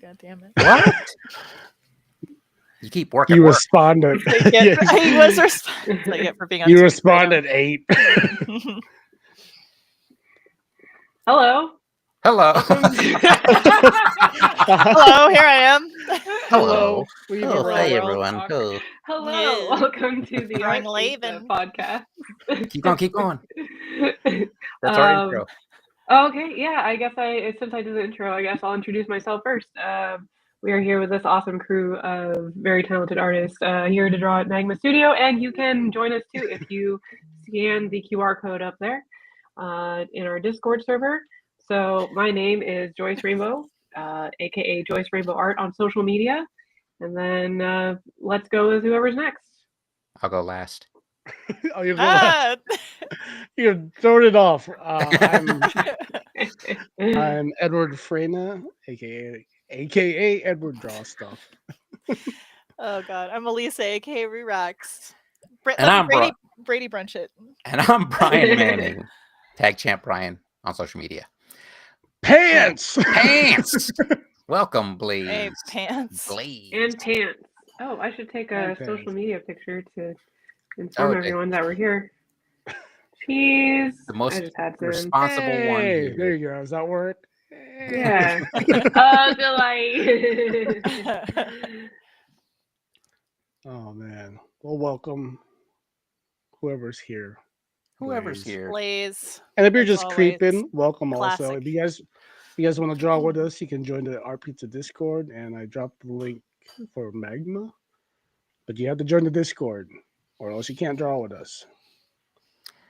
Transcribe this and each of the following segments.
God damn it. What? You keep working. You responded. He was responding for being on You Twitch responded 8. radio. Hello. Hello. Hello, here I am. Hello. We Oh, were hey all- everyone. Oh. Hello. Yeah. Welcome to the Throwing Art Pizza Laven. podcast. Keep going, keep going. That's our intro. Okay, yeah, I guess since I did the intro, I guess I'll introduce myself first. We are here with this awesome crew of very talented artists here to draw at Magma Studio, and you can join us too if you scan the QR code up there in our Discord server. So my name is Joyce Rainbow, aka Joyce Rainbow Art on social media, and then let's go with whoever's next. I'll go last. Oh, you're going. You throwed it off. I'm Edward Freyna, aka Edward Draw Stuff. Oh god, I'm Elisa, aka Rerax. And I'm Brady Brunch it. And I'm Brian Manning. Tag Champ Brian on social media. Pants! Pants! Welcome, Blaze. Hey, pants. Blaze. And pants. Oh, I should take a And social pants. media picture to inform okay. everyone that we're here. Cheese. The most I just had some. responsible one Hey, here. there you go. Does that work? Yeah. Oh, delight. Oh man. Well, welcome whoever's here. Whoever's Blaze. here. Blaze. And if you're As just always. creeping, welcome also. Classic. If you guys want to draw with us, you can join the Art Pizza Discord, and I dropped the link for Magma. But you have to join the Discord, or else you can't draw with us.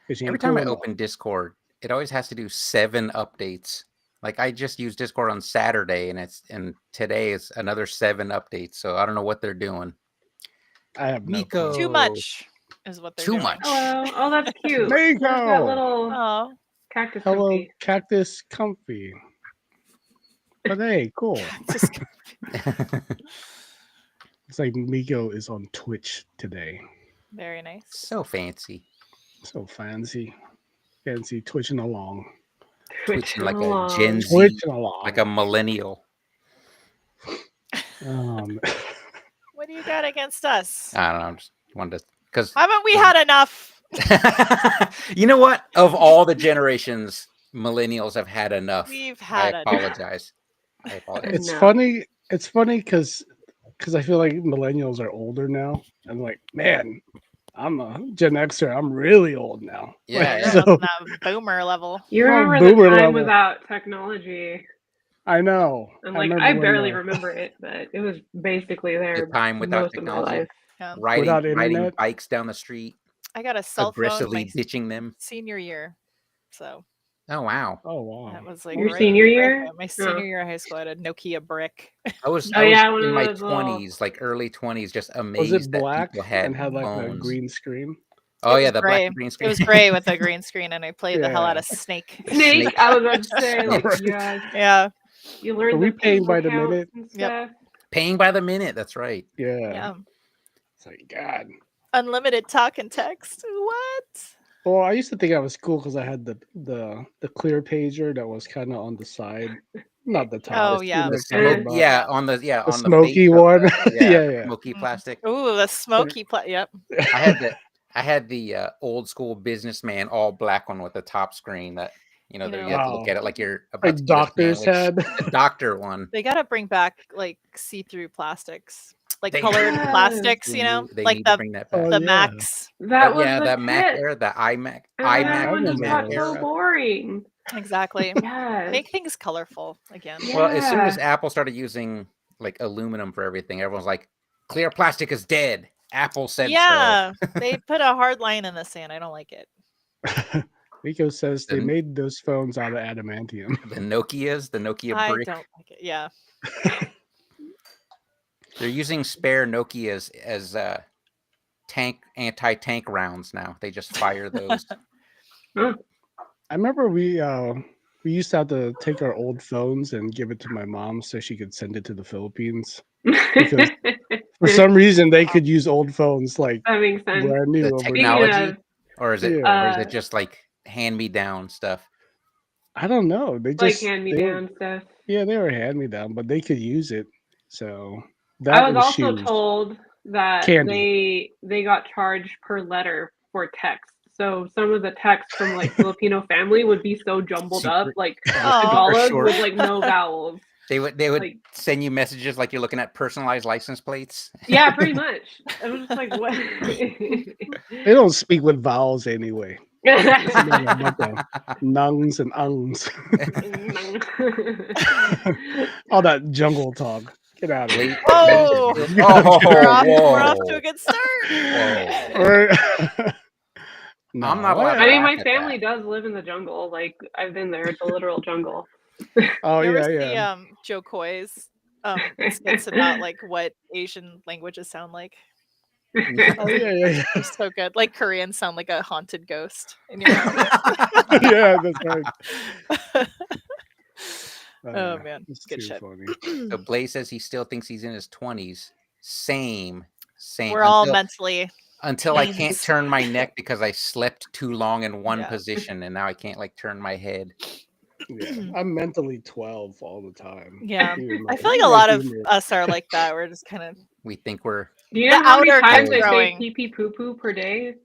'Cause you Every ain't time cool I enough. open Discord, it always has to do 7 updates. Like I just used Discord on Saturday, and today is another 7 updates. So I don't know what they're doing. I have no Miko. clue. Too much is what they're Too doing. much. Hello. Oh, that's cute. Miko. There's that little Oh, cactus. Hello, cookie. Cactus Comfy. But hey, cool. just It's like Miko is on Twitch today. very nice. So fancy. So fancy. Fancy twitching along. Twitching like along. a Gen Z, Twitching along. like a millennial. What do you got against us? I don't know. I just wanted to, because Haven't we had enough? you know what? Of all the generations, millennials have had enough. We've I had enough. apologize. I apologize. It's No. funny. It's funny because I feel like millennials are older now. I'm like, man, I'm a Gen Xer. I'm really old now. Yeah, You're So, on that boomer level. You Oh, remember the boomer time level. without technology? I know. And remember I when, barely remember it, but it was basically there The time without most technology. of my life. Yeah. Without riding internet? bikes down the street, I got a cell phone aggressively my ditching them. senior year. So Oh wow! Oh wow. that was like Your right- senior right year? there. My senior Oh. year of high school, I had a Nokia brick. I was, Oh, I was yeah, one in of my those little- 20s, like early 20s, just amazed Was it black that people had and had like phones. a green screen? Oh It yeah, was the gray. black and green screen. It was gray with a green screen, and I played the hell out Yeah. of Snake. Snake, I was about to say, like, Right. yeah, Yeah, you learned Are we the paying by people the counts minute? and Yep. stuff. Paying by the minute. That's right. Yeah. yeah. It's like God. Unlimited talk and text. What? Well, I used to think I was cool because I had the clear pager that was kind of on the side, not the top. Oh, yeah. you know The what I'm talking smoke, about. yeah, on the The on smoky face of one. the- Yeah. smoky Mhm. plastic. Ooh, the smoky. Yep. I had the old school businessman all black one with the top screen that you have to look Wow. at it like you're about Like to get a doctors sandwich. had. The doctor one. They gotta bring back like see-through plastics, like They colored have. plastics. They You know, need- they like need to the bring that Oh, back. the yeah. Max. That was yeah, the that Mac pit, era, the iMac, and then iMac, everyone just remember got those. so era. boring. Exactly. Yes. Make things colorful again. Yeah. Well, as soon as Apple started using like aluminum for everything, everyone's like, "Clear plastic is dead." Apple said Yeah, they put a hard line in the sand. I don't like it. Miko says they Then- made those phones out of adamantium. so. The Nokia I brick. don't like it. Yeah. They're using spare Nokias as anti-tank rounds now. They just fire those. I remember we used to have to take our old phones and give it to my mom so she could send it to the Philippines. Because for some reason they could use old phones like that makes sense. brand new The over Speaking there. technology, of, or is it Yeah. just like hand-me-down stuff? I don't know. They like just hand me they- down stuff. Yeah, they were hand me down, but they could use it. So I that was was also shoes. told that Candy. they got charged per letter for text. So some of the text from like Filipino family would be so jumbled up, Super- like Aw. Tagalog short. with like no vowels. They would Like- send you messages like you're looking at personalized license plates. Yeah, pretty much. I was just like, what? They don't speak with vowels anyway. Nungs and ungs. All that jungle talk. Get out of here. Oh, Oh, we're off to whoa. a good start. Whoa. No, I'm not allowed to I mean, my laugh at family that. does live in the jungle. Like, I've been there. It's a literal jungle. Oh You ever yeah. see Joe Coy's skits about like what Asian languages sound like? Oh yeah. They're so good. Like Koreans sound like a haunted ghost in your house. Yeah, that's right. Oh, man. it's Good too shit. funny. So Blaze says he still thinks he's in his 20s. Same. We're all mentally. Until I can't teens. turn my neck because I slept too long in one Yeah. position and now I can't like turn my head. Yeah, I'm mentally 12 all the time. Yeah. Even I my- feel like a even my lot of humor. us are like that. We're just kind of. We think we're Do you The know how many outer times keeps I say growing. pee pee poo poo per day?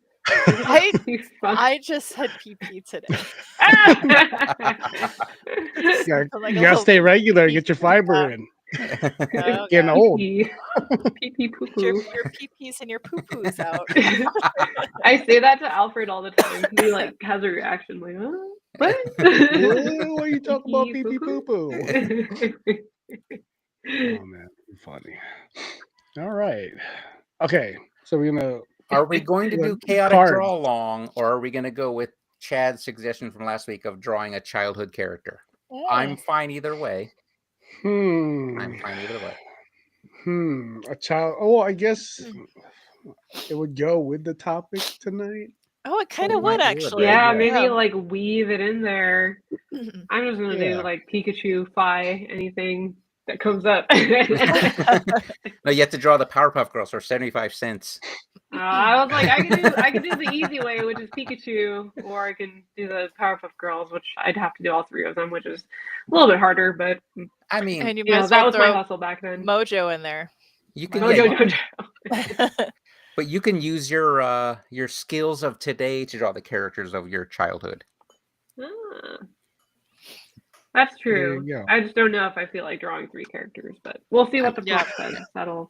I just had PP today. You gotta, I'm like you a gotta little stay regular, pee get your pee fiber pop. in. Oh, Getting God. old. Pee pee poo Get your poo. PPs and your poo poos out. I say that to Alfred all the time. He like has a reaction like, huh? What? Whoa, what are you talking about? Pee Pee pee poo poo poo. Oh man, funny. All right. Okay, so we're gonna. Are we going to do Good chaotic card. draw along or are we going to go with Chad's suggestion from last week of drawing a childhood character? I'm fine either way. I'm fine either way. A child. Oh, I guess it would go with the topic tonight. Oh, it kind of might would do it, actually. right? Yeah, Yeah. maybe like weave it in there. I'm just gonna Yeah. do like Pikachu, Fi, anything that comes up. No, you have to draw the Powerpuff Girls for 75 cents. I was like, I can do the easy way, which is Pikachu, or I can do the Powerpuff Girls, which I'd have to do all three of them, which is a little bit harder, but I mean, And you you might know, as that well was my throw hustle back then. Mojo in there. you can, Mojo yeah, Jojo. but you can use your skills of today to draw the characters of your childhood. Ah. That's There true. you go. I just don't know if I feel like drawing three characters, but we'll see what the Yeah. prompt says.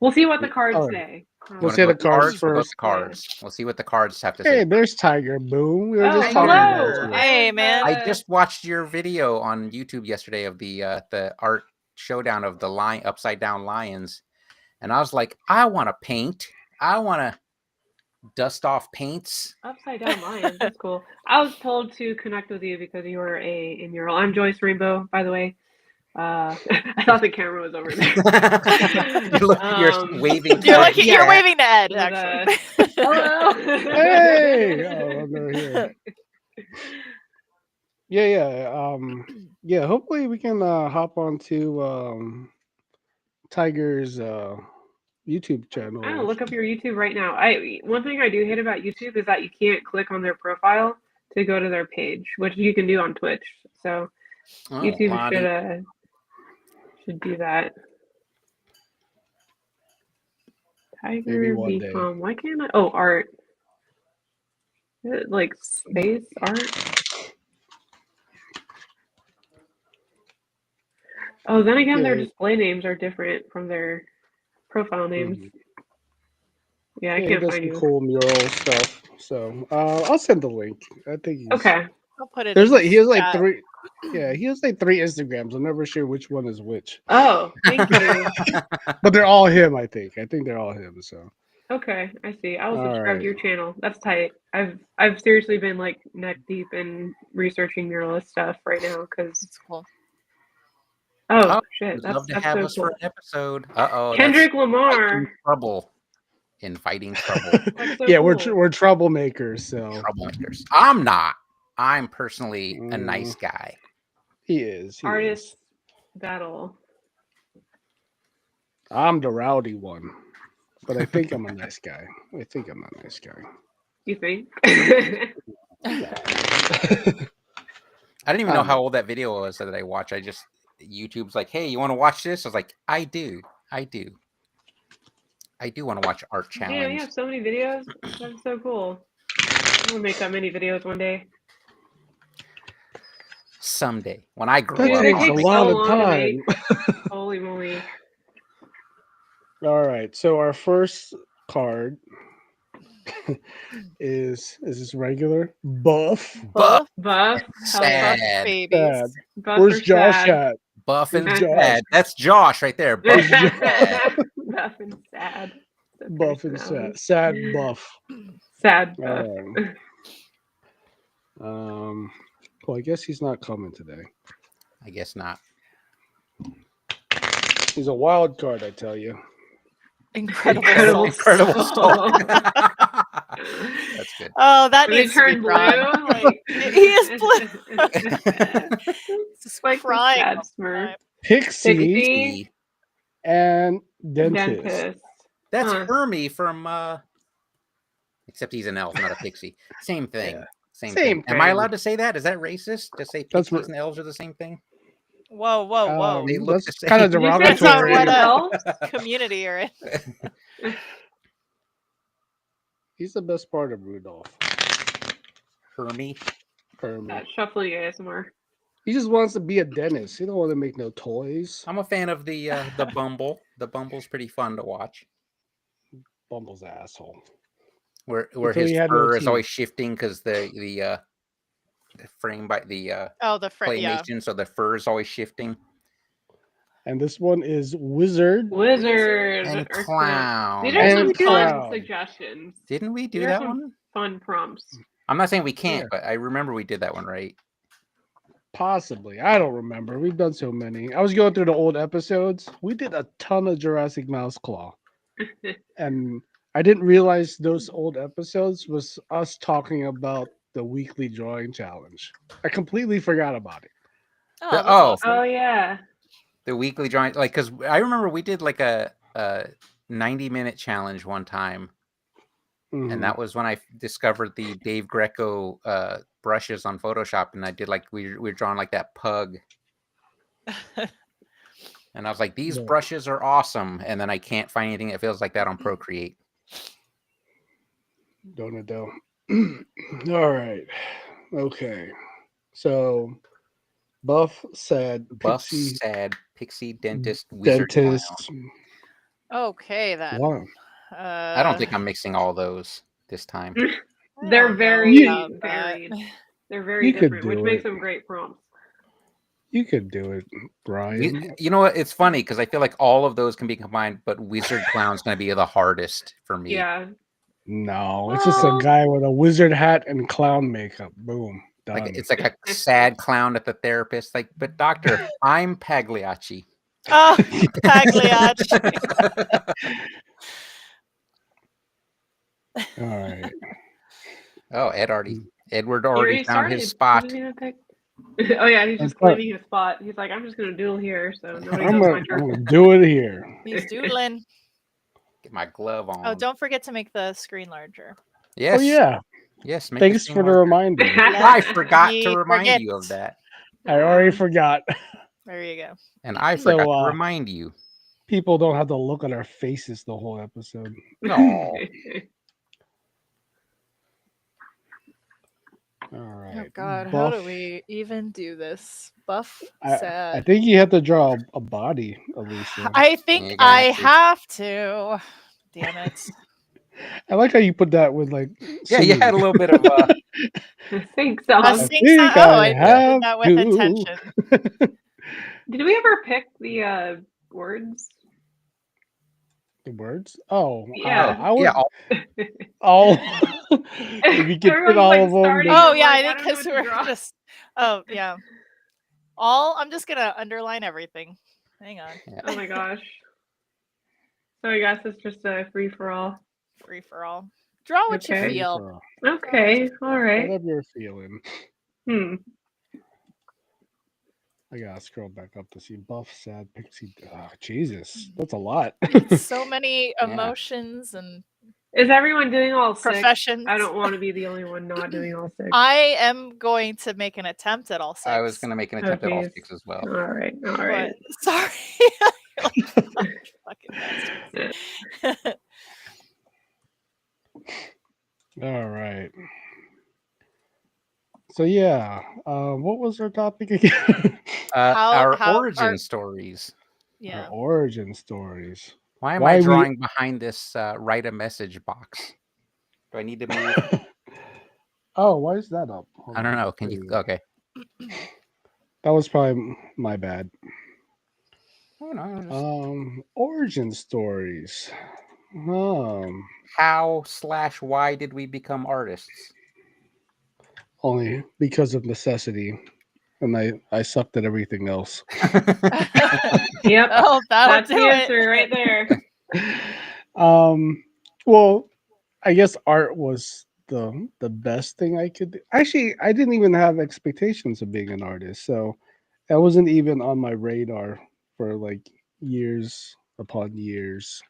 We'll see what the cards Alright. say. You We'll wanna say go the with cards We'll go with first. the cards. We'll see what the cards have to Hey, say. there's Tiger Boom. We were Oh, just talking about hello. you. Hey, man. I just watched your video on YouTube yesterday of the art showdown of the upside down lions, and I was like, I want to paint. I want to dust off paints. Upside down lions. That's cool. I was told to connect with you because you were a mural. I'm Joyce Rainbow, by the way. I thought the camera was over there. You're waving. You're to- like you're waving to Ed, But, actually. Hello. Hey, oh, I'm over here. Yeah. Hopefully we can hop onto Tiger's YouTube channel. I'm gonna look up your YouTube right now. One thing I do hate about YouTube is that you can't click on their profile to go to their page, which you can do on Twitch. So Oh, YouTube Lonnie. should do that. Maybe Tiger one day. become. Why can't I? Oh, art. Is it like space art? Oh, then again, their Yeah. display names are different from their profile names. Yeah, I Yeah, he can't does find some you. cool mural stuff. So I'll send the link. I think he's, Okay. I'll put it. There's in like he has like chat. three. Yeah, he has like 3 Instagrams. I'm never sure which one is which, Oh, thank you. but they're all him. I think they're all him. So Okay, I see. I will All subscribe right. to your channel. That's tight. I've seriously been like neck deep in researching muralist stuff right now because It's cool. oh shit, Would that's love to that's have so us cool. for an episode. Uh-oh. Kendrick Inviting Lamar. trouble. Inviting trouble. That's so yeah, cool. we're troublemakers. So Troublemakers. I'm not. I'm personally a nice guy. he is. He Artist is. battle. I'm the rowdy one, but I think I'm a nice guy. I think I'm a nice guy. You think? I didn't even know Um, how old that video was that I watched. YouTube's like, "Hey, you want to watch this?" I was like, I do want to watch Art Damn, Challenge you have so many videos. That's so cool. I'm gonna make that many videos one day. someday when I grow That up. Dude, it takes a takes lot so of long to time. Holy moly. All right. So our first card is this regular? Buff. Buff, Buff. Hell yeah. Buff sad, babies. Sad. Buff Where's or Josh sad? at? Buff and Where's Josh? sad. That's Josh right there. Buff and sad. Buff and sad. The Buff and sad. personality. Sad buff. Sad All buff. right. Well, I guess he's not coming today. I guess not. He's a wild card, I tell you. Incredible. Incredible Souls. Incredible Soul. Soul. That's good. Oh, that When they needs to be turn blue, drawn. like He is blue. It's like the crying sad all the smurf. time. Pixie Pixie. and Dentist. Dentist. That's Huh. Hermie from except he's an elf, not a pixie. Same thing. Yeah. Same Same thing. Am I thing. allowed to say that? Is that racist to say That's pixies and elves are the same thing? Whoa, whoa, whoa. They look That's the kind of same. Did you say Depends on derogatory. what elves? Community you're in. He's the best part of Rudolph. Hermie. Hermie. That shuffling ASMR. He just wants to be a dentist. He don't want to make no toys. I'm a fan of the Bumble. The Bumble's pretty fun to watch. Bumble's an asshole. Where Until his he had no fur is teeth. always shifting because the frame by the Oh, the friend. claymation, Yeah. so the fur is always shifting. And this one is Wizard. Wizard. And or clown. These are And some clown. fun suggestions. Didn't we do These are that some one? fun prompts. I'm not saying we can't, Yeah. but I remember we did that one right. Possibly. I don't remember. We've done so many. I was going through the old episodes. We did a ton of Jurassic Mouse Claw. And I didn't realize those old episodes was us talking about the weekly drawing challenge. I completely forgot about it. Oh, The- that's oh. awesome. Oh yeah. The weekly drawing, like, because I remember we did like a 90-minute challenge one time, Mhm. and that was when I discovered the Dave Greco brushes on Photoshop, and I did like we were drawing like that pug, and I was like, these Yeah. brushes are awesome, and then I can't find anything that feels like that on Procreate. Donado. All right. Okay. So Buff said Buff, Pixie sad, pixie, dentist, wizard, dentist. clown. Okay, then. Wow. I don't think I'm mixing all those this time. I They're don't know very about that. varied. They're very You could different, which do makes it. them great prompts. You could do it, Brian. You know what? It's funny because I feel like all of those can be combined, but wizard clown's going to be the hardest for me. Yeah. No, it's just a Well- guy with a wizard hat and clown makeup. Boom. Done. Like it's like a sad clown at the therapist. Like, but doctor, I'm Pagliacci. Oh, Pagliacci. All right. Oh, Edward He already found his spot. He didn't even pick- oh yeah, he's just That's right. claiming his spot. He's like, I'm just gonna doodle here, so nobody I'm knows my gonna turn. do it here. He's doodling. Get my glove on. Oh, don't forget to make the screen larger. Yes. Oh yeah. Yes. make Thanks screen for the larger. reminder. I forgot He to remind you of forgets. that, I already forgot. There you go. and I So, forgot to remind you. People don't have to look at our faces the whole episode. No. All right. Oh God, how do Buff. we even do this? Buff, I sad. think you have to draw a body, Alicia. I you're think gonna I have to. have to. Damn it. I like how you put that with like. Yeah, you had a little bit of. Thanks, A Alex. sing think song. Oh, I I have did that with to. intention. Did we ever pick the words? The words? Oh, Yeah. I was. yeah. Oh, if you get Everyone's, all like, of them. starting- then- Oh yeah, like, I I think don't know because what to we're draw. just. Oh yeah. I'm just gonna underline everything. Hang on. Oh my gosh. So I guess it's just a free for all. Free for all. Draw what Okay. you feel. Okay, all right. Whatever you're feeling. I gotta scroll back up to see Buff, Sad, Pixie. Oh, Jesus, that's a lot. It's so many Yeah. emotions and Is everyone doing all six? Professions. I don't want to be the only one not doing all six. I am going to make an attempt at all 6. I was going to make an attempt at all geez. 6 as well. All right. But sorry. Fucking bastards. All right. So yeah, what was our topic again? Our how- origin our- stories. Yeah. Our origin stories. Why am Why I we- drawing behind this write a message box? Do I need to move? Oh, why is that up? Hold I don't on. know. Can you? Okay. That was probably my bad. Oh, no, Origin stories. How/why did we become artists? Only because of necessity, and I sucked at everything else. Yep. Oh, that'll That's the do answer it. right there. Well, I guess art was the best thing I could do. Actually, I didn't even have expectations of being an artist, so that wasn't even on my radar for like years upon years.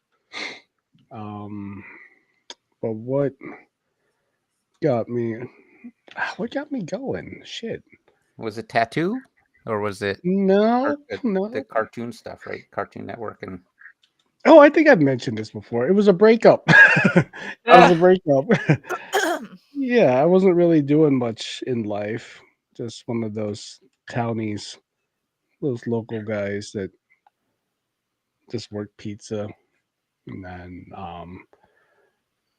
But what got me going? Shit. Was it tattoo, or was it No, no. the cartoon stuff? Right, Cartoon Network and. Oh, I think I've mentioned this before. It was a breakup. It was a breakup. Yeah, I wasn't really doing much in life. Just one of those townies, those local guys that just work pizza. And then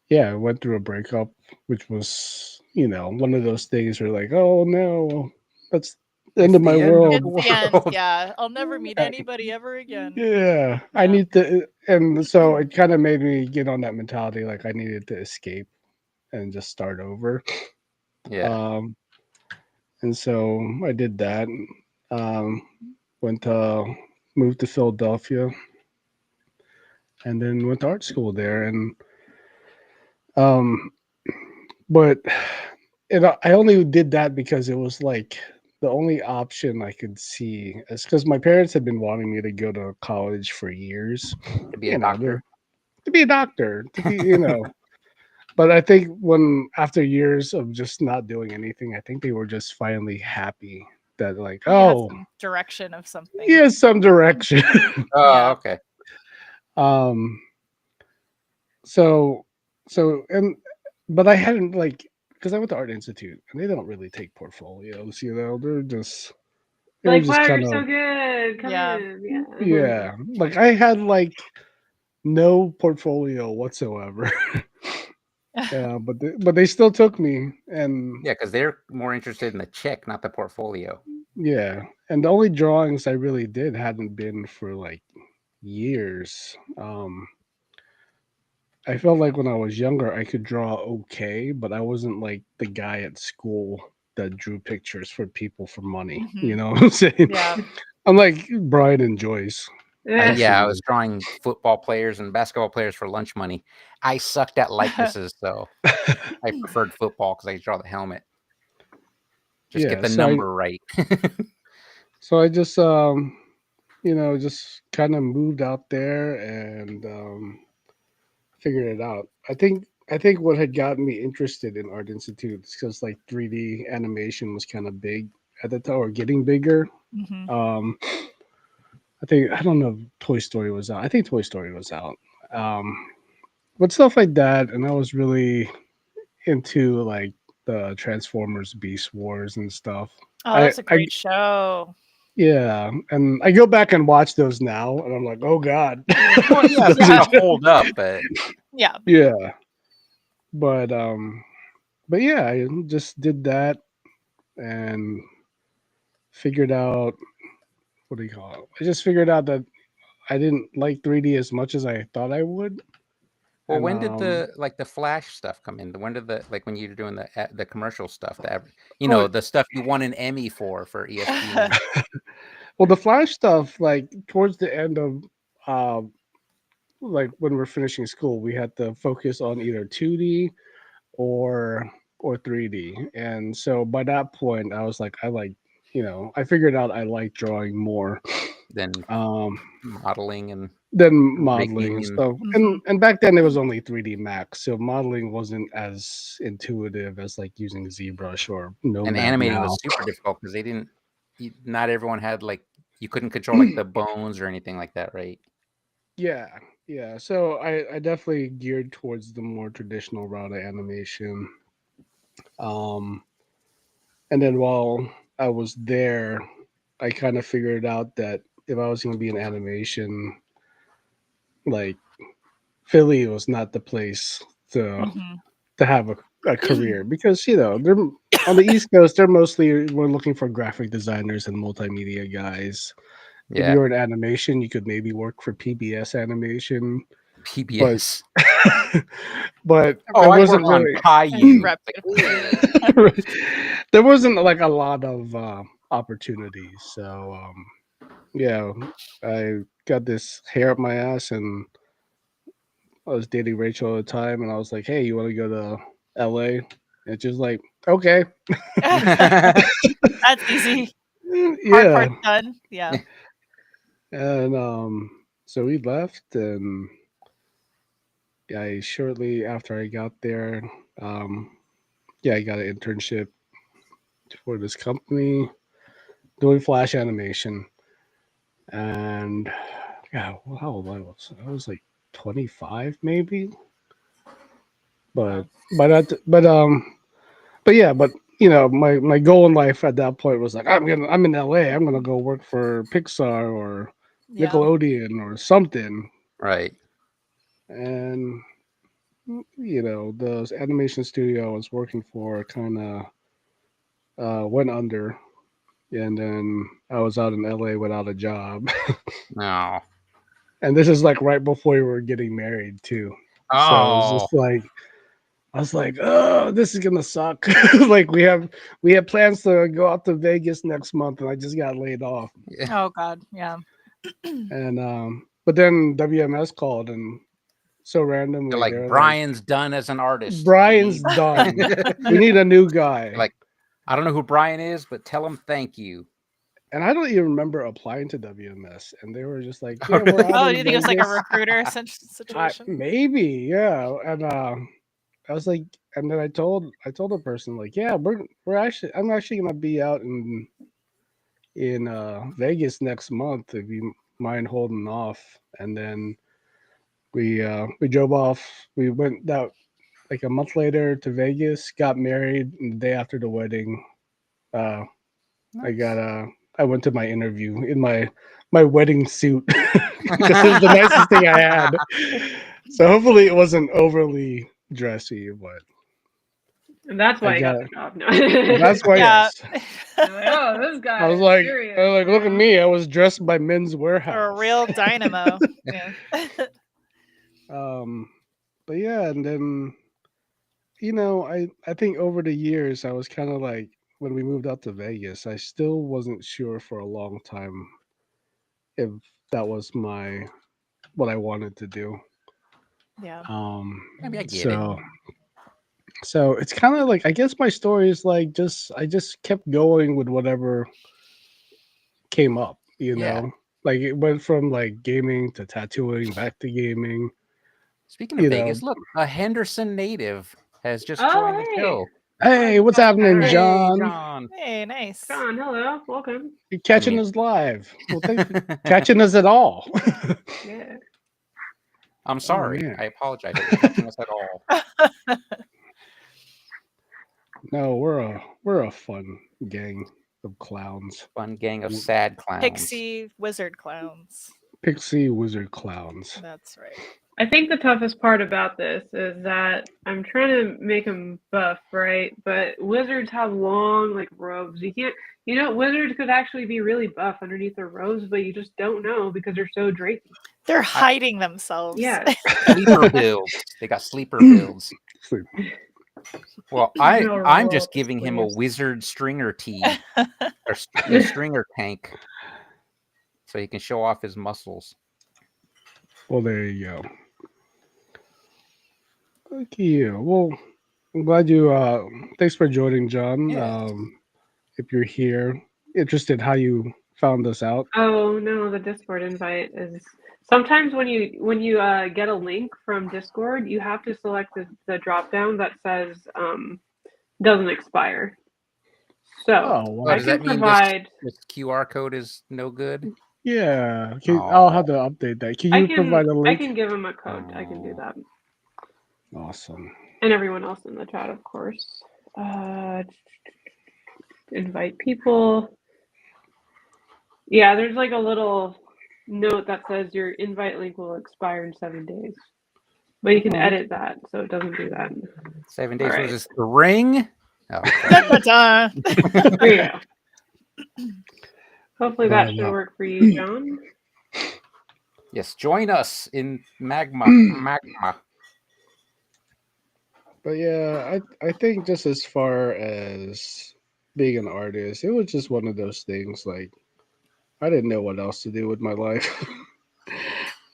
yeah, I went through a breakup, which was, one of those things where like, oh no, that's the end of It's my the end of world. It's the end. world. Yeah. I'll never meet Yeah. anybody ever again. Yeah, I Yeah. need to, and so it kind of made me get on that mentality, like I needed to escape and just start over. Yeah. And so I did that. Moved to Philadelphia, and then went to art school there. And but I only did that because it was like the only option I could see. Is because my parents had been wanting me to go to college for years. To be a doctor. To be a doctor, to be, But I think after years of just not doing anything, I think they were just finally happy that like, You had oh, some direction of something. yeah, some direction. Oh, Yeah. okay. But I hadn't because I went to Art Institute and they don't really take portfolios, they're just Like, wow, kind you're so of, good. Come Yeah. in. yeah, like I had no portfolio whatsoever. Yeah, but they still took me, and Yeah, because they're more interested in the check, not the portfolio. yeah, and the only drawings I really did hadn't been for like years. I felt like when I was younger I could draw okay, but I wasn't like the guy at school that drew pictures for people for money. Mhm. You know what I'm saying? Yeah. I'm like Brian and Joyce. Yeah, I was drawing football players and basketball players for lunch money. I sucked at likenesses, so I preferred football because I could draw the helmet. Just get the so number right. So I just just kind of moved out there and figured it out. I think what had gotten me interested in Art Institute is because like 3D animation was kind of big at the time, or getting bigger. Mhm. I don't know if Toy Story was out. I think Toy Story was out. But stuff like that, and I was really into like the Transformers Beast Wars and stuff. Oh, that's a great show. Yeah, and I go back and watch those now, and I'm like, oh god. Well, yeah, it's Yeah. gonna hold up, but Yeah. Yeah, but yeah, I just did that and figured out what do you call it? I just figured out that I didn't like 3D as much as I thought I would. well, And, when did the Flash stuff come in? When did when you were doing the commercial stuff, the stuff you won an Emmy for ESPN? well, the Flash stuff, like towards the end of like when we're finishing school, we had to focus on either 2D or 3D. And so by that point, I was like, I figured out I like drawing more. than modeling and Then modeling rigging and and- stuff. And back then it was only 3D Max, so modeling wasn't as intuitive as like using ZBrush or Nomad and animating now. was super difficult because they didn't. Not everyone had like you couldn't control like the bones or anything like that, right? Yeah, yeah. So I definitely geared towards the more traditional route of animation. And then while I was there, I kind of figured out that if I was going to be in animation, like Philly was not the place to Mhm. to have a career because they're on the East Coast. We're looking for graphic designers and multimedia guys. If Yeah, you're in animation, you could maybe work for PBS Animation, PBS. but Oh, there I wasn't work on really Caillou. Rep- right. There wasn't like a lot of opportunities. So yeah, I got this hair up my ass, and I was dating Rachel at the time, and I was like, "Hey, you want to go to LA?" And she's like, "Okay." That's easy. Hard Yeah, part's done. Yeah. and so we left, and I shortly after I got there, I got an internship for this company doing Flash animation, and yeah, how old I was? I was like 25, maybe. But but my goal in life at that point was like I'm in LA. I'm gonna go work for Pixar or Yeah. Nickelodeon or something. Right. And the animation studio I was working for kind of went under, and then I was out in LA without a job. No. And this is like right before we were getting married too. So it was Oh. just like I was like, oh, this is gonna suck. Like we had plans to go out to Vegas next month, and I just got laid off. Oh God. Yeah. And but then WMS called, and so randomly They're like they're Brian's done as an artist. like, Brian's We need-" done. We need a new guy. Like, I don't know who Brian is, but tell him thank you. And I don't even remember applying to WMS, and they were just like, Oh, "Yeah, we're really? out Oh, in do you think it was like a Vegas." recruiter situation? Maybe, yeah. And I was like, and then I told the person like, "Yeah, I'm actually gonna be out in Vegas next month if you mind holding off." And then we drove off. We went out like a month later to Vegas, got married, and the day after the wedding, I went to my interview in my wedding suit because it was the nicest thing I had. So hopefully it wasn't overly dressy, but And that's why I I got got the job. No. that's why. Yeah. Yes. You're like, oh, this guy. I was is like, serious, look at man." me. I was dressed by Men's Warehouse. Or a real dynamo. Yeah. But yeah, and then I think over the years I was kind of like when we moved out to Vegas, I still wasn't sure for a long time if that was what I wanted to do. Yeah. Maybe I get so so it's kind of like I guess my story is like I just kept going with whatever came up, Yeah. like it went from like gaming to tattooing back to gaming. Speaking of you know. Vegas, look, a Henderson native has just Oh, joined the hey. show. Hey, what's happening, Hey, John? John. Hey, nice. John, hello, welcome. You're catching mean- us live. Well, thanks for catching us at all. Yeah. I'm sorry. man. I apologize for catching us at all. No, we're a fun gang of clowns. Fun gang of sad clowns. Pixie wizard clowns. Pixie wizard clowns. That's right. I think the toughest part about this is that I'm trying to make them buff, right? But wizards have long, like, robes. You can't, wizards could actually be really buff underneath their robes, but you just don't know because they're so drapey. They're hiding themselves. Yeah. Sleeper builds. They got sleeper builds. Sleep. Well, No, I'm roll just up the giving him a sleeves. wizard stringer tee or a stringer tank, so he can show off his muscles. Well, there you go. Thank you. Well, I'm glad you. Thanks for joining, John. Yeah. If you're here, interested how you found this out. Oh no, the Discord invite is sometimes when you get a link from Discord, you have to select the drop down that says doesn't expire. So Oh, Oh, wow. I does can that mean provide. this QR code is no good? Yeah. Oh. I'll have to update that. Can you provide a I link? can give him a code. I can do Oh. that, Awesome. and everyone else in the chat, of course. Invite people. Yeah, there's like a little note that says your invite link will expire in 7 days, but you can Oh, edit that so it doesn't do that. 7 days. All Was right. this the ring? Oh, Ta-ta-ta. There you go. Hopefully that But, should work for you, John. yes. Join us in magma. But yeah, I think just as far as being an artist, it was just one of those things. Like I didn't know what else to do with my life.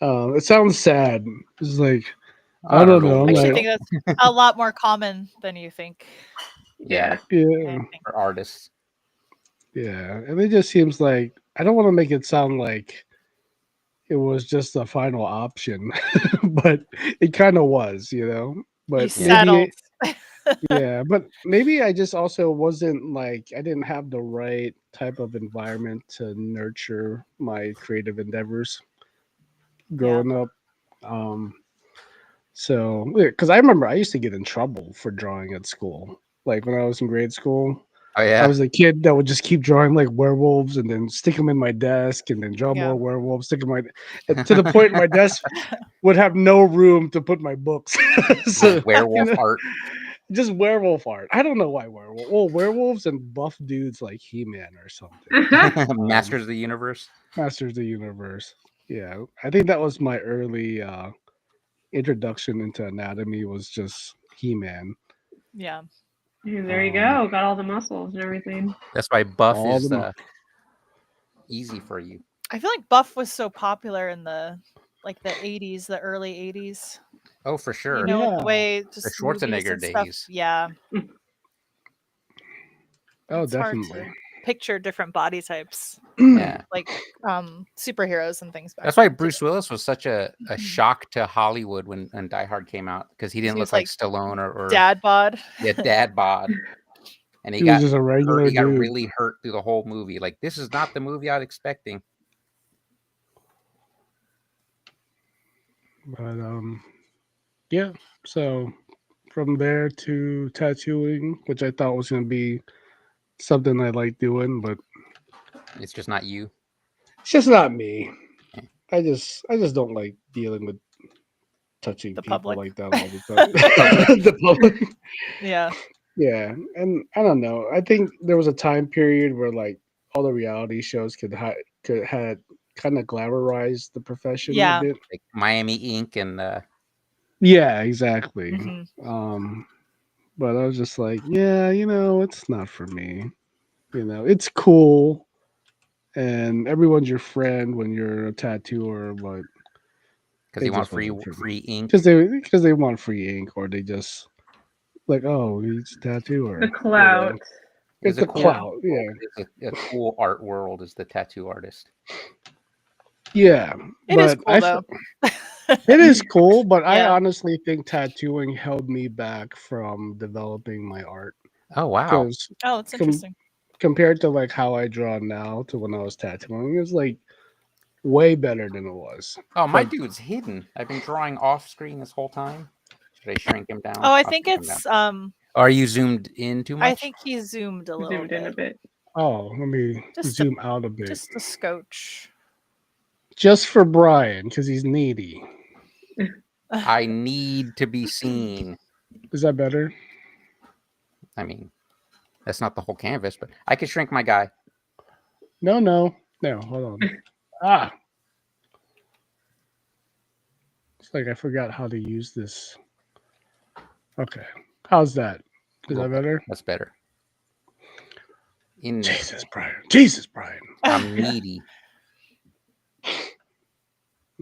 It sounds sad. It's like I don't know. I I'm actually like, think that's a lot more common than you think. Yeah, yeah, I think. for artists. yeah, and it just seems like I don't want to make it sound like it was just a final option, but it kind of was, you know. You But settled. yeah, but maybe I just also wasn't like I didn't have the right type of environment to nurture my creative endeavors growing up. So because I remember I used to get in trouble for drawing at school. Like when I was in grade school, Oh I yeah. was a kid that would just keep drawing like werewolves and then stick them in my desk and then draw Yeah. more werewolves, stick them to the point my desk would have no room to put my books. So, Werewolf art. just werewolf art. I don't know why werewolf. Well, werewolves and buff dudes like He-Man or something. Masters of the Universe. Masters of the Universe. Yeah, I think that was my early introduction into anatomy. Was just He-Man. Yeah. There you go. Got all the muscles and everything. That's why buff All is the easy for you. I feel like Buff was so popular in the 80s, the early 80s. Oh, for sure. You know, Yeah. the way just The movies Schwarzenegger and stuff. days. Yeah. Oh, It's hard definitely. to picture different body types, Yeah. like superheroes and things. Back That's why then, too. Bruce Willis was such a shock to Hollywood when Die Hard came out because he didn't He look was like like Stallone or Dad bod. yeah, dad bod. And he He was got just a regular hurt, he got dude. really hurt through the whole movie. Like this is not the movie I was expecting. But yeah. So from there to tattooing, which I thought was gonna be something I like doing, but It's just not you. it's just not me. I just don't like dealing with touching The people public. like that all the time. The public. Yeah. Yeah, and I don't know. I think there was a time period where like all the reality shows could had kind of glamorized the profession Yeah. a bit. Like Miami Ink and Yeah, exactly. Mhm. But I was just like, yeah, it's not for me. It's cool, and everyone's your friend when you're a tattooer, but because it you want just wasn't for me. free ink. because they want free ink, or they just like, oh, he's a tattooer. The clout. It's the clout, yeah. It's a cool art world is the tattoo artist. Yeah, It is but cool though. it is cool, but I Yeah. honestly think tattooing held me back from developing my art. Oh wow. Because Oh, it's interesting. compared to like how I draw now to when I was tattooing, it's like way better than it was. Oh, my But- dude's hidden. I've been drawing off screen this whole time. Should I shrink him down? Oh, I I'll think shrink him it's down. Are you zoomed in too much? I think he zoomed a little Zoomed in a bit. bit. Oh, let me Just a- zoom out a bit. Just a scotch. Just for Brian, because he's needy. I need to be seen. Is that better? I mean, that's not the whole canvas, but I could shrink my guy. No, hold on. It's like I forgot how to use this. Okay. How's that? Is that better? That's better. In Jesus, Brian. I'm needy.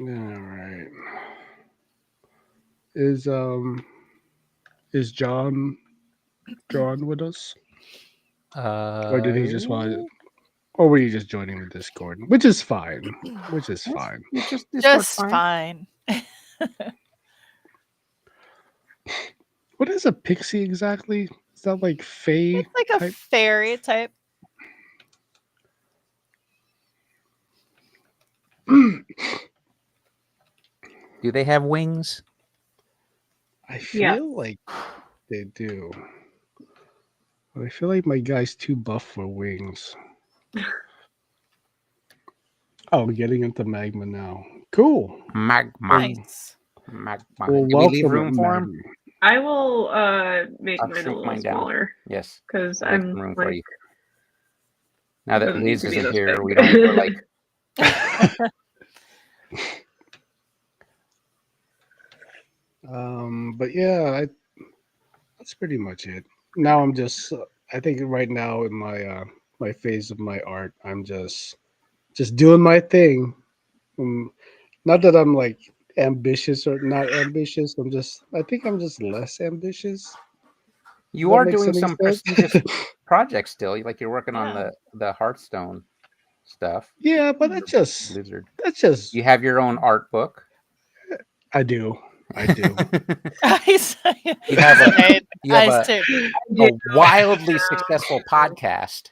All right. Is John with us? Or did he just want Or were you just joining the Discord? Which is fine. Which is fine. It's just Just fine. What is a pixie exactly? Is that like fae? It's like a type? fairy type. Do they have wings? I feel Yeah. like they do. But I feel like my guy's too buff for wings. Oh, getting into magma now. Cool. Magma. Nice. Magma. Well, Do we leave welcome room at for him? magma. I will make I'll mine a shrink little mine down. smaller Yes. because I'll make I'm some room for like you. Now that doesn't need Liz to be isn't this here, big. we're like But yeah, that's pretty much it. Now I'm just I think right now in my phase of my art, I'm just doing my thing. Not that I'm like ambitious or not ambitious. I think I'm just less ambitious. you That are makes doing any some sense? prestigious projects still. Like you're working on Yeah. the Hearthstone stuff. Yeah, but that's just You have your own art book. I do. Eyes. You have a Eyes too. wildly successful podcast.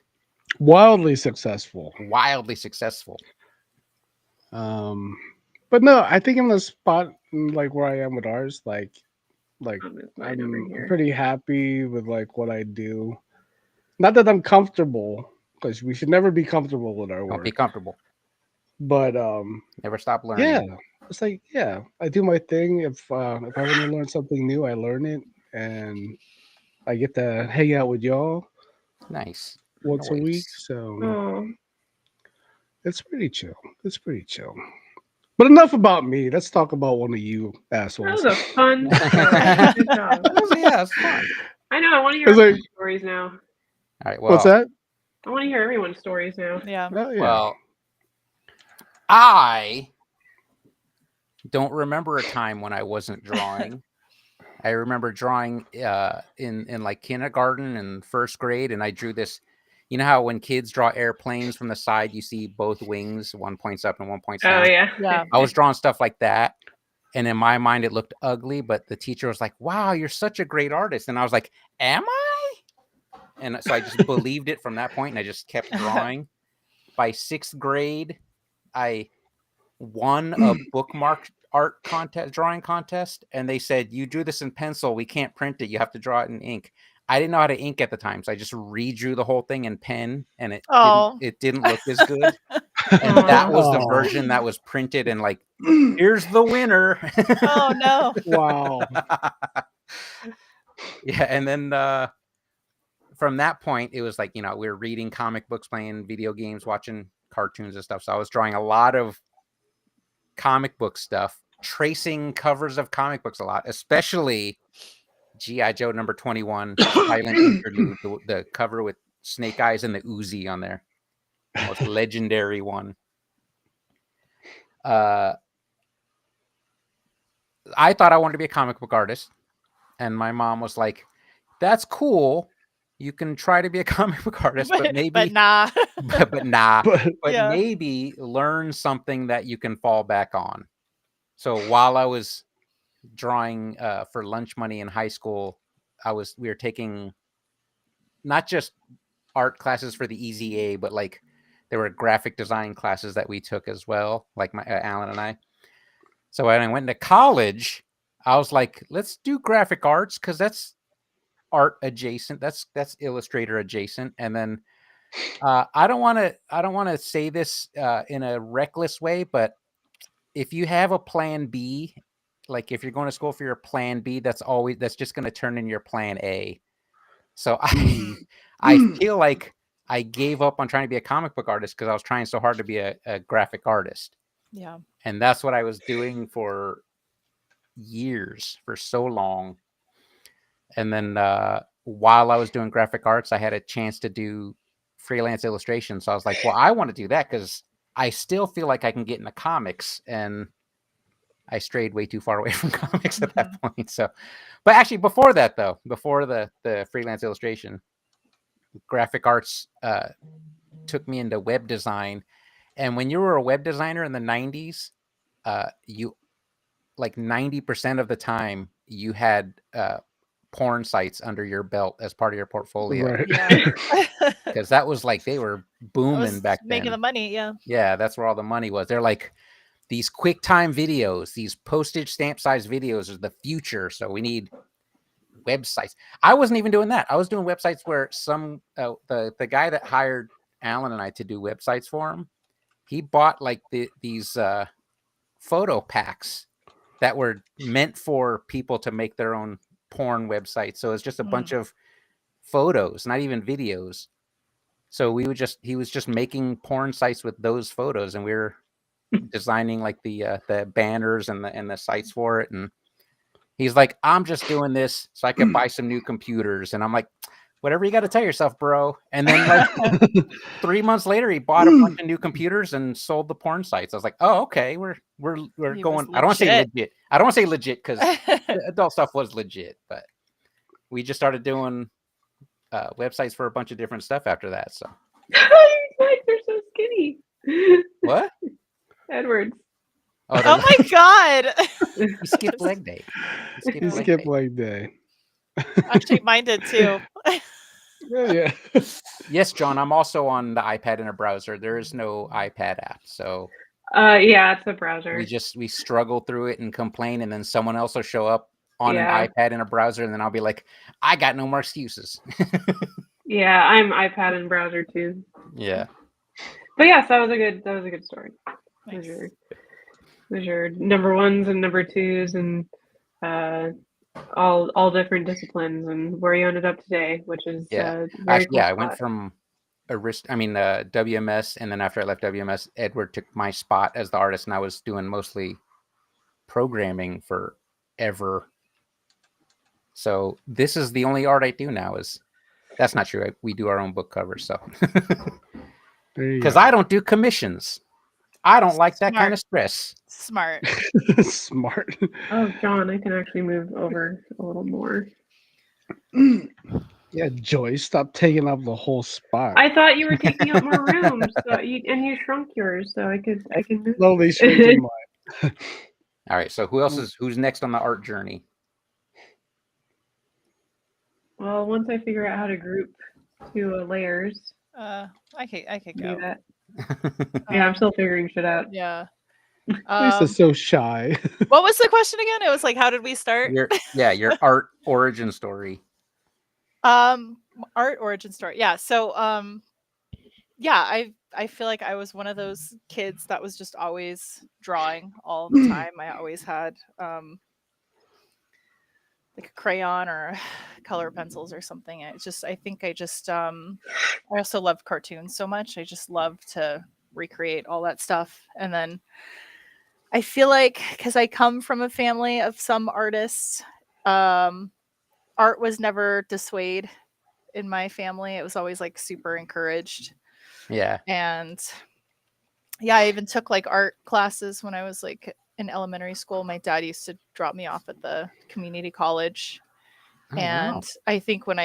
Wildly successful. Wildly successful. But no, I think I'm in a spot like where I am with ours. Like I'll move mine over I'm here. pretty happy with like what I do. Not that I'm comfortable, because we should never be comfortable with our Don't work. be comfortable. But Never stop learning. yeah, it's like I do my thing. If I want to learn something new, I learn it, and I get to hang out with y'all Nice. once a week. Nice. So Oh, it's pretty chill. It's pretty chill. But enough about me. Let's talk about one of you that assholes. was a fun story. Good job. Yeah, it's fun. I know. I want to hear It's like- everyone's stories now. All right. Well, What's that? I want to hear everyone's stories now. Yeah. Oh, yeah. Well, I don't remember a time when I wasn't drawing. I remember drawing in like kindergarten and first grade, and I drew this. You know how when kids draw airplanes from the side, you see both wings, one points up and one points down. Oh yeah. Yeah. I was drawing stuff like that, and in my mind, it looked ugly. But the teacher was like, "Wow, you're such a great artist," and I was like, "Am I?" And so I just believed it from that point, and I just kept drawing. By sixth grade, I won a bookmark art contest, drawing contest, and they said, "You drew this in pencil. We can't print it. You have to draw it in ink." I didn't know how to ink at the time, so I just redrew the whole thing in pen, and it didn't look as good. And that was the Oh. version that was printed, and like, here's the winner. Oh no. Wow. Yeah, and then from that point, it was like, we were reading comic books, playing video games, watching cartoons and stuff. So I was drawing a lot of comic book stuff, tracing covers of comic books a lot, especially G.I. Joe number 21, Silent Interlude, the cover with Snake Eyes and the Uzi on there. The most legendary one. I thought I wanted to be a comic book artist, and my mom was like, "That's cool. You can try to be a comic book artist, but maybe, but nah. but nah, But but Yeah. maybe learn something that you can fall back on." So while I was drawing for lunch money in high school, we were taking not just art classes for the Easy A, but like there were graphic design classes that we took as well, like my Alan and I. So when I went to college, I was like, let's do graphic arts because that's art adjacent. That's Illustrator adjacent. And then I don't want to say this in a reckless way, but if you have a plan B, like if you're going to school for your plan B, that's just going to turn in your plan A. So I feel like I gave up on trying to be a comic book artist because I was trying so hard to be a graphic artist. Yeah. And that's what I was doing for years, for so long. And then while I was doing graphic arts, I had a chance to do freelance illustration. So I was like, well, I want to do that because I still feel like I can get into comics. And I strayed way too far away from comics at that point. So, but actually before that, though, before the freelance illustration, graphic arts took me into web design. And when you were a web designer in the 90s, you like 90% of the time you had porn sites under your belt as part of your portfolio. Right. Yeah. Because that was like they were I booming was back making then. the money. Yeah. Yeah, that's where all the money was. They're like these QuickTime videos, these postage stamp size videos are the future. So we need websites. I wasn't even doing that. I was doing websites where some the guy that hired Alan and I to do websites for him, he bought like these photo packs that were meant for people to make their own porn websites. So it's just a bunch of photos, not even videos. So he was just making porn sites with those photos, and we were designing like the banners and the sites for it. And he's like, I'm just doing this so I could buy some new computers. And I'm like, whatever you got to tell yourself, bro. And then like 3 months later, he bought a bunch of new computers and sold the porn sites. I was like, oh, okay, we're He going. was I don't want to say legit. legit. I don't want to say legit because adult stuff was legit, but we just started doing websites for a bunch of different stuff after that. So Your legs are so skinny. what? Edwards. Oh, Oh my god. he skipped leg day. You skip leg day. Actually, mine did too. Yeah. Yes, John. I'm also on the iPad in a browser. There is no iPad app, so Yeah, it's a browser. we struggle through it and complain, and then someone else will show up on Yeah. an iPad in a browser, and then I'll be like, I got no more excuses. Yeah, I'm iPad and browser too. Yeah. But yes, that was a good story. Nice. Those your number ones and number twos and all different disciplines and where you ended up today, which is Yeah. very Actually, cool yeah, I went spot. from WMS, and then after I left WMS, Edward took my spot as the artist, and I was doing mostly programming forever. So this is the only art I do now. That's not true. We do our own book covers, so because I don't do commissions. I don't like that kind of stress. Smart. Smart. Oh, John, I can actually move over a little more. Yeah, Joy, stop taking up the whole spot. I thought you were taking up more room, and you shrunk yours, so I can move. Slowly shrinking mine. All right. So who's next on the art journey? Well, once I figure out how to group two layers, I could do go. that. Yeah, I'm still figuring shit out. Yeah. Lisa's so shy. What was the question again? It was like, how did we start? Your art origin story. Art origin story. Yeah. So yeah, I feel like I was one of those kids that was just always drawing all the time. I always had like a crayon or color pencils or something. I also love cartoons so much. I just love to recreate all that stuff. And then I feel like because I come from a family of some artists, art was never dissuaded in my family. It was always like super encouraged. Yeah. And yeah, I even took like art classes when I was like in elementary school. My dad used to drop me off at the community college. Oh, And wow. I think when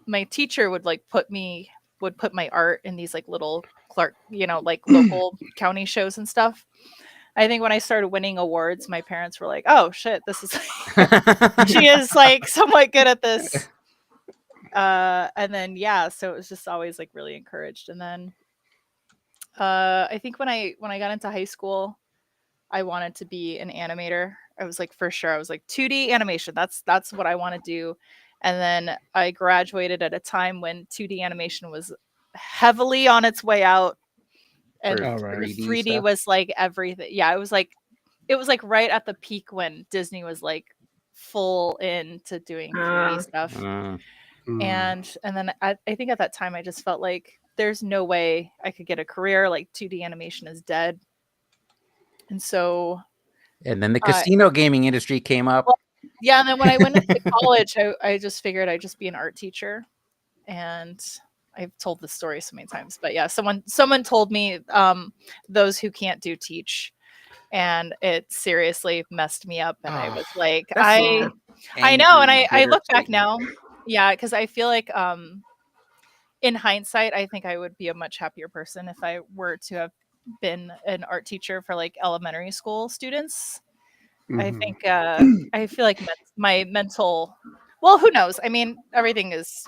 my teacher would put my art in these like little like local county shows and stuff. I think when I started winning awards, my parents were like, oh shit, this is she is like somewhat good at this. And then yeah, so it was just always like really encouraged. And then I think when I got into high school, I wanted to be an animator. I was like, for sure, I was like 2D animation. That's what I want to do. And then I graduated at a time when 2D animation was heavily on its way out, and For 3D stuff? was like everything. Yeah, it was like right at the peak when Disney was like full into doing 3D stuff. Mm. And then I think at that time I just felt like there's no way I could get a career. Like 2D animation is dead. And so And then the casino gaming industry came up. Yeah, and then when I went into college, I just figured I'd just be an art teacher. And I've told this story so many times, but yeah, someone told me those who can't do teach, and it seriously messed me up. And I was like, I know, and I look back now, yeah, because I feel like in hindsight, I think I would be a much happier person if I were to have been an art teacher for like elementary school students. I Mhm. think I feel like my mental, well, who knows? I mean, everything is,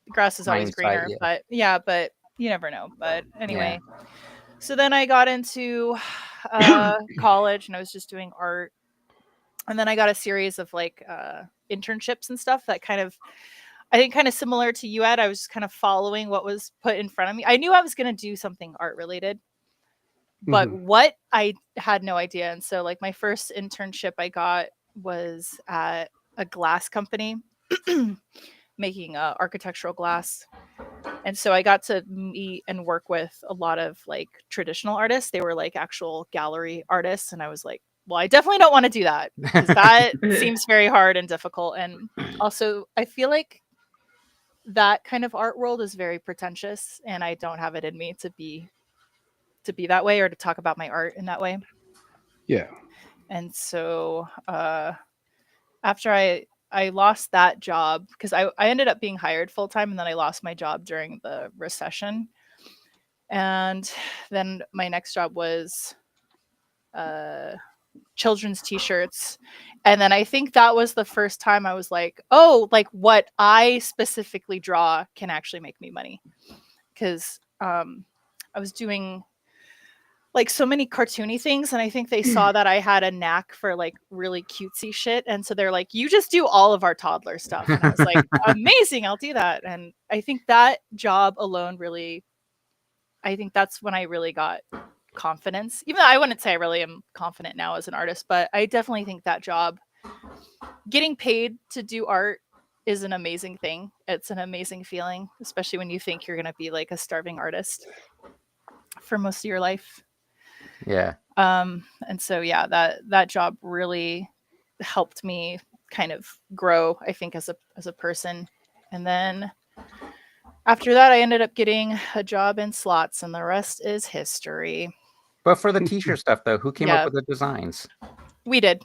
grass is always Hindsight, greener, yeah. but yeah, but you never know. But Yeah. anyway, so then I got into college and I was just doing art. And then I got a series of like internships and stuff that kind of, I think kind of similar to you, Ed. I was just kind of following what was put in front of me. I knew I was going to do something art related, but Mhm. what, I had no idea. And so like my first internship I got was at a glass company making architectural glass. And so I got to meet and work with a lot of like traditional artists. They were like actual gallery artists. And I was like, well, I definitely don't want to do that because that seems very hard and difficult. And also, I feel like that kind of art world is very pretentious, and I don't have it in me to be that way or to talk about my art in that way. Yeah. And so after I lost that job because I ended up being hired full time, and then I lost my job during the recession. And then my next job was children's t-shirts. And then I think that was the first time I was like, oh, like what I specifically draw can actually make me money. Because I was doing like so many cartoony things, and I think they saw that I had a knack for like really cutesy shit, and so they're like, you just do all of our toddler stuff. And I was like, amazing, I'll do that. And I think that job alone really, I think that's when I really got confidence, even though I wouldn't say I really am confident now as an artist, but I definitely think that job, getting paid to do art, is an amazing thing. It's an amazing feeling, especially when you think you're going to be like a starving artist for most of your life. Yeah. And so yeah, that job really helped me kind of grow, I think, as a person. And then after that I ended up getting a job in slots, and the rest is history. But for the t-shirt stuff though, who came up Yeah. with the designs? We did.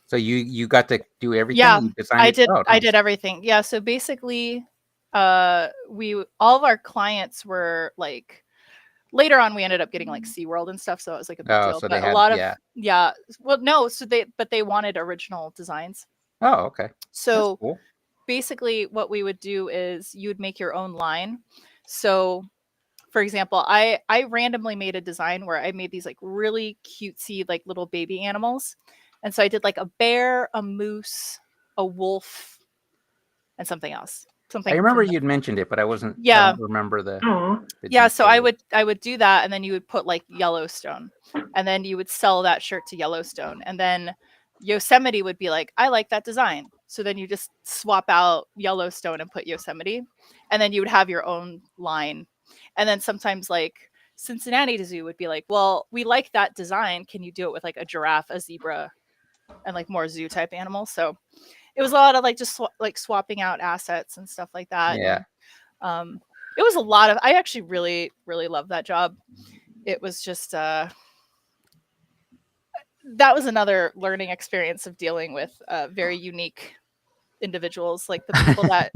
So you got to do everything? Yeah, You designed I it? did. Oh, I nice. did everything. Yeah. So basically, we all of our clients were like, later on we ended up getting like SeaWorld and stuff, so it was like a big Oh, deal. so But they a had, lot of, yeah. yeah, well, no, so they wanted original designs. Oh, okay. That's So cool. basically, what we would do is you would make your own line. So for example, I randomly made a design where I made these like really cutesy like little baby animals. And so I did like a bear, a moose, a wolf, and something else. I Something remember from the, you'd mentioned it, but I yeah. don't remember the Aw. Yeah, so I details. would do that, and then you would put like Yellowstone, and then you would sell that shirt to Yellowstone, and then Yosemite would be like, I like that design. So then you just swap out Yellowstone and put Yosemite, and then you would have your own line. And then sometimes like Cincinnati Zoo would be like, well, we like that design. Can you do it with like a giraffe, a zebra, and like more zoo type animals? So it was a lot of like just like swapping out assets and stuff like that. Yeah. And it was a lot of, I actually really, really loved that job. It was just, that was another learning experience of dealing with very unique individuals, like the people that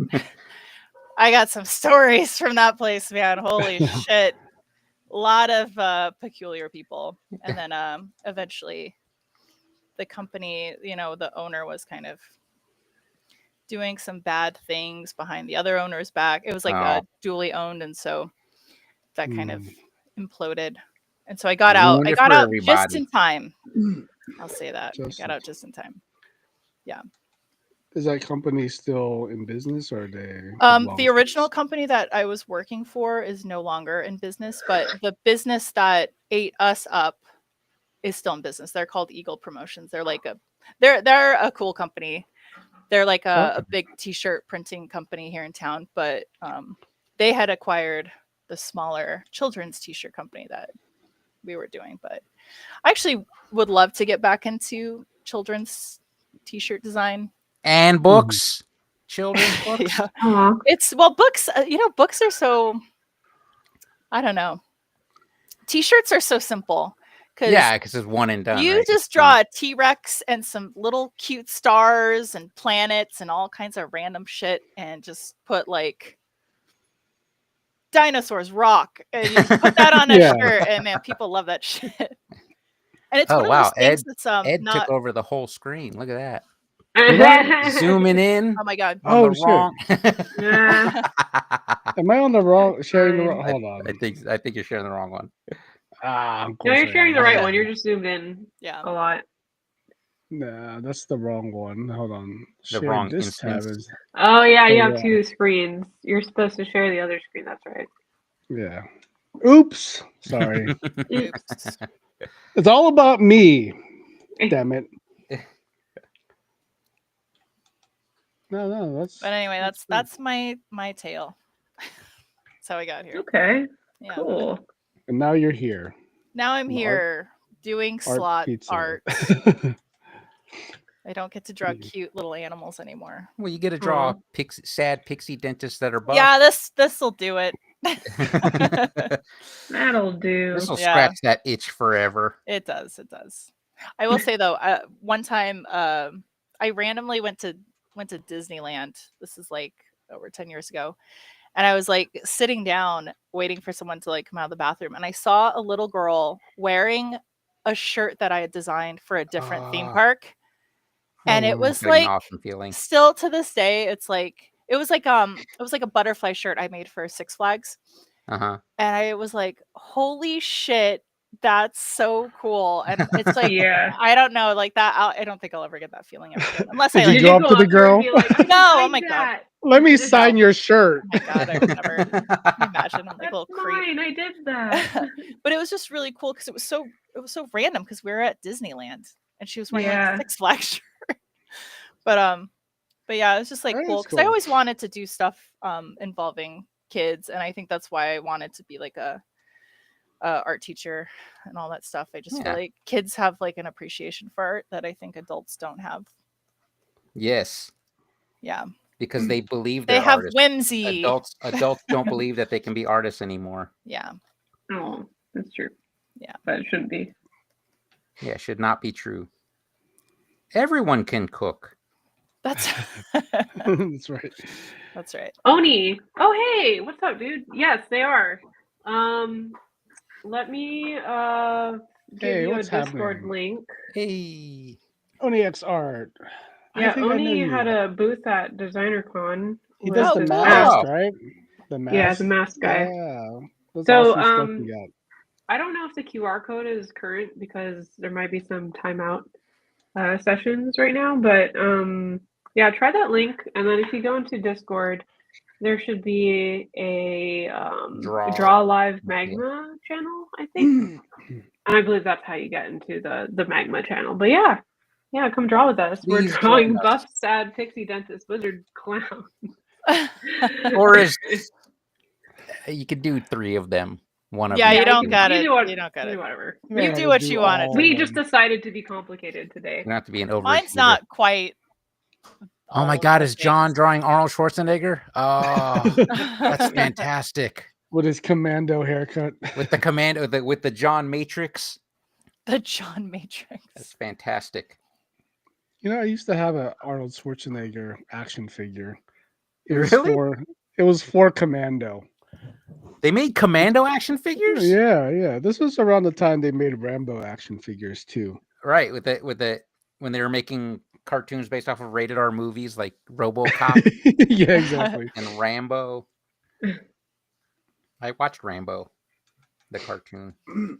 I got some stories from that place, man. Holy shit. A lot of peculiar people. And then eventually the company, the owner was kind of doing some bad things behind the other owner's back. It was like Oh. duly owned, and so that kind of Mm. imploded. And so I got out. Ruined I it got for out just everybody. in time. I'll say that. Just I got out just in time. Is that company still in business, or they? The original company that I was working for is no longer in business, but the business that ate us up is still in business. They're called Eagle Promotions. They're like they're a cool company. They're like a big t-shirt printing company here in town, but they had acquired the smaller children's t-shirt company that we were doing. But I actually would love to get back into children's t-shirt design. And books. Children's books. Yeah. Aw. It's, books, books are so, I don't know. T-shirts are so simple. Yeah, because it's one and done. You right? just It's draw not- a T-Rex and some little cute stars and planets and all kinds of random shit, and just put like dinosaurs rock, and you put that on a Yeah. shirt, and man, people love that shit. And it's Oh, one of wow, those things Ed- that's Ed not. took over the whole screen. Look at that. I- Zooming in Oh my god. on Oh, the shit. wrong. Am I on the wrong? Sharing the Fine. wrong? Hold on. I think you're sharing the wrong one. Of No, course you're I sharing the am. right one. You're just zoomed in Yeah. a lot. Nah, that's the wrong one. Hold on. The Share wrong this tab instance. is Oh yeah, you Oh, have yeah. 2 screens. You're supposed to share the other screen. That's right. yeah. Oops. Sorry. Oops. It's all about me. Damn it. No, that's But anyway, good. that's my tale. That's how I got here. Okay, Yeah. cool. And now you're here. Now I'm Art- here doing Art slot pizza. art. I don't get to draw cute little animals anymore. Well, you get to draw Aw. sad pixie dentists that are buff. Yeah, this'll do it. That'll do. This will Yeah. scratch that itch forever. It does. It does. I will say though, one time I randomly went to Disneyland. This is like over 10 years ago. And I was like sitting down waiting for someone to like come out of the bathroom, and I saw a little girl wearing a shirt that I had designed for a different theme Ah. park. And it Oh, was Getting an like awesome feeling. still to this day, it's like it was like a butterfly shirt I made for Six Flags. Uh-huh. And I was like, holy shit, that's so cool. And it's like, Yeah. I don't know, like that. I don't think I'll ever get that feeling ever again. Unless Did I you like, go up to the girl? and be like, "I No, oh designed my God. that. Let me sign your shirt. oh my God, I would never imagine. I'm like a That's little creep. mine. I did that. But it was just really cool because it was so random because we were at Disneyland and she was wearing like Yeah. a Six Flags shirt. But yeah, it was just like That cool is because I cool. always wanted to do stuff involving kids, and I think that's why I wanted to be like a art teacher and all that stuff. I just feel Yeah. like kids have like an appreciation for art that I think adults don't have. Yes, Yeah, because they believe they they're have artists. whimsy. Adults don't believe that they can be artists anymore. Yeah, Oh, that's true. Yeah. But it shouldn't be. Yeah, it should not be true. Everyone can cook. that's That's right. that's right. Oni. Oh hey, what's up, dude? Yes, they are. Let me give Hey, you a what's Discord happening? link. Hey. Onyx Art. I Yeah, think I know Oni you. had a booth at DesignerCon. He with does the Oh, his cool. mask, Oh. right? The mask. Yeah, the mask guy. Yeah. That's So, awesome stuff you got. I don't know if the QR code is current because there might be some timeout sessions right now, but yeah, try that link, and then if you go into Discord, there should be a Draw Live Magma channel, I think, and I believe that's how you get into the Magma channel. But yeah, come draw with us. We're Please drawing join us. buff, sad pixie dentist wizard clown. Or is you could do 3 of them. One of Yeah, them. you don't can- got it. do what- You don't got it. Whatever. You might do have what to you wanna all do. We of just them. decided to be complicated today. You don't have to be an overachiever. Mine's not quite. Oh my all God, the is John things. drawing Arnold Schwarzenegger? Oh, that's fantastic. With his commando haircut. With the command with the John Matrix. The John Matrix. That's fantastic. You know, I used to have a Arnold Schwarzenegger action figure. It Really? was for Commando. They made Commando action figures? Yeah. This was around the time they made Rambo action figures too. Right, with the when they were making cartoons based off of rated R movies like RoboCop Yeah, exactly. and Rambo. I watched Rambo, the cartoon, and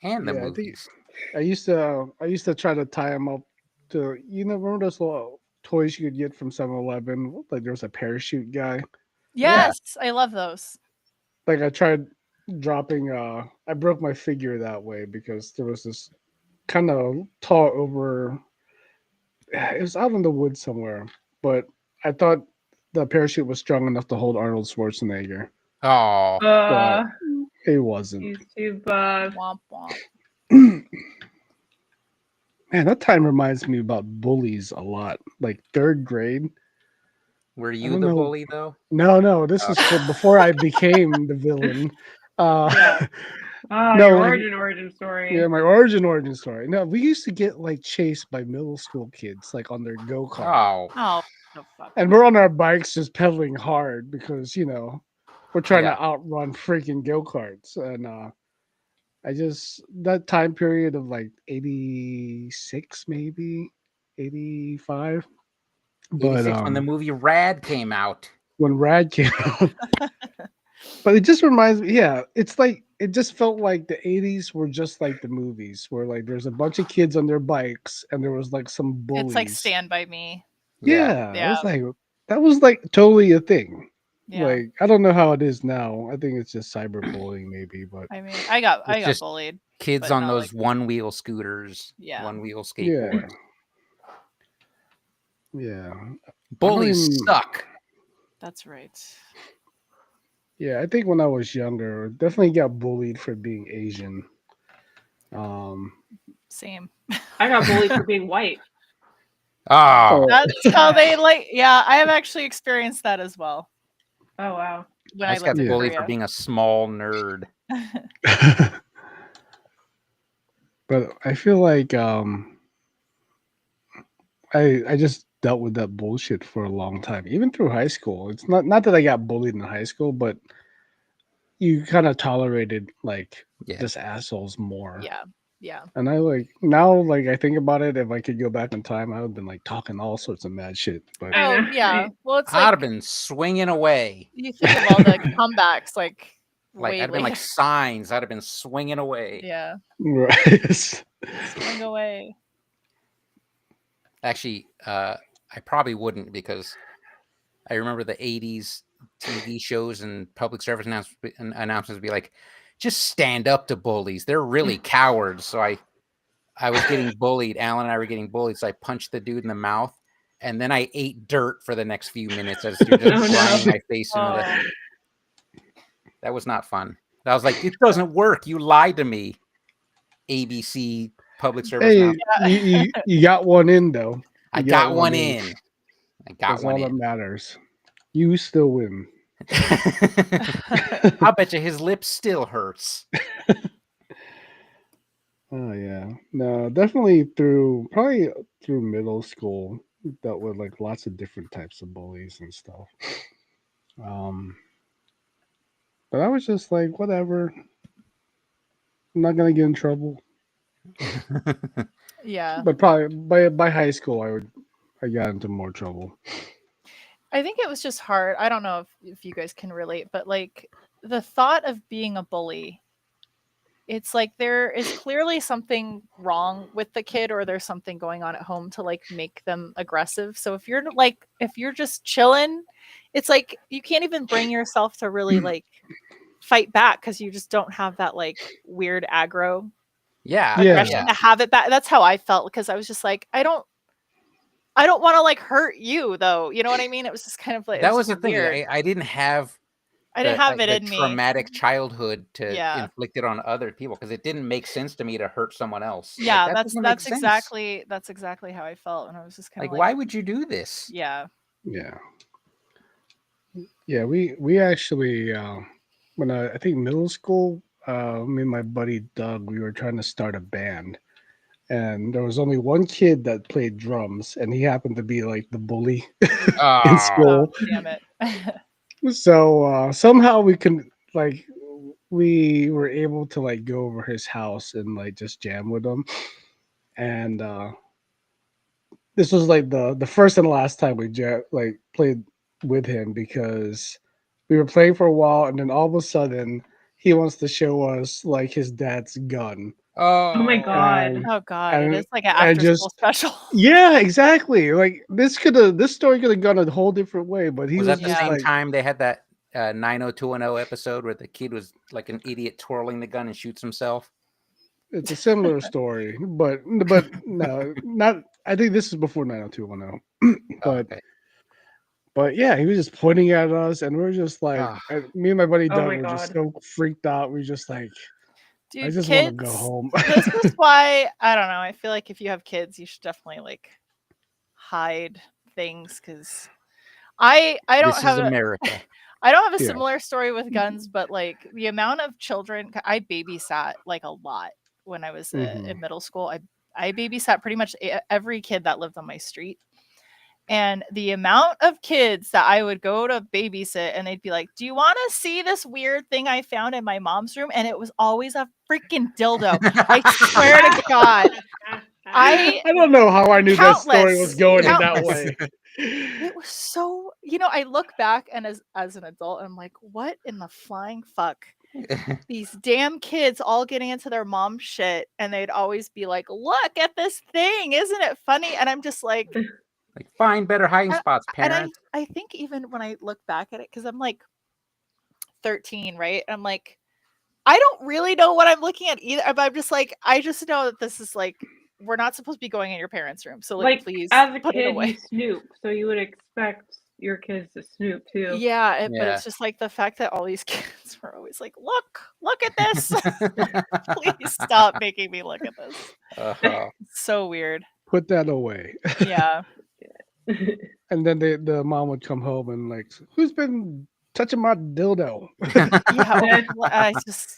the Yeah, I think- movies. I used to try to tie them up to, remember those little toys you could get from 7-Eleven? Like there was a parachute guy. Yes, I love those. Like I tried dropping I broke my figure that way because there was this kind of tall over, it was out in the woods somewhere, but I thought the parachute was strong enough to hold Arnold Schwarzenegger. Oh, It wasn't. He's too buff. Womp womp. Man, that time reminds me about bullies a lot. Like 3rd grade. were you don't the know. bully though? No, this is before I became the villain. Oh, No, your like- origin story. Yeah, my origin story. No, we used to get like chased by middle school kids, like on their go-kart. Oh, Oh, the fuck. And we're on our bikes just pedaling hard because, we're we're trying Yeah. to outrun freaking go-karts. And I just, that time period of like 86, maybe 85. But 86 when the movie Rad came out. when Rad came out, but it just reminds me, yeah, it's like, it just felt like the 80s were just like the movies, where like there's a bunch of kids on their bikes and there was like some bullies. It's like Stand By Me. Yeah, Yeah. I was like, that was like totally a thing. Yeah. Like, I don't know how it is now. I think it's just cyberbullying, maybe. But I mean, I got just bullied. Kids But on not those like- one-wheel scooters, Yeah. one-wheel yeah, skateboards. yeah, Bullies even- suck. That's right. yeah. I think when I was younger, definitely got bullied for being Asian. Same. I got bullied for being white. Oh, That's how they like. Yeah, I have actually experienced that as well. Oh wow. When I I just got lived in bullied for Korea. being a small nerd. But I feel like I just dealt with that bullshit for a long time, even through high school. It's not that I got bullied in high school, but you kind of tolerated like Yeah. just assholes more. Yeah. Yeah. And I like now, like I think about it, if I could go back in time, I would have been like talking all sorts of mad shit. But I Oh know, yeah. right? Well, it's I'd like have been swinging away. you think of all the comebacks, like Like, way I'd have been like later. signs. I'd have been swinging away. Yeah. right. Swing away. Actually, I probably wouldn't, because I remember the 80s TV shows and public service announcements would be like, just stand up to bullies. They're really cowards. So I was getting bullied. Alan and I were getting bullied. So I punched the dude in the mouth. And then I ate dirt for the next few minutes as you're just Oh, no. grinding my face into the. Oh, That was not fun. I was like, it doesn't work. You lied to me. ABC public service Hey, announcement. you got one in though. I You got one in. I got That's all one that in. matters. You still win. I bet you his lip still hurts. Oh yeah, no, definitely probably through middle school, dealt with like lots of different types of bullies and stuff. But I was just like, whatever. I'm not gonna get in trouble. yeah. But probably by high school, I got into more trouble. I think it was just hard. I don't know if you guys can relate, but like the thought of being a bully, it's like there is clearly something wrong with the kid, or there's something going on at home to like make them aggressive. So if you're just chilling, it's like you can't even bring yourself to really like fight back, because you just don't have that like weird aggro Yeah. Yeah. aggression to have it back. That's how I felt, because I was just like, I don't want to like hurt you though. You know what I mean? It was just kind of like, That it's was the just thing. weird. I didn't have I didn't have it the in me. traumatic childhood to Yeah. inflict it on other people, because it didn't make sense to me to hurt someone else. Like, Yeah, that doesn't make that's sense. exactly how I felt, and I was just kind Like, of like, why would you do this? yeah, Yeah. Yeah, we actually when I think middle school, me and my buddy Doug, we were trying to start a band. And there was only one kid that played drums, and he happened to be like the bully in Ah, school. oh, damn it. So somehow we were able to like go over his house and like just jam with him. And this was like the first and last time we played with him, because we were playing for a while, and then all of a sudden he wants to show us like his dad's gun. oh, Oh my God. And Oh god, And it is like an I after school just- special. yeah, exactly. Like this story could have gone a whole different way, but he Was was, that the just Yeah. same like, time they had that 90210 episode where the kid was like an idiot twirling the gun and shoots himself? it's a similar story, but no, not. I think this is before 90210. Oh, But okay. But yeah, he was just pointing at us, and we are just like, Ah. me and my buddy Oh Doug my were just God. so freaked out. We were just like, Dude, I just want to kids, go home. this is why I don't know. I feel like if you have kids, you should definitely like hide things, because I don't This have is a, America. I don't have a Yeah. similar story with guns, but like the amount of children I babysat like a lot when I was in Mhm. middle school. I babysat pretty much every kid that lived on my street, And the amount of kids that I would go to babysit and they'd be like, "Do you want to see this weird thing I found in my mom's room?" And it was always a freaking dildo. I swear to God. I don't know how I knew that story was Countless. going in that Countless. way. It was so, I look back and as an adult, I'm like, what in the flying fuck? These damn kids all getting into their mom shit, and they'd always be like, "Look at this thing, isn't it funny?" And I'm just like, Like, find better hiding And- spots, and parents. I think even when I look back at it, because I'm like 13, right? I'm like, I don't really know what I'm looking at either. But I'm just like, I just know that this is like, we're not supposed to be going in your parents' room. So like, please as a put it kid, away. you snoop, so you would expect your kids to snoop too. Yeah, but Yeah. it's just like the fact that all these kids were always like, look at this. Please stop making me look at this. Uh-huh. It's so weird. Put that away. Yeah. And then the mom would come home and like, who's been touching my dildo? Yeah. I just.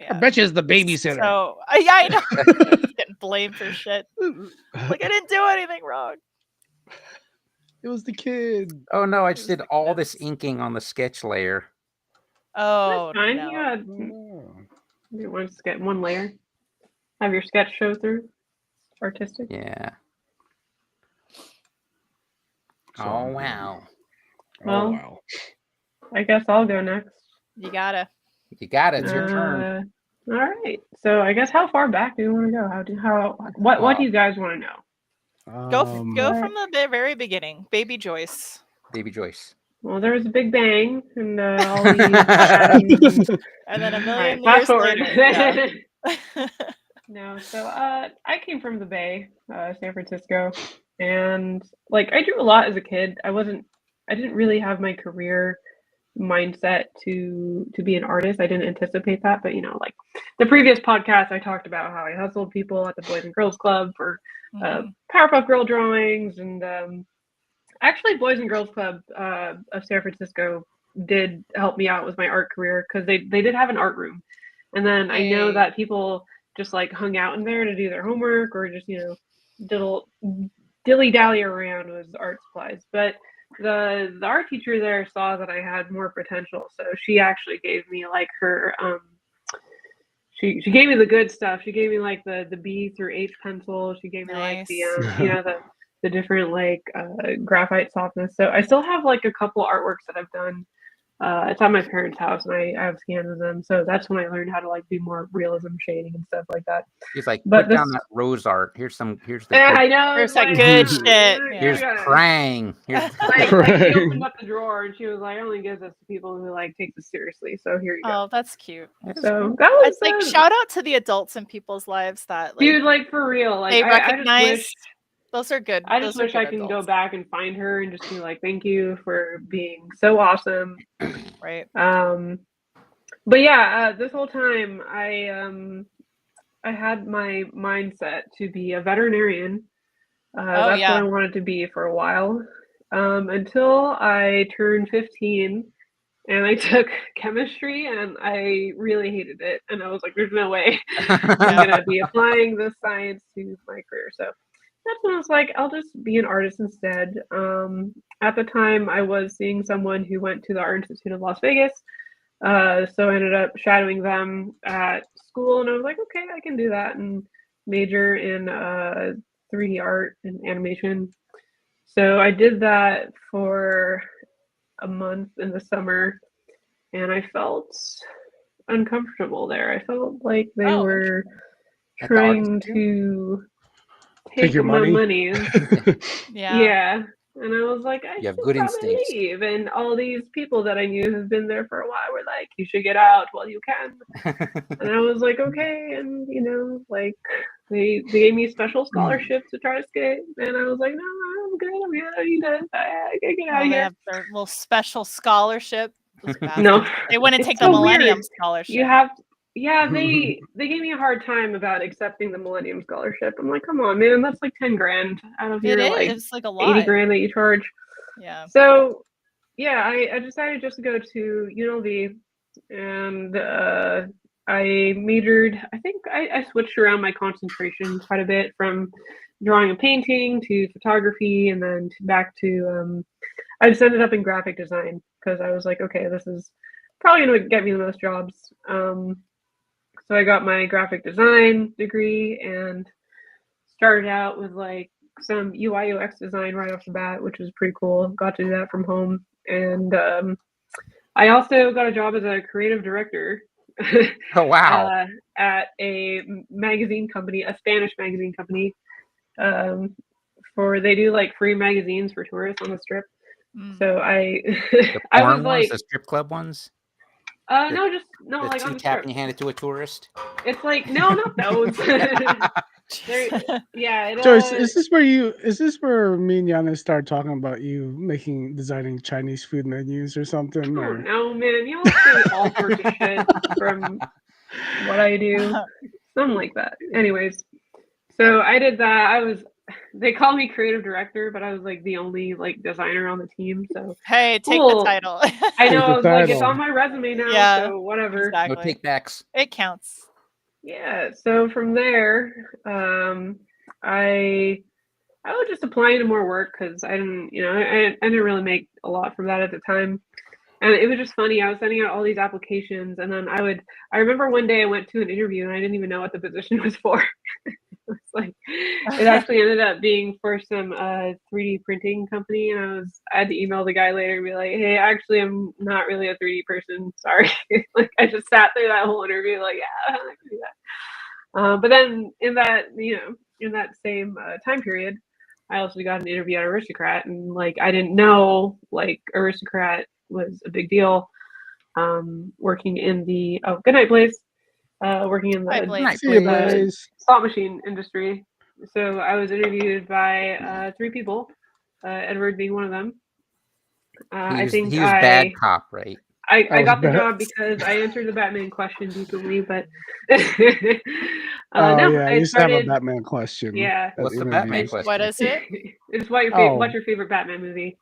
I Yeah. bet you it's the babysitter. So yeah, I know. Getting blamed for shit. Like I didn't do anything wrong. It was the kid. Oh no, I just was did the all this kids. inking on the sketch layer. Oh That's fine. no. You want to get one layer. Have your sketch show through. Artistic. Yeah. So, Oh wow. Well, wow. I guess I'll go next. You gotta. You got it. It's your turn. All right. So I guess how far back do you want to go? What do you guys want to know? Go Um, from the very beginning. Baby Joyce. Baby Joyce. Well, there was a big bang, and all these. And then a All million right, years fast forward. later. Yeah. No, so I came from the Bay, San Francisco, and like I drew a lot as a kid. I didn't really have my career mindset to be an artist. I didn't anticipate that, but like the previous podcast, I talked about how I hustled people at the Boys and Girls Club for Mhm. Powerpuff Girl drawings, and actually Boys and Girls Club of San Francisco did help me out with my art career because they did have an art room, and then I know Yay. that people just like hung out in there to do their homework or just dilly dally around with art supplies. But the art teacher there saw that I had more potential, so she actually gave me like her she gave me the good stuff. She gave me like the B through H pencil. She gave me like the the different like graphite softness. So I still have like a couple artworks that I've done. It's at my parents' house, and I have scans of them. So that's when I learned how to like do more realism shading and stuff like that. He's like, But put down this- that rose art. Here's the Yeah, I good, know. Here's it's that like, good "Hmm, shit." you Yeah. here's gotta-" prang. Here's Like she Right. opened up the drawer and she was like, "I only give this to people who like take this seriously." So here you go. Oh, that's cute. So that was It's like shout out to the adults in people's lives that like dude, like for real. Like they I recognize. just wish Those are good. I just those are wish I good can go adults, back and find her and just be like, thank you for being so awesome. right? But yeah, this whole time I had my mindset to be a veterinarian. That's yeah. what I wanted to be for a while. Until I turned 15 and I took chemistry and I really hated it. And I was like, there's no way I'm gonna be applying this science to my career. So that's when I was like, I'll just be an artist instead. At the time, I was seeing someone who went to the Art Institute of Las Vegas. So I ended up shadowing them at school, and I was like, okay, I can do that, and major in 3D art and animation. So I did that for a month in the summer, and I felt uncomfortable there. I felt like they were At the trying Art to Take your my money? Yeah. And I was like, I You have should good probably instincts. leave. And all these people that I knew who've been there for a while were like, you should get out while you can. And I was like, okay. And like they gave me special scholarship to try to skate. And I was like, no, I'm good. I need to get out of They here. have their little special scholarship. Those No, bastards. They wouldn't It's take the so Millennium weird. Scholarship. you have. Yeah, they gave me a hard time about accepting the Millennium Scholarship. I'm like, come on, man, that's like 10 grand out of It your is. like It's like a lot. 80 grand that you charge. Yeah. So, yeah, I decided just to go to UNLV, and I majored. I think I switched around my concentration quite a bit from drawing and painting to photography, and then back to I just ended up in graphic design because I was like, okay, this is probably going to get me the most jobs. So I got my graphic design degree and started out with like some UI UX design right off the bat, which was pretty cool. Got to do that from home. And I also got a job as a creative director Oh wow. at a magazine company, a Spanish magazine company. They do like free magazines for tourists on the Strip. So I The I porn was ones, like, the strip club ones, no, the like on two the tap Strip. and you hand it to a tourist. It's like, no, not those. Yeah, Joyce, is this where me and Yana start talking about you designing Chinese food menus or something? Oh Or no, man, you all say all sorts of shit from what I do, something like that. Anyways, so I did that. They call me creative director, but I was like the only like designer on the team. So Hey, take Cool. the title. I know, Take the I was like, it's title. on my resume now, Yeah, so whatever. exactly. No take backs. It counts. Yeah. So from there, I was just applying to more work because I didn't, I didn't really make a lot from that at the time. And it was just funny. I was sending out all these applications, and then I remember one day I went to an interview and I didn't even know what the position was for. It actually ended up being for some 3D printing company, and I had to email the guy later and be like, hey, actually, I'm not really a 3D person. Sorry. Like I just sat through that whole interview, like, yeah, I can do that. But then in that same time period, I also got an interview at Aristocrat, and like I didn't know like Aristocrat was a big deal. Working in the good night, Blaze. Working in Hi, the Blaze. see you, the Blaze. slot machine industry. So I was interviewed by 3 people, Edward being one of them. I think he was bad cop, right? I was got the bad. job because I answered the Batman question decently, but Oh no, yeah, I I used to have a started. Batman question. Yeah. at What's the interviews. Batman question? What is it? It's what's Oh. your favorite Batman movie?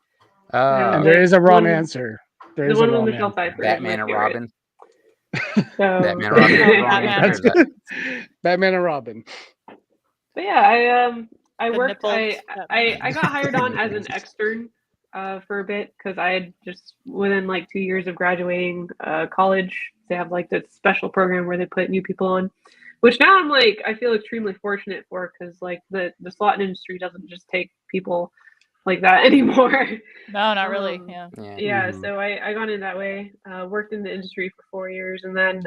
And Oh, there is a wrong one- answer. There The is a one with wrong Michelle answer. Pfeiffer. Batman and Robin. So, Batman and Robin. Yeah, Wrong Batman. answer. That's Is that- good. Batman and Robin. But yeah, I The worked. nippled I got hired on as an extern for a bit because I had just within like 2 years of graduating college, they have like this special program where they put new people on, which now I'm like I feel extremely fortunate for because like the slot industry doesn't just take people like that anymore. No, not really. Yeah. Yeah, Mhm. so I got in that way. Worked in the industry for 4 years, and then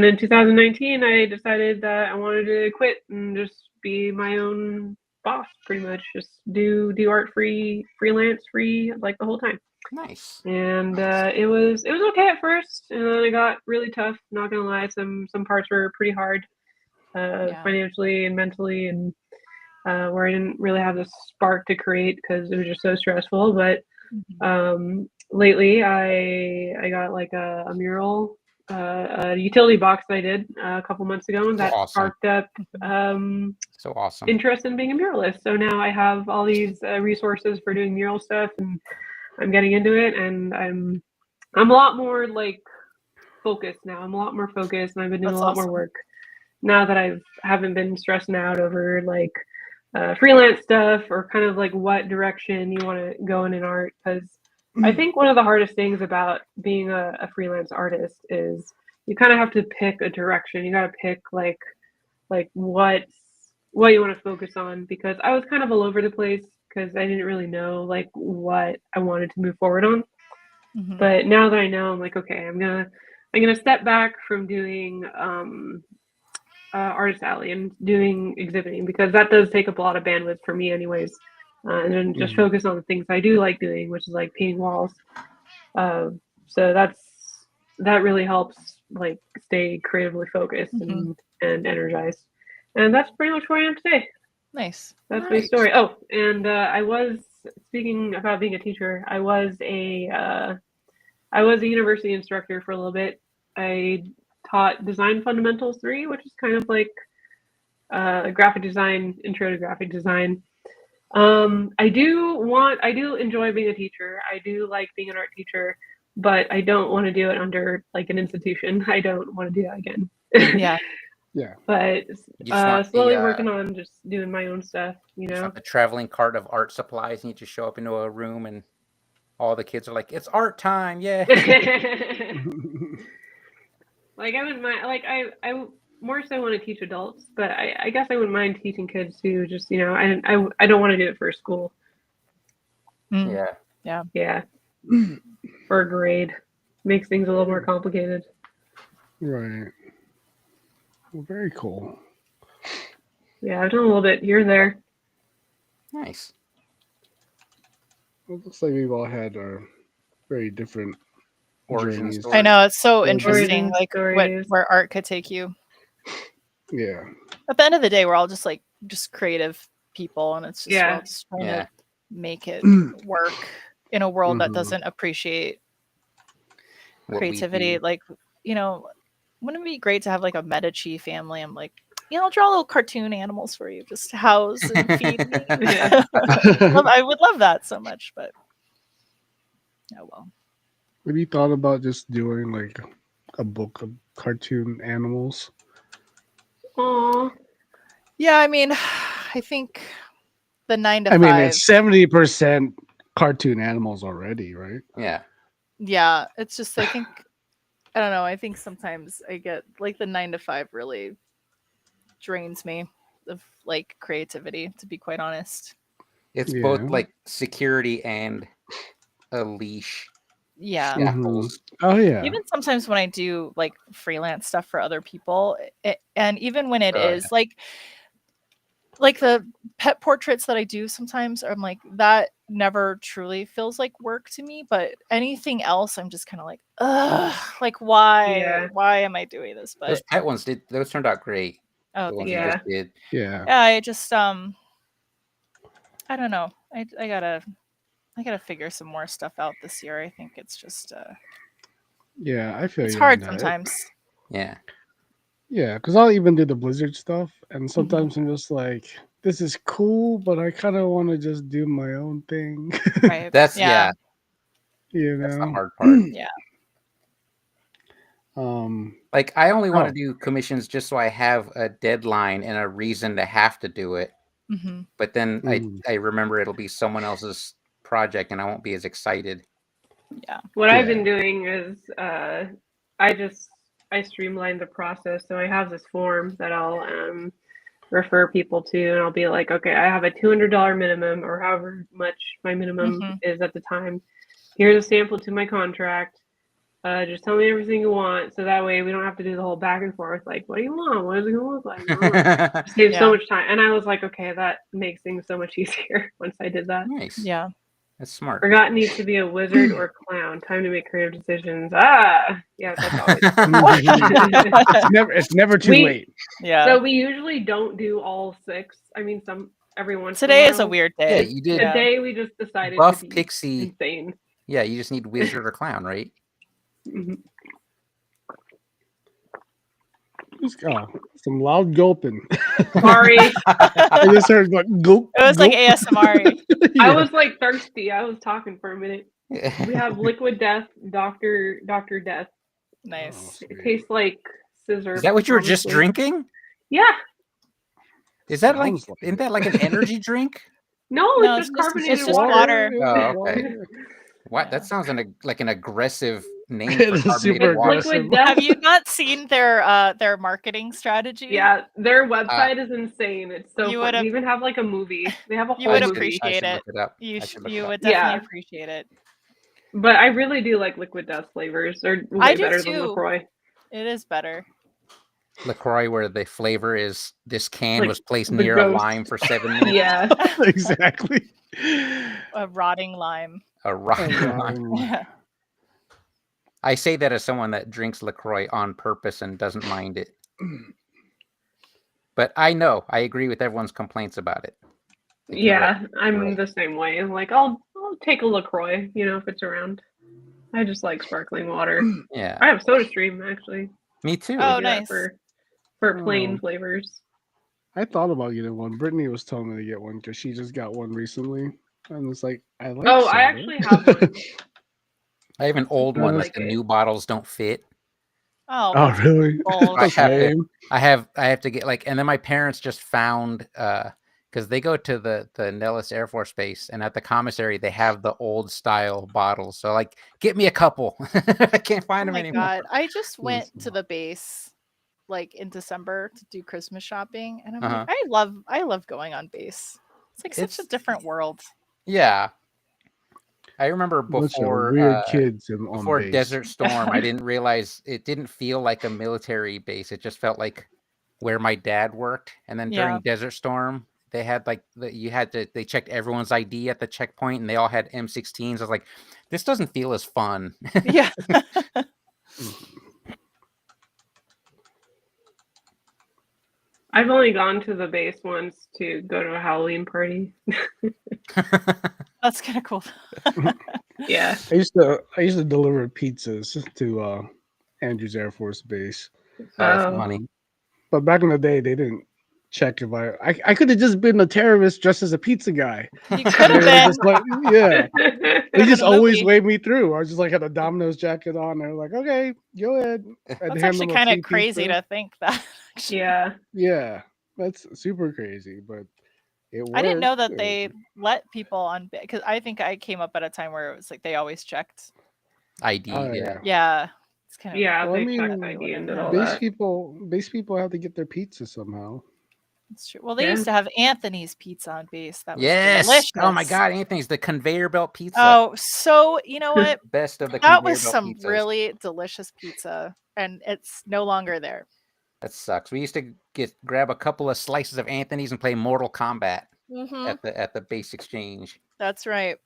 in 2019 I decided that I wanted to quit and just be my own boss, pretty much just do art freelance like the whole time. Nice. And it was okay at first, and then it got really tough, not gonna lie. Some parts were pretty hard financially and mentally, and where I didn't really have the spark to create because it was just so stressful. But lately I got like a mural, a utility box that I did a couple months ago, and that awesome. sparked up So awesome. interest in being a muralist. So now I have all these resources for doing mural stuff, and I'm getting into it, and I'm a lot more like focused now. I'm a lot more focused, and I've been doing That's a lot awesome. more work now that haven't been stressing out over like freelance stuff or kind of like what direction you want to go in art. Because I think one of the hardest things about being a freelance artist is you kind of have to pick a direction. You got to pick like what you want to focus on, because I was kind of all over the place because I didn't really know like what I wanted to move forward on. Mhm. But now that I know, I'm like, okay, I'm gonna step back from doing Artist Alley and doing exhibiting, because that does take up a lot of bandwidth for me anyways, and then just focus on the things I do like doing, which is like painting walls. So that really helps like stay creatively focused and energized, and that's pretty much where I am today. Nice. That's my story. Oh, and I was speaking about being a teacher. I was a university instructor for a little bit. I taught Design Fundamentals 3, which is kind of like graphic design, intro to graphic design. I do enjoy being a teacher. I do like being an art teacher, but I don't want to do it under like an institution. I don't want to do that again. Yeah. Yeah. But You just want slowly the, working on just doing my own stuff, you you just know. want the traveling cart of art supplies, and you just show up into a room, and all the kids are like, "It's art time!" Yeah. Like I wouldn't mind. Like I more so want to teach adults, but I guess I wouldn't mind teaching kids too. Just I don't want to do it for school. Mm. Yeah. Yeah, for a grade makes things a little more complicated. Right. Well, very cool. Yeah, I've done a little bit here and there. Nice. Well, it looks like we've all had our very different Origin journeys. story. I know it's so Origin interesting, like stories. where art could take you. Yeah. At the end of the day, we're all just creative people, and it's just we're all Yeah. just trying Yeah. to make it work in a world that Mhm. doesn't appreciate What we creativity. do. Like, wouldn't it be great to have like a Medici family? I'm like, I'll draw little cartoon animals for you, just to house and feed me. Yeah. I would love that so much, but oh well. Have you thought about just doing like a book of cartoon animals? Aw. Yeah, I mean, I think the 9 to 5. I mean, it's 70% cartoon animals already, right? Yeah. Yeah, it's just I think I don't know. I think sometimes I get like the 9 to 5 really drains me of like creativity, to be quite honest. It's Yeah. both like security and a leash. Yeah. Shackles. Oh yeah. Even sometimes when I do like freelance stuff for other people, and even when it Oh, is like the pet portraits that I do sometimes, I'm like, that never truly feels like work to me. But anything else, I'm just kind of like, ugh, like why? Yeah. Why am I doing this? But Those pet ones those turned out great. oh, The ones thank you you. just did. Yeah. Yeah, I just I don't know. I gotta figure some more stuff out this year. I think it's just Yeah, I feel it's you hard on that. sometimes. Yeah. Yeah, because I'll even do the Blizzard stuff, and Mm-hmm. sometimes I'm just like, this is cool, but I kind of want to just do my own thing. Right. That's yeah. You That's the know? hard part. Yeah. Like I only want Oh. to do commissions just so I have a deadline and a reason to have to do it. Hmm. But then Mhm. I remember it'll be someone else's project and I won't be as excited. Yeah. What I've Yeah. been doing is I streamlined the process. So I have this form that I'll refer people to, and I'll be like, okay, I have a $200 minimum, or however much my minimum Mhm. is at the time. Here's a sample to my contract. Just tell me everything you want, so that way we don't have to do the whole back and forth. Like, what do you want? What is it gonna look like? Nice. Saves so Yeah. much time. And I was like, okay, that makes things so much easier once I did that. Yeah. That's smart. Forgot needs to be a wizard or clown. Time to make creative decisions. Ah, yeah, that's always. It's never too We- late. Yeah. So we usually don't do all 6. I mean, every once. Today in is a while. weird Yeah, day. you did Today we just decided Buff to be Pixie. insane. Yeah, you just need wizard or clown, right? Mhm. Some loud gulping. Sorry, I just heard like gulp. It was like gulp. ASMR. Yeah. I was like thirsty. I was talking for a minute. We have Liquid Death, Doctor Death. Nice. Oh, It sweet. tastes like scissor. Is that what you were just honestly. drinking? Yeah. Is that like Sounds like isn't it. that like an energy drink? No, No, it's just it's just- carbonated it's just water. water. Oh, okay. What? Yeah. That sounds like an aggressive name It for is carbonated super water. aggressive. Liquid Death. Have you not seen their marketing strategy? Yeah, their website is insane. It's so You fun. would've- They even have like a movie. They have a You whole would movie. appreciate I should it. look it up. You I should look you it would up. definitely Yeah. appreciate it. But I really do like Liquid Death flavors. They're way I do better than too. LaCroix. It is better. LaCroix, where the flavor is this can Like was placed the near a ghost. lime for 7 minutes. Yeah. Exactly. A rotting lime. A rotten lime. Yeah. I say that as someone that drinks LaCroix on purpose and doesn't mind it. But I agree with everyone's complaints about it. Like, you're Yeah, right. I'm Right. the same way. I'm like, I'll take a LaCroix, if it's around. I just like sparkling water. Yeah, I have SodaStream actually. me too. Oh, I do that nice. For plain Oh. flavors. I thought about getting one. Brittany was telling me to get one because she just got one recently. And it's like, I like Oh, soda. I actually have one. I have an old I one like that the it. new bottles don't fit. Oh, Oh, that's really? bullshit. That's lame. I have to get like, and then my parents just found because they go to the Nellis Air Force Base, and at the commissary they have the old style bottles. So like, get me a couple. I can't find Oh them my anymore. god! I just went Listen. to the base like in December to do Christmas shopping, and I'm Uh-huh. like, I love going on base. It's like such a It's- different world. Yeah, I remember Bunch of before weird kids on before base. Desert Storm, I didn't realize it didn't feel like a military base. It just felt like where my dad worked. And then Yeah. during Desert Storm, they had like they checked everyone's ID at the checkpoint, and they all had M16s. I was like, this doesn't feel as fun. Yeah. I've only gone to the base once to go to a Halloween party. That's kind of cool. Yeah. I used to deliver pizzas to Andrews Air Force Base. That's Oh. funny. But back in the day, they didn't check if I could have just been a terrorist dressed as a pizza guy. You could They have were been. just like, yeah. They Been just a always movie. waved me through. I was just like had a Domino's jacket on. They're like, okay, go ahead. I'd That's hand actually them a kind free of crazy pizza. to think that. actually. Yeah. Yeah, that's super crazy, but it worked. I didn't know that and- they let people on because I think I came up at a time where it was like they always checked. ID, Oh, yeah. Yeah. It's kind of Yeah, Well, I they checked mean, ID and did base all Base that. people have to get their pizza somehow. it's true. Well, they Yeah. used to have Anthony's pizza on base. That was Yes. delicious. Oh my God, Anthony's the conveyor belt pizza. Oh, so you know what? Best of the That conveyor was belt some pizzas. really delicious pizza, and it's no longer there. That sucks. We used to grab a couple of slices of Anthony's and play Mortal Kombat Mhm. at the base exchange. That's right.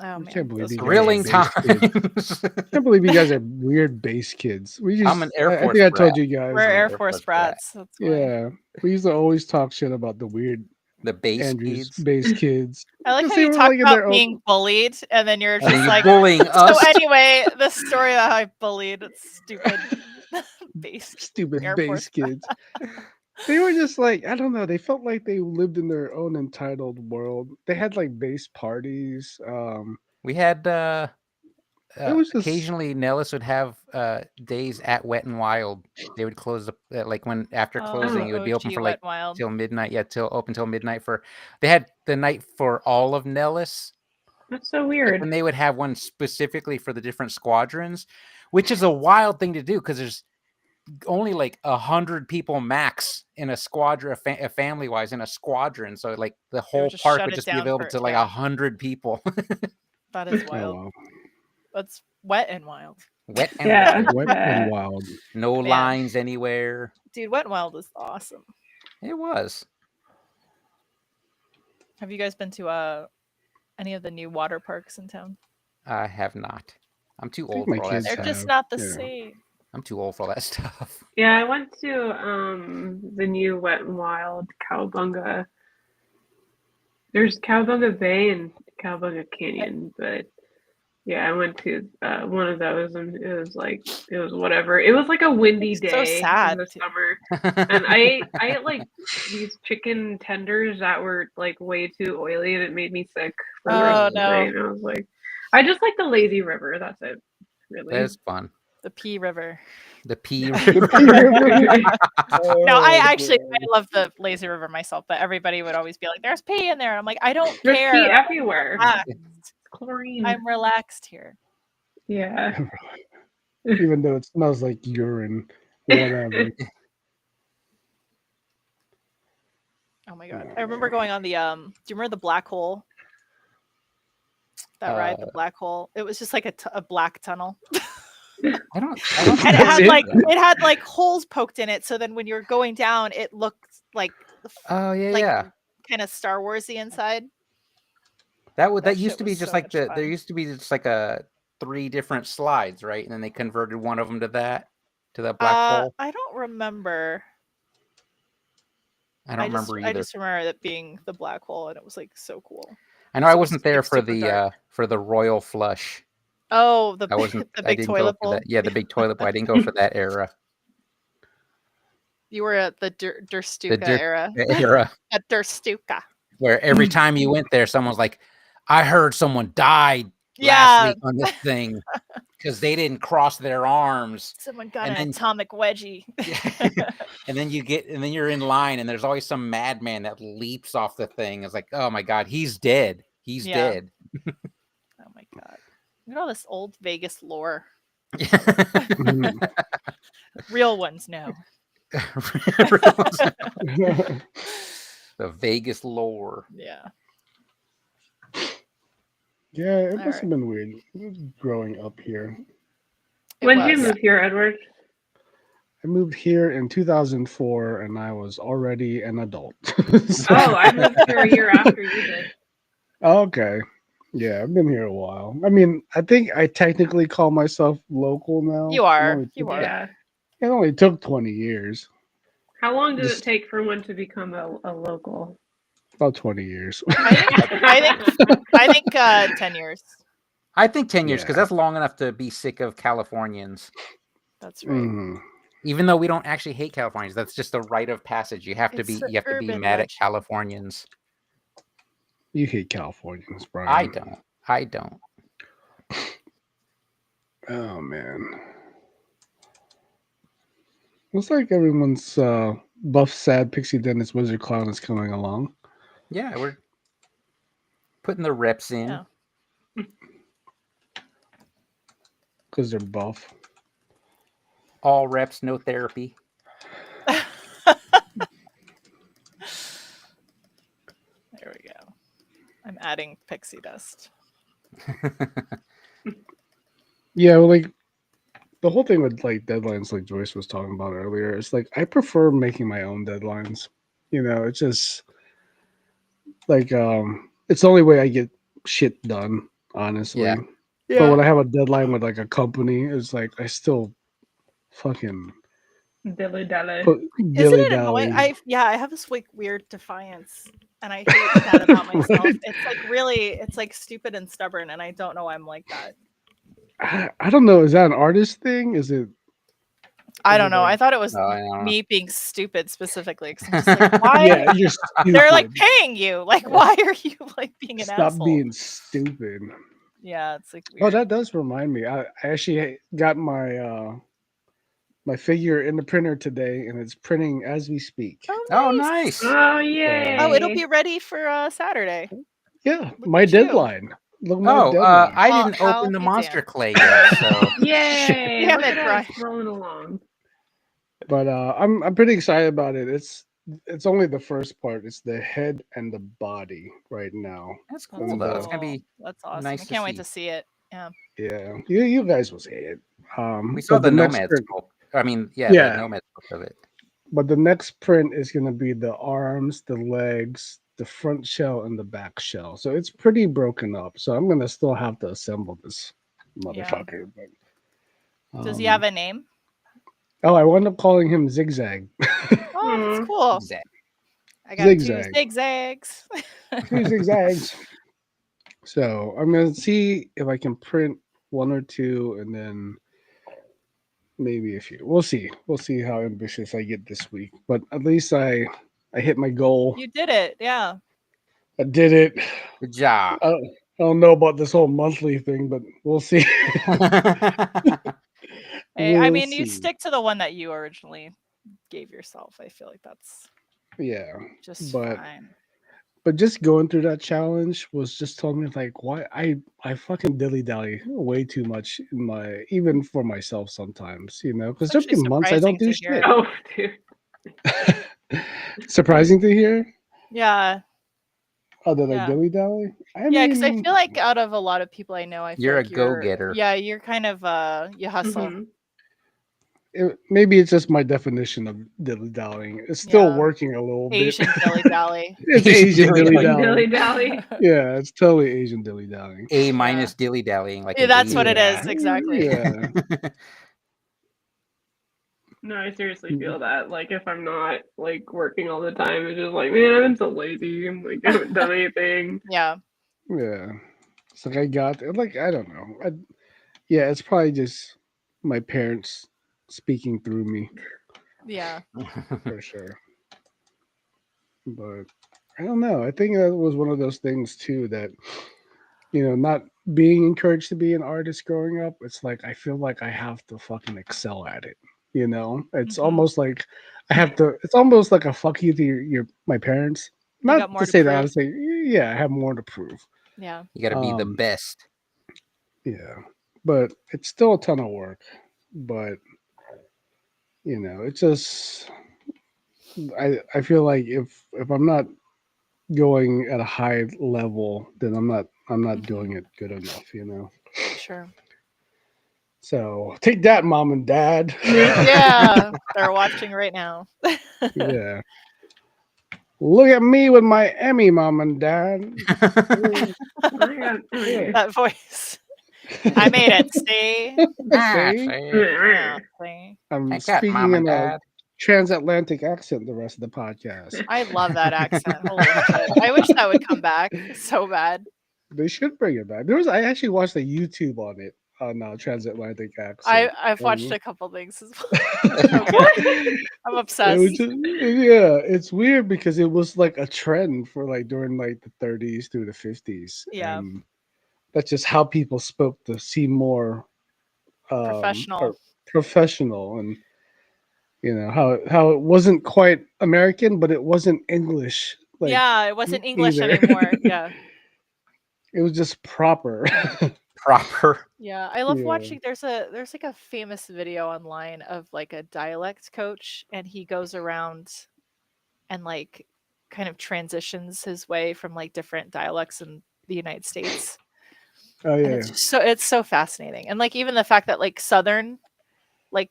Oh I man, can't believe those you were guys are Thrilling base times. kids. I can't believe you guys are weird base kids. We just, I'm an Air I Force think I told brat. you guys. We're Air Air Force Force brat. brats. That's why. Yeah, we used to always talk shit about the weird The base Andrews kids. base kids. I like Because how they you were, talk like, in about their own- being bullied, and then you're And just then you're like, bullying so us. anyway, the story that I bullied stupid base. Stupid Air base Force. kids. They were just like, I don't know. They felt like they lived in their own entitled world. They had like base parties. We had It was just- occasionally Nellis would have days at Wet and Wild. They would close like when after closing, it would be open OG for Wet like n Wild. till midnight. Yeah, open till midnight for. They had the night for all of Nellis. That's so And weird. they would have one specifically for the different squadrons, which is a wild thing to do because there's only like 100 people max in a squadron, family wise in a squadron. So like the whole just park shut would it just be down available for- to like yeah. 100 people. That is oh, wild. wow. That's wet and wild. Wet and Yeah. wild. Wet and wild. No Man. lines anywhere. Dude, Wet and Wild is awesome. It was. Have you guys been to any of the new water parks in town? I have not. I'm too I think old my for all that kids They're stuff. just have, not the yeah. same. I'm too old for all that stuff. Yeah, I went to the new Wet and Wild Cowabunga. There's Cowabunga Bay and Cowabunga Canyon, but yeah, I went to one of those and it was whatever. It was like a windy It's so day sad, in the too. summer. And I ate like these chicken tenders that were like way too oily and it made me sick for the rest Oh, of the no. night. And I was like, I just like the lazy river. That's it. Really. That's fun. The Pea River. The P. No, I Oh, actually boy. I love the lazy river myself, but everybody would always be like, "There's pee in there." I'm like, I don't There's care. pee everywhere. Relaxed. Chlorine. I'm relaxed here. Yeah. Even though it smells like urine, whatever. Oh my god! I remember going on the do you remember the black hole? That ride, the black hole. It was just like a black tunnel. I don't And it think That's had it? like holes poked in it, so then when you're going down, it looked like Oh yeah, like yeah. kind of Star Warsy inside. That that used shit to be was just so like much there fun. used to be just like a 3 different slides, right? And then they converted one of them to the black hole. I don't remember. I don't remember I either. just remember it being the black hole, and it was like so cool. I know I so wasn't it's, there like, for super dark. the royal flush. Oh, the I wasn't. the I big didn't toilet go for bowl. that. Yeah, the big toilet bowl. I didn't go for that era. You were at the Durstuka era. The era At Durstuka. where every time you went there, someone was like, "I heard someone died last Yeah, week on this thing." because they didn't cross their arms. Someone got And an then- atomic wedgie. And then you're in line, and there's always some madman that leaps off the thing. It's like, oh my god, he's dead. He's Yeah. dead. Oh my god. Look at all this old Vegas lore. Mhm. Real ones know. The Vegas lore. Yeah. Yeah, it All must have been weird growing up here. It When did you was. move here, Edward? I moved here in 2004, and I was already an adult. So- Oh, I moved here a year after you did. Okay. Yeah, I've been here a while. I mean, I think I technically call myself local now. You It are. only You took- are. Yeah. It only took 20 years. How long did Just- it take for one to become a local? About 20 years. I think 10 years. I think 10 years because Yeah. that's long enough to be sick of Californians. That's right. Mhm. Even though we don't actually hate Californians, that's just a rite of passage. You have to It's be the you have to be urban mad at legend. Californians. You hate Californians, Brian. I don't. I don't. Oh, man. Looks like everyone's buff, sad Pixie Dennis Wizard Clown is coming along. Yeah, we're putting the reps in. Yeah. Because they're buff. All reps, no therapy. There we go. I'm adding pixie dust. Yeah, well, like the whole thing with like deadlines, like Joyce was talking about earlier, it's like I prefer making my own deadlines. You know, it's just like it's the only way I get shit done, honestly. Yeah. But when I have a deadline with like a company, it's like I still fucking Dilly dally. put Isn't dilly it annoying? dally. I have this like weird defiance, and I hate that about myself. Right? It's like really, it's like stupid and stubborn, and I don't know why I'm like that. I don't know. Is that an artist thing? Is it? I Is don't it know. like- I thought it was No, I don't know. me being stupid specifically. 'Cause I'm just like, why? Yeah, you're stupid. They're like paying you. Like, why are you like being an Stop asshole? being stupid. Yeah, it's like Oh, weird. that does remind me. I actually got my my figure in the printer today, and it's printing as we speak. Oh, nice. Oh yay! Oh, it'll be ready for Saturday. Yeah, Look my at you. deadline. Look, my Oh, deadline. I Well, didn't I'll open the be monster damned. clay yet, so Yay! Damn Look it, at us Brian. rolling along. But I'm pretty excited about it. It's only the first part. It's the head and the body right now. that's That's cool though. It's gonna be. That's awesome. nice I to can't wait see. to see it. Yeah. Yeah, you guys will see it. We saw but the next nomad print- sculpt. I mean, yeah, Yeah. the nomad sculpt of it. But the next print is going to be the arms, the legs, the front shell, and the back shell. So it's pretty broken up. So I'm going to still have to assemble this motherfucker. But, Does he have a name? Oh, I wound up calling him Zigzag. Oh, that's cool. Exactly. I got Zigzag. 2 zigzags. 2 zigzags. So I'm going to see if I can print 1 or 2 and then maybe a few. We'll see. We'll see how ambitious I get this week. But at least I hit my goal. You did it. Yeah. I did it. Good job. I don't know about this whole monthly thing, but we'll see. Hey, I We'll mean, you see. stick to the one that you originally gave yourself. I feel like that's Yeah. just But- fine. But just going through that challenge was just telling me like why I fucking dilly dally way too much in my even for myself sometimes, you know, because It's there'll be actually months I don't do surprising to hear. shit. Oh, dude. Surprising to hear. Yeah. Oh, that I Yeah. dilly dally. Yeah, because I feel like out of a lot of people I know, I feel You're a like go-getter. Yeah, you're kind of you hustle. Mhm. maybe it's just my definition of dilly dallying. It's still Yeah. working a little Asian bit. dilly dally. It's Asian dilly Dilly dally. dally. Yeah, it's totally Asian dilly dallying. A minus dilly dallying, like Yeah, an that's what it Asian. is, exactly. Yeah. No, I seriously feel that. Like, if I'm not like working all the time, it's just like, man, I've been so lazy. I'm like, I haven't done anything. Yeah. Yeah. It's like I got like I don't know. Yeah, it's probably just my parents speaking through me Yeah. for sure. But I don't know. I think that was one of those things too that you know, not being encouraged to be an artist growing up, it's like I feel like I have to fucking excel at it. You know, it's Mhm. almost like I have to. It's almost like a fuck you to my parents. You got Not more to to say that. I prove. would say, yeah, I have more to prove. Yeah. You got to be the Um, best. Yeah, but it's still a ton of work. But you know, it's just I feel like if I'm not going at a high level, then I'm not Mhm. doing it good enough. You know. Sure. So take that, mom and dad. Yeah. They're watching right now. Yeah. Look at me with my Emmy, mom and dad. That voice. I made it. See? See? Yeah, see? I'm Take that, speaking mom and in a dad. transatlantic accent the rest of the podcast. I love that accent. Holy shit. I wish that would come back so bad. They should bring it back. I actually watched a YouTube on it on transatlantic accent. I've watched Um, a couple things as well. So good. I'm It was obsessed. just, yeah, it's weird because it was like a trend for like during like the 30s through the 50s. Yeah. And that's just how people spoke to seem more Professional. or professional, and you know how it wasn't quite American, but it wasn't English like Yeah, it wasn't English either. anymore. Yeah. It was just proper. Proper. Yeah, I love Yeah. watching. There's like a famous video online of like a dialect coach, and he goes around and like kind of transitions his way from like different dialects in the United States. Oh And yeah. it's so fascinating. And like even the fact that like southern, like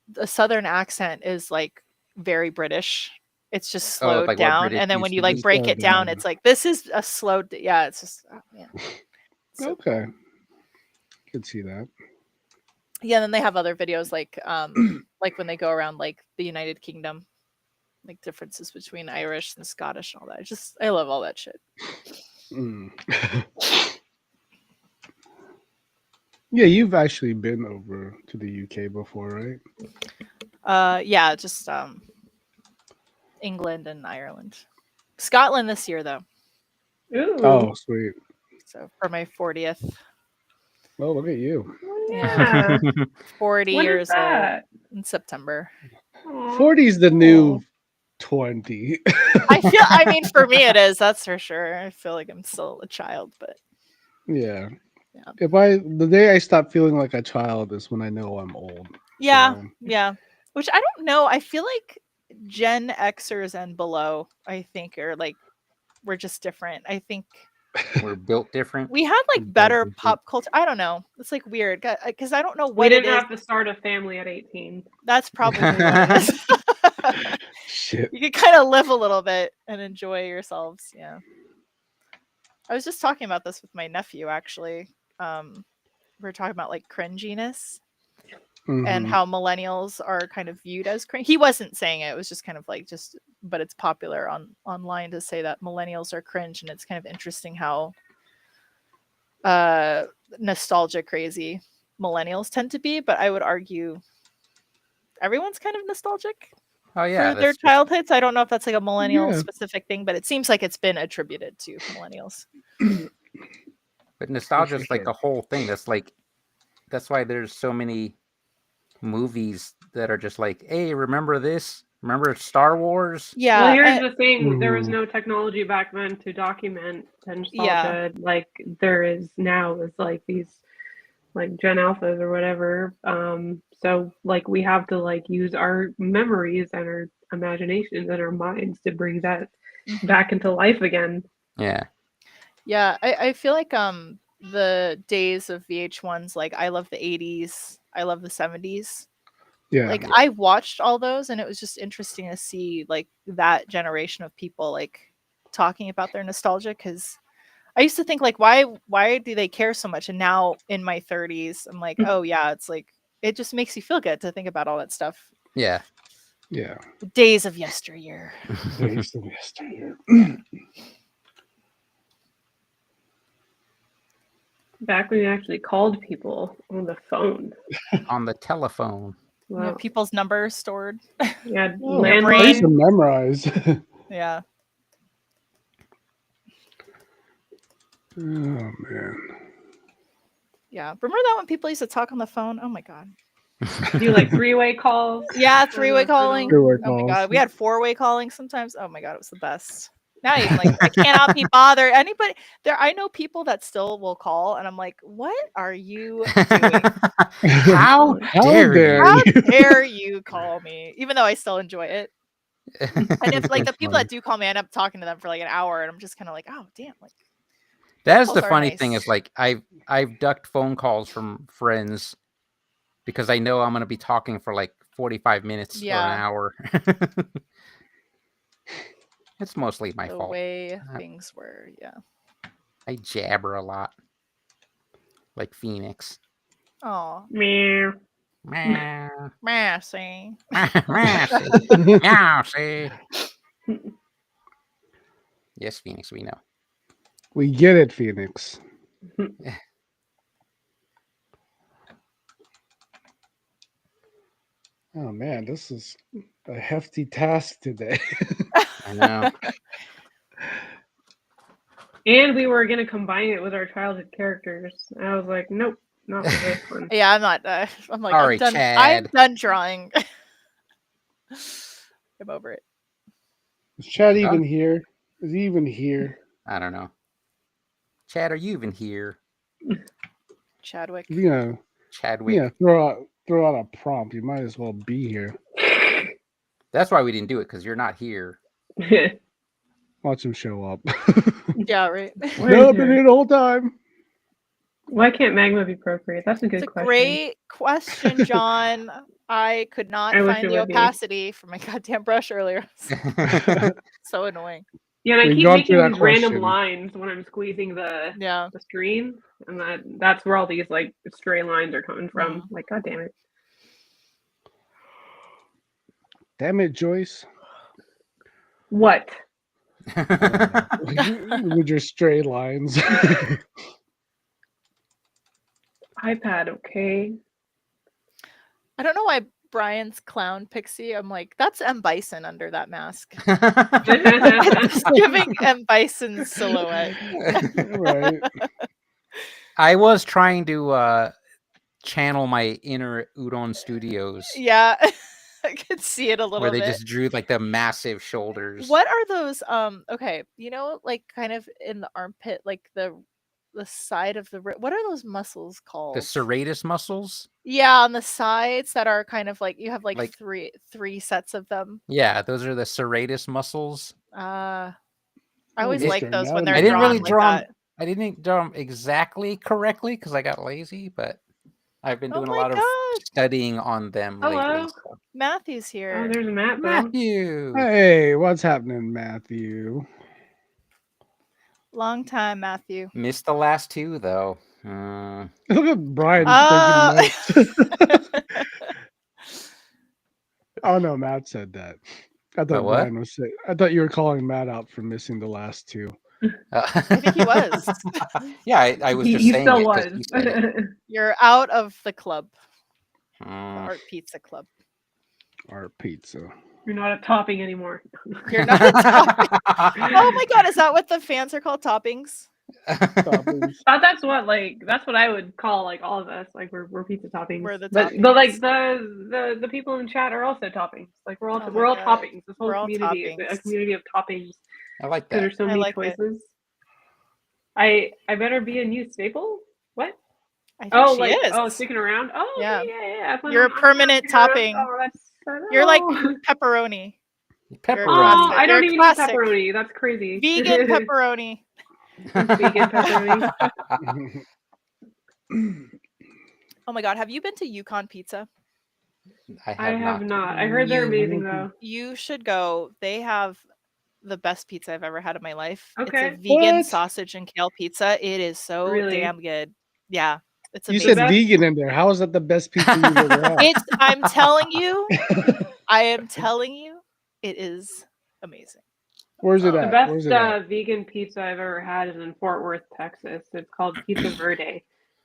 the southern accent is like very British. It's just Oh, slowed like what down, British and then when used you to like be. break Slowed it down, down. it's like this is a slowed. Yeah, it's just oh man. So Okay. Could see that. yeah, and then they have other videos like when they go around like the United Kingdom, like differences between Irish and Scottish and all that. I love all that shit. Mm. Yeah, you've actually been over to the UK before, right? Yeah, just England and Ireland. Scotland this year though. Ooh. Oh, sweet. So for my 40th. Oh, look at you. Yeah. 40 When is years old that? in September. Aw, 40 is the cool. new 20. I mean for me it is, that's for sure. I feel like I'm still a child, but Yeah. Yeah. The day I stop feeling like a child is when I know I'm old. yeah, So, yeah. Which I don't know. I feel like Gen Xers and below, I think, are like we're just different. I think We're built different. we had We're like better different. pop culture. I don't know. It's like weird because I don't know We what it didn't is. have to start a family at 18. That's probably what it is. Shit. You can kind of live a little bit and enjoy yourselves. Yeah. I was just talking about this with my nephew actually. We were talking about like cringiness and Mhm. how millennials are kind of viewed as cringe. He wasn't saying it. It was just kind of like but it's popular online to say that millennials are cringe, and it's kind of interesting how nostalgia crazy millennials tend to be. But I would argue everyone's kind of nostalgic Oh yeah, for their that's just, childhoods. I don't know if that's like a millennial Yeah. specific thing, but it seems like it's been attributed to millennials. but nostalgia is like sure. a whole thing. That's why there's so many movies that are just like, hey, remember this? Remember Star Wars? Yeah. Well, here's the thing: there was Mhm. no technology back then to document the Yeah. nostalgia like there is now. With like these, like Gen Alphas or whatever. So like we have to like use our memories and our imaginations and our minds to bring that Mhm. back into life again. Yeah. Yeah, I feel like the days of VH1s, like I love the 80s, I love the 70s. Yeah. Like I watched all those, and it was just interesting to see like that generation of people like talking about their nostalgia, because I used to think like why do they care so much? And now in my 30s, I'm like, oh yeah, it's like it just makes you feel good to think about all that stuff. Yeah. Yeah. The days of yesteryear. Days of yesteryear. Back when you actually called people on the phone. On the telephone. You know, Wow. people's numbers stored. You had Oh, Your I used landline. to memorize. Yeah. Oh man. Yeah. Remember that when people used to talk on the phone? Oh my god. Do like 3-way calls. Yeah, three-way calling. Three-way Oh my calls. god. We had 4-way calling sometimes. Oh my god, it was the best. Now even like I cannot be bothered. Anybody there, I know people that still will call, and I'm like, what are you doing? How How dare dare you? How you? dare you call me? Even though I still enjoy it. And if like so the people funny. that do call me, I end up talking to them for like an hour, and I'm just kind of like, oh damn, like That's calls the are funny nice. thing is like I've ducked phone calls from friends because I know I'm gonna be talking for like 45 minutes or Yeah. an hour. It's mostly my the fault. way things were. Yeah. I jabber a lot, like Phoenix. Oh, Meow. Meow, mercy. meow, see. Yes, Phoenix, we know. We get it, Phoenix. Oh man, this is a hefty task today. I know. And we were gonna combine it with our childhood characters. I was like, nope, not for this one. Yeah, I'm not. I'm like, Sorry, I'm done. Chad. I'm done drawing. I'm over it. Is Chad even here? Is he even here? I don't know. Chad, are you even here? Chadwick. If you're gonna, Chadwick. throw out a prompt, you might as well be here. That's why we didn't do it, because you're not here. Watch him show up. Yeah, right. Where No, is I've been he? here the whole time. Why can't magma be procreate? That's a good It's a question. great question, John. I could not I wish find it the would be. opacity for my goddamn brush earlier. So annoying. Yeah, and I We've keep gone making through that these random question. lines when I'm squeezing Yeah. the screen, and that's where all these like stray lines are coming from. Mhm. Like, god damn it. Damn it, Joyce. What? With your stray lines. iPad, okay. I don't know why Brian's clown pixie. I'm like, that's M. Bison under that mask. Oh, It's giving M. Bison's silhouette. Right. I was trying to channel my inner Udon Studios, Yeah. I could see it a little where they bit. just drew like the massive shoulders. What are those? Okay, you know, like kind of in the armpit, like the side of the what are those muscles called? The serratus muscles? Yeah, on the sides that are kind of like you have like, Like- three sets of them. Yeah, those are the serratus muscles. I always Mr. like those when Anatomy. they're I didn't drawn really like draw 'em that. I didn't draw them exactly correctly because I got lazy, but I've been Oh doing a my lot of God. studying on them Hello. lately. So. Matthew's Oh, here. there's a map, though. Matthew. Hey, what's happening, Matthew? Long time, Matthew. Missed the last two though. Look at Brian Uh, taking notes. Oh no, Matt said that. I thought what? Brian was saying. I thought you were calling Matt out for missing the last two. I think he was. Yeah, I was just He saying still it 'cause was. you said it. You're out of the club, the Mm. Art Pizza Club. Our pizza. You're not a topping anymore. You're not a topping. Oh my God, is that what the fans are called? Toppings? Toppings. That's what I would call like all of us. Like we're pizza toppings. We're the But like the people in chat are also toppings. Like we're all Oh my we're all God. toppings. This whole We're all community is a toppings. community of toppings. I like Because that. there's so I many like it. choices. I better be a new staple? What? I think Oh, she like is. sticking around? Oh, Yeah. yeah. I plan You're a on- permanent sticking around. topping. Oh, that's You're like oh. pepperoni. Pepperoni. Oh, classic. I don't You're even classic. eat pepperoni. That's crazy. Vegan pepperoni. Vegan pepperoni. Oh my God, have you been to Yukon Pizza? I have not. I heard they're amazing though. You should go. They have the best pizza I've ever had in my life. Okay. It's a vegan What? sausage and kale pizza. It is so Really? damn good. Yeah. It's You amazing. said vegan in there. How is that the best pizza you've ever had? I'm telling you, it is amazing. Where's it The The at? best Where's it at? vegan pizza I've ever had is in Fort Worth, Texas. It's called Pizza Verde.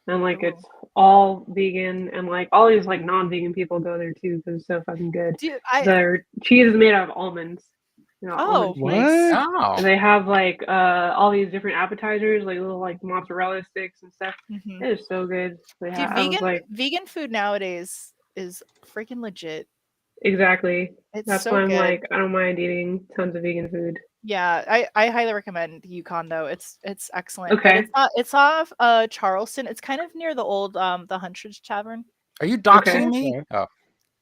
And like Ooh. it's all vegan and like all these like non-vegan people go there too because it's so fucking good. Dude, Their cheese is made out of almonds. Oh, almond What? flakes. Oh, And they have like all these different appetizers, like little like mozzarella sticks and stuff. Mhm. It is so good. So yeah, Dude, I was like, vegan food nowadays is freaking legit. exactly. It's That's so why I'm good. like, I don't mind eating tons of vegan food. Yeah, I highly recommend Yukon though. It's excellent. But Okay. it's off Charleston. It's kind of near the old the Huntridge Tavern. are you doxing Okay. me? Oh,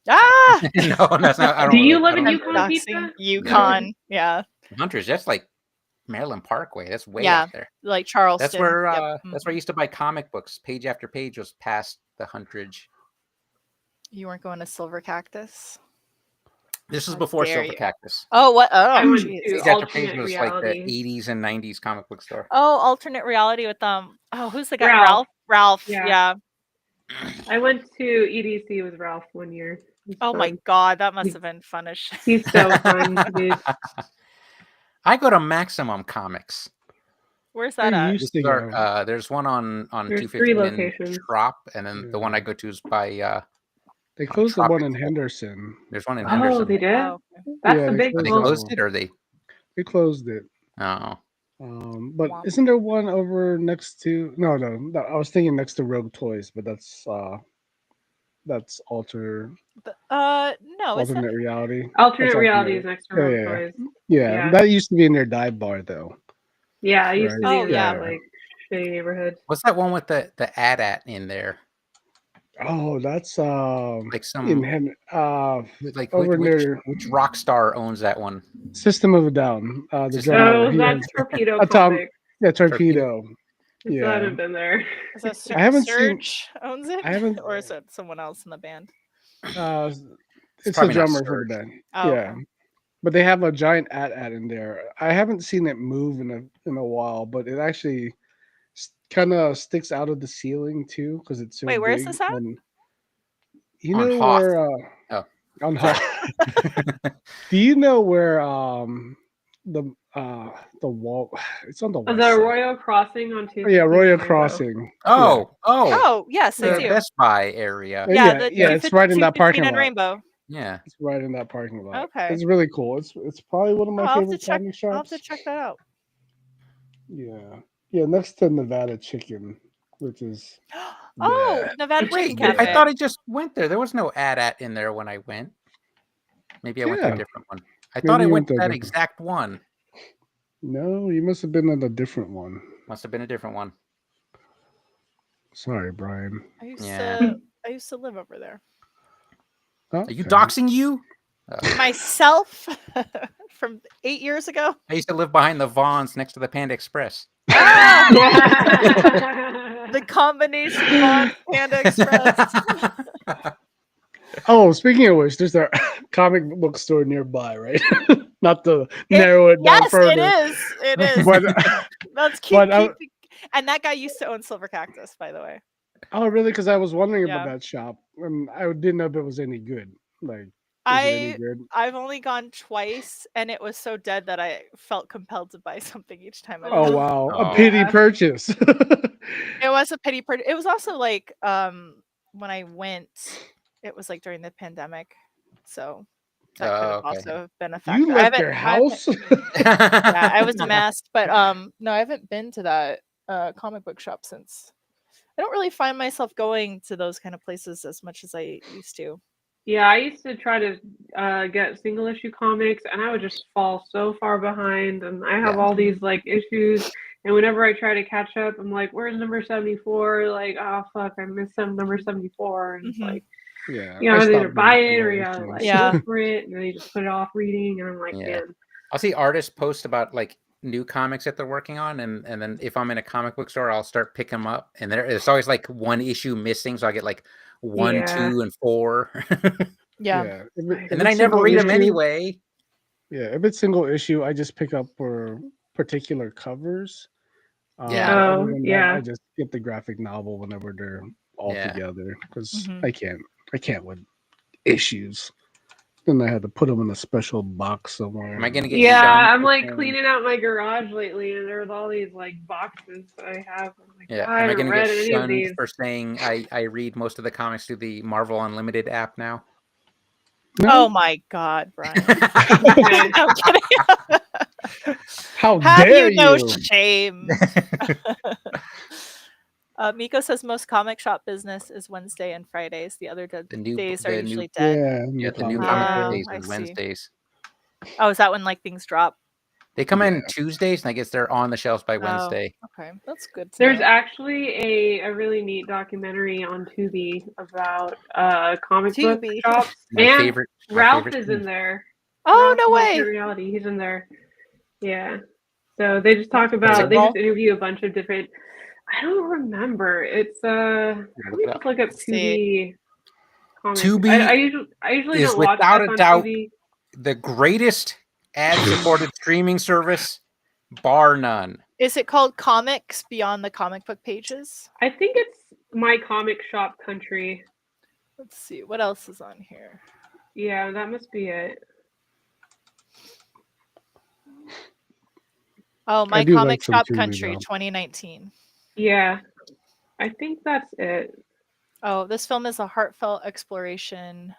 Ah, no, that's not. I don't Do you really- live I in don't I'm Yukon, really- Pizza? doxing Yukon. Yeah. Hunters, that's like Maryland Parkway. That's way Yeah. up there. Like Charleston. That's where Yep. that's where I used to buy comic books. Page after page was past the Huntridge. You weren't going to Silver Cactus? This was How before dare Silver you. Cactus. Oh, what? I Oh, went jeez. to Page after page Alternate was Reality. like the 80s and 90s comic book store. Oh, alternate reality with Oh, who's the guy? Ralph. Ralph. Yeah. Yeah. I went to EDC with Ralph one year. He's Oh my fun. god, that must have been fun as shit. He's so fun, dude. I go to Maximum Comics. Where's I that at? used to These are, go. there's one on There's 3 215 in locations. Trop, and then the one I go to is by They closed the one in Tropical. Henderson. there's one in Oh, Henderson. they did? Oh, okay. That's Yeah, the they big Are they closed one. closed it or they? They closed it. Oh, But Womp. isn't there one over next to? No, I was thinking next to Rogue Toys, but that's No, it's alternate reality. Alternate That's reality alternate. is next to Yeah, Rogue yeah. Toys. Yeah, Yeah. that used to be in their dive bar though. Yeah, I used to Right. be in Oh, that yeah. like shitty neighborhood. what's that one with the AT-AT in there? Oh, that's Like in some like over near which rock star owns that one? System of a Down. The System- drummer. Oh, he that's has- Torpedo Tom- Comic. yeah, Torpedo. I still Yeah. haven't been there. Is that I haven't seen- Surge owns it? I haven't- Or is it someone else in the band? It's the probably not drummer for Surge. the band. Oh, yeah. okay. But they have a giant AT-AT in there. I haven't seen it move in a while, but it actually kind of sticks out of the ceiling too because it's so Wait, where is big. this at? And you On know Hoth. where Oh. on Hoth. Do you know where the wall it's on the west The side. Royal Crossing on Tuesday. Oh, yeah, Royal Crossing. Oh, Oh, yes, I the do. Best Buy area. Yeah. Yeah, the yeah, it's right in that 215 parking and lot. Rainbow. Yeah. It's right in that parking lot. Okay. It's really cool. It's probably one of my Oh, I'll have to favorite check. comic I'll have shops. to check that out. Yeah. Yeah, next to Nevada Chicken, which is Oh, yeah. Nevada Wait, Chicken Cafe. I thought I just went there. There was no AT-AT in there when I went. Maybe I went to a Yeah. different one. I thought I Maybe you went went to to a that different- exact one. No, you must have been at a different one. Must have been a different one. Sorry, Brian. Yeah. I used to live over there. Are you Okay. doxing you? Myself from 8 years ago. I used to live behind the Vons next to the Panda Express. The combination of Panda Express. Oh, speaking of which, there's a comic book store nearby, right? Not to narrow it down Yes, further. it is. It is. But Let's keep. but I- And that guy used to own Silver Cactus, by the way. oh, really? Because I was wondering Yeah. about that shop, and I didn't know if it was any good. Like, is it any good? I've only gone twice, and it was so dead that I felt compelled to buy something each time. I Oh went. wow, Oh. a pity Yeah. purchase. It was a pity. It was also like when I went, it was like during the pandemic, so that could have Oh, okay. also been a factor. You I left haven't- their I haven't- house? Yeah, I was amassed, but no, I haven't been to that comic book shop since. I don't really find myself going to those kind of places as much as I used to. Yeah, I used to try to get single issue comics, and I would just fall so far behind. And I have Yeah. all these like issues, and whenever I try to catch up, I'm like, "Where's number 74?" Like, oh fuck, I missed some number 74, and it's Mhm. like, Yeah, you I know, either stopped buy reading it or those you gotta things. like Yeah. look for it, and then you just put it off reading, and I'm like, Yeah. man, I'll see artists post about like new comics that they're working on, and then if I'm in a comic book store, I'll start picking them up, and there's always like one issue missing, so I get like 1, Yeah. 2, and 4, Yeah. If and then I it's never single read them issue- anyway. Yeah, if it's single issue, I just pick up for particular covers. Yeah. other Oh, than that, yeah. I just get the graphic novel whenever they're all Yeah. together because Mhm. I can't with issues. Then I had to put them in a special box somewhere. Am I gonna get yeah, shunned? I'm like Um, cleaning out my garage lately, and there's all these like boxes that I have. I'm like, Yeah, I am I haven't gonna read get any of shunned these. for saying I read most of the comics through the Marvel Unlimited app now? Oh my God, Brian! Okay. I'm kidding. How Have dare you no you? shame? Miko says most comic shop business is Wednesday and Fridays. The other days are the new usually dead. Yeah, the new comic comic book Ah, day. days I is see. Wednesdays. Oh, is that when like things drop? They come in Yeah. Tuesdays, and I guess they're on the shelves by Oh, Wednesday. okay, that's good. To There's know. actually a really neat documentary on Tubi about comic book Tubi. shops. My And favorite. Ralph favorite is in there. Oh Ralph no from way! Alternate Reality, he's in there. Yeah. So they just talk Is about it they Paul? just interview a bunch of different I don't remember. It's let Look me it just up. look up Let's see. Tubi comics. Tubi I usually is don't watch without stuff a on doubt Tubi. the greatest ad-supported streaming service, bar none. Is it called Comics Beyond the Comic Book Pages? I think it's My Comic Shop Country. Let's see what else is on here. Yeah, that must be it. Oh, My do like Comic some Shop Tubi, Country, though. 2019. Yeah, I think that's it. Oh, this film is a heartfelt exploration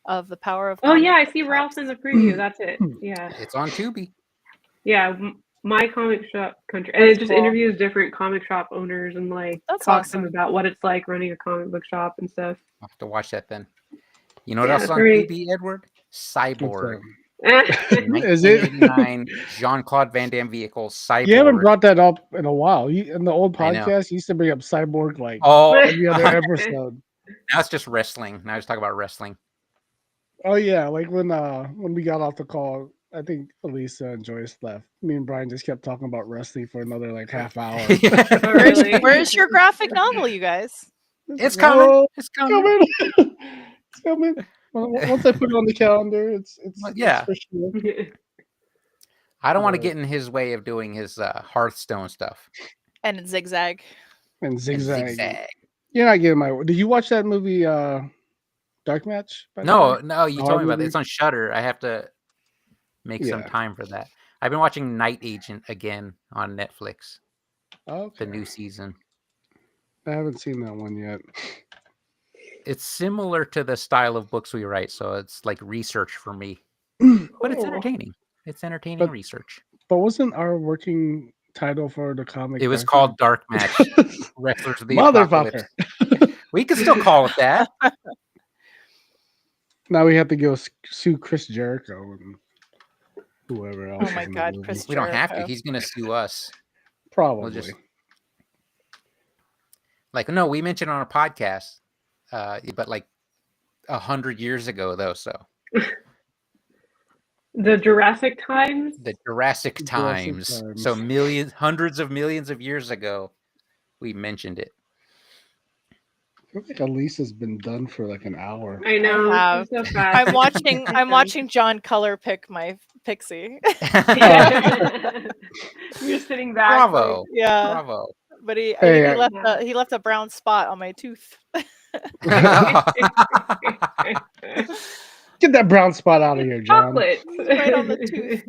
of the power of. Oh yeah, I comic see book Ralph shops. in the preview. That's it. Yeah, It's on Tubi. yeah. My Comic Shop Country, and That's it just cool. interviews different comic shop owners and like That's talks to them awesome. about what it's like running a comic book shop and stuff. I'll have to watch that then. You know what Yeah, else is it's on very- Tubi, Edward? Cyborg. Is it? 1989 Jean-Claude Van Damme vehicle, Cyborg. You haven't brought that up in a while. In the old I know. podcast, you used to bring up Cyborg like Oh, every other episode. now it's just wrestling. Now it's talking about wrestling. Oh yeah, like when we got off the call, I think Elisa and Joyce left. Me and Brian just kept talking about wrestling for another like half hour. Oh, really? Where's your graphic novel, you guys? It's coming. Oh, It's coming. it's coming. Once I put it on the calendar, it's Yeah. for sure. I don't want to Right. get in his way of doing his Hearthstone stuff. And Zigzag. And And zigzag. zigzag. You're not getting my. Did you watch that movie, Dark Match? by the No, way? no, you The told me horror about that. movie? It's on Shudder. I have to make some Yeah. time for that. I've been watching Night Agent again on Netflix, Okay. the new season. I haven't seen that one yet. It's similar to the style of books we write, so it's like research for me. But it's Cool. entertaining. It's entertaining But- research. But wasn't our working title for the comic? It was Dark called Dark Match. Match? Wrestlers of the Apocalypse. Motherfucker. We can still call it that. Now we have to go sue Chris Jericho and whoever else. Oh my is in the God, movie. Chris We don't have to. Jericho. He's going to sue us. Probably. just- Like, no, we mentioned on our podcast, but like 100 years ago, though. So The Jurassic Times. the Jurassic Jurassic times. Times. So hundreds of millions of years ago, we mentioned it. I feel like Elisa's been done for like an hour. I know. have. it's so fast. I'm watching John Color pick my pixie. You're sitting back. Bravo. Yeah, Bravo. but I Hey, think he left a brown spot on my tooth. like, Get that brown spot out of here, John. chocolate. Right on the tooth.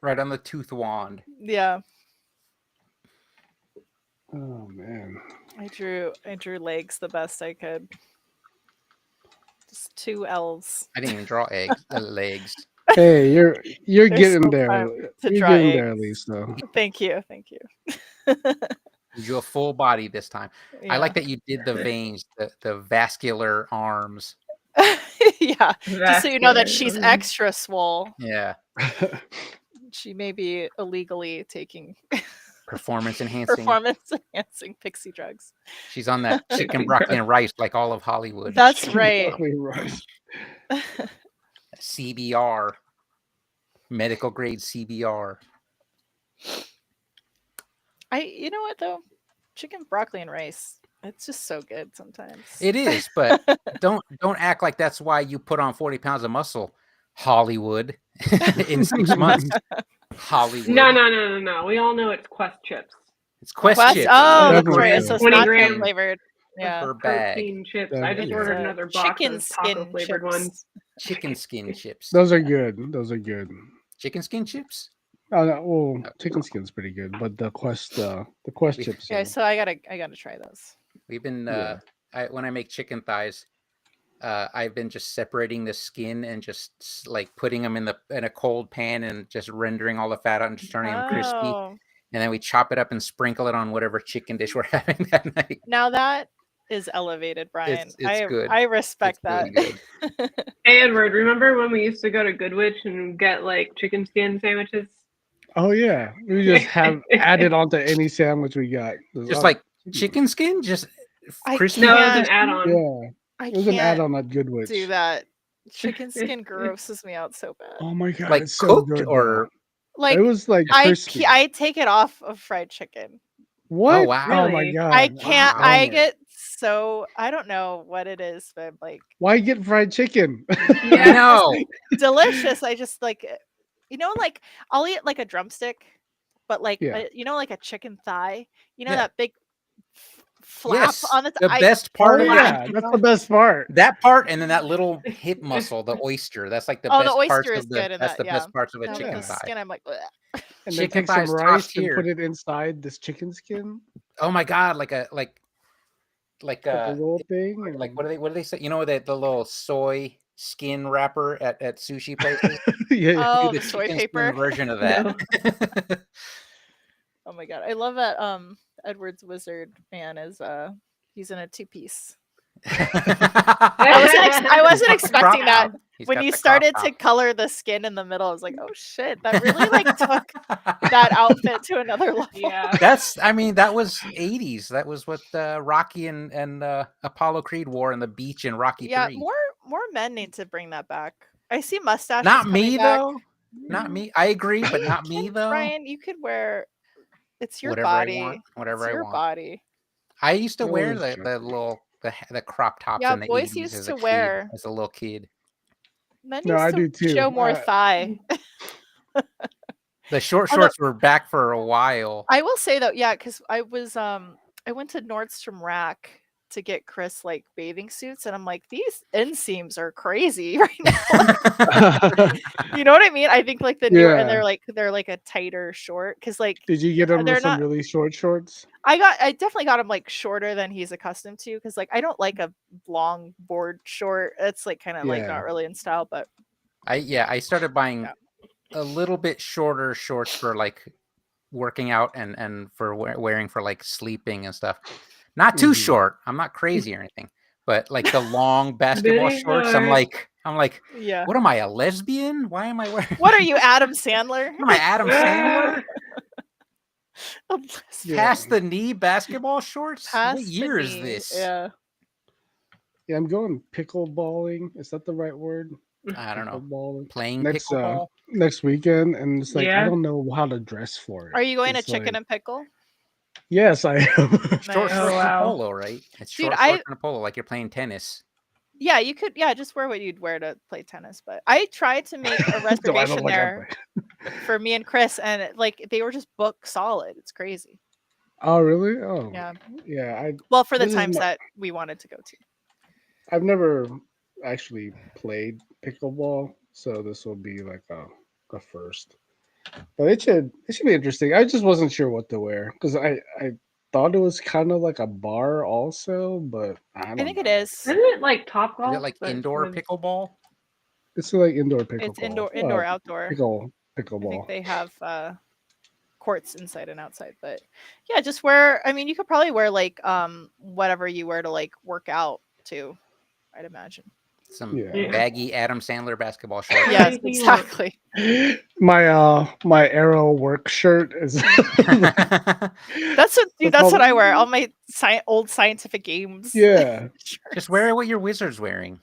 Right on the tooth wand. Yeah, Oh man. I drew legs the best I could. Just 2 L's. I didn't even draw legs. Hey, you're They're getting so there. fun to You're draw getting there, eggs. Lisa. Thank you. You drew a full body this time. Yeah. I like that you did the veins, the vascular arms. Yeah, just so you know that she's Vascular. extra swole. Yeah. She may be illegally taking Performance enhancing. performance enhancing pixie drugs. She's on that chicken, broccoli, and rice like all of Hollywood. That's right. Broccoli rice. CBR. Medical grade CBR. You know what though? Chicken, broccoli, and rice. It's just so good sometimes. It is, but don't act like that's why you put on 40 pounds of muscle, Hollywood, in 6 months. Hollywood. No. We all know it's Quest chips. It's Quest Quest. chips. Oh, Definitely great. good. So it's 20 not grams. flavored. Yeah. Per bag. Protein chips. I just Definitely. ordered The another box chicken of taco skin flavored chips. ones. Chicken skin chips. Those are good. Those are good. Chicken skin chips? Oh, no, well, chicken skin's pretty good, but the Quest chips. Yeah. are- So I gotta try those. We've been Yeah. when I make chicken thighs, I've been just separating the skin and just like putting them in a cold pan and just rendering all the fat out and just turning them crispy. Oh, And then we chop it up and sprinkle it on whatever chicken dish we're having that night. now that is elevated, Brian. It's good. I respect It's really that. good. Hey, Edward, remember when we used to go to Goodwich and get like chicken skin sandwiches? Oh yeah, we just have added onto any sandwich we got. Just like chicken skin, just I crispy. No, it was can't- an add-on. Yeah, I it was an can't add-on at Goodwich. do that. Chicken skin grosses me out so bad. Oh my god, Like it's so cooked good, or Like it was like crispy. I take it off of fried chicken. What? wow. Oh my Really? god! I can't. wow. I get so I don't know what it is, but like Why get fried chicken? I know. delicious. I just like like I'll eat like a drumstick, but like Yeah. like a chicken thigh. Yeah. That big flap Yes, on the the best part Oh of yeah, it. that's the best part. That part, and then that little hip muscle, the oyster. That's like the Oh, the best parts oyster of is the. good in That's that, the best parts of a Now, chicken the thigh. skin, I'm like, "Ugh." And then Chicken take some thigh's top rice and tier. put it inside this chicken skin, Oh my god, like a like like a little thing. And like what do they say? You know that the little soy skin wrapper at sushi places? yeah, yeah. Oh, Do the soy chicken skin paper. version of that. Oh my god, I love that. Edward's wizard man is he's in a two-piece. I wasn't expecting that. When you started to color the skin in the middle, I was like, oh shit, that really like took that outfit to another level. Yeah. that was 80s. That was what Rocky and Apollo Creed wore on the beach in Rocky Yeah, 3. more men need to bring that back. I see mustaches. Not me coming back. though. Not me. I agree, but not me though. Brian, you could wear. It's your Whatever body. I want. Whatever It's I your want. body. I used to That wear was the true. little the crop tops Yeah, in the boys 80s used as to a kid, wear. as a little kid. Men No, used I to do too. show more thigh. The short Although- shorts were back for a while. I will say though, yeah, because I went to Nordstrom Rack to get Chris like bathing suits, and I'm like, these inseams are crazy right now. You know what I mean? I think like the newer, and Yeah. they're like a tighter short, because like Did you get him They're with some not- really short shorts? I definitely got him like shorter than he's accustomed to, because like I don't like a long board short. It's like kind of like Yeah. not really in style, but I started buying Yeah. a little bit shorter shorts for like working out and for wearing for like sleeping and stuff. Not too Mhm. short. I'm not crazy or anything, but like the long basketball Very shorts. I'm short. like, yeah. what am I, a lesbian? Why am I wearing? What are you, Adam Sandler? What am I, Adam Sandler? A lesbian. Yeah. Past the knee basketball shorts? Past What the year is knee, this? Yeah. Yeah, I'm going pickleballing. Is that the right word? I don't know. Pickleballing. Playing Next, pickleball. Next weekend, and it's like I Yeah. don't know how to dress for it. Are you going to It's chicken like- and pickle? Yes, I am. Short Nice. shorts Oh, wow. and a polo, right? It's Dude, short I- shorts and a polo, like you're playing tennis. Yeah, you could. Yeah, just wear what you'd wear to play tennis. But I tried to make a So I don't reservation like there for me and Chris, and like they were just booked solid. It's crazy. Oh, really? Oh, Yeah. yeah. Well, for the This is times my- that we wanted to go to. I've never actually played pickleball, so this will be like a first. But it should be interesting. I just wasn't sure what to wear because I thought it was kind of like a bar also, but I don't I think it know. is. Isn't it like Top Is Golf? it like but indoor with- pickleball? It's like indoor pickleball. It's indoor, outdoor. I Pickleball. think they have courts inside and outside. But yeah, just wear. I mean, you could probably wear like whatever you wear to like work out too. I'd imagine. Some Yeah. baggy Adam Sandler basketball shorts. Yes, Anything you want. exactly. My Arrow work shirt is That's what, dude. That's what I wear. All my old scientific games. yeah. Just wear what your wizard's wearing.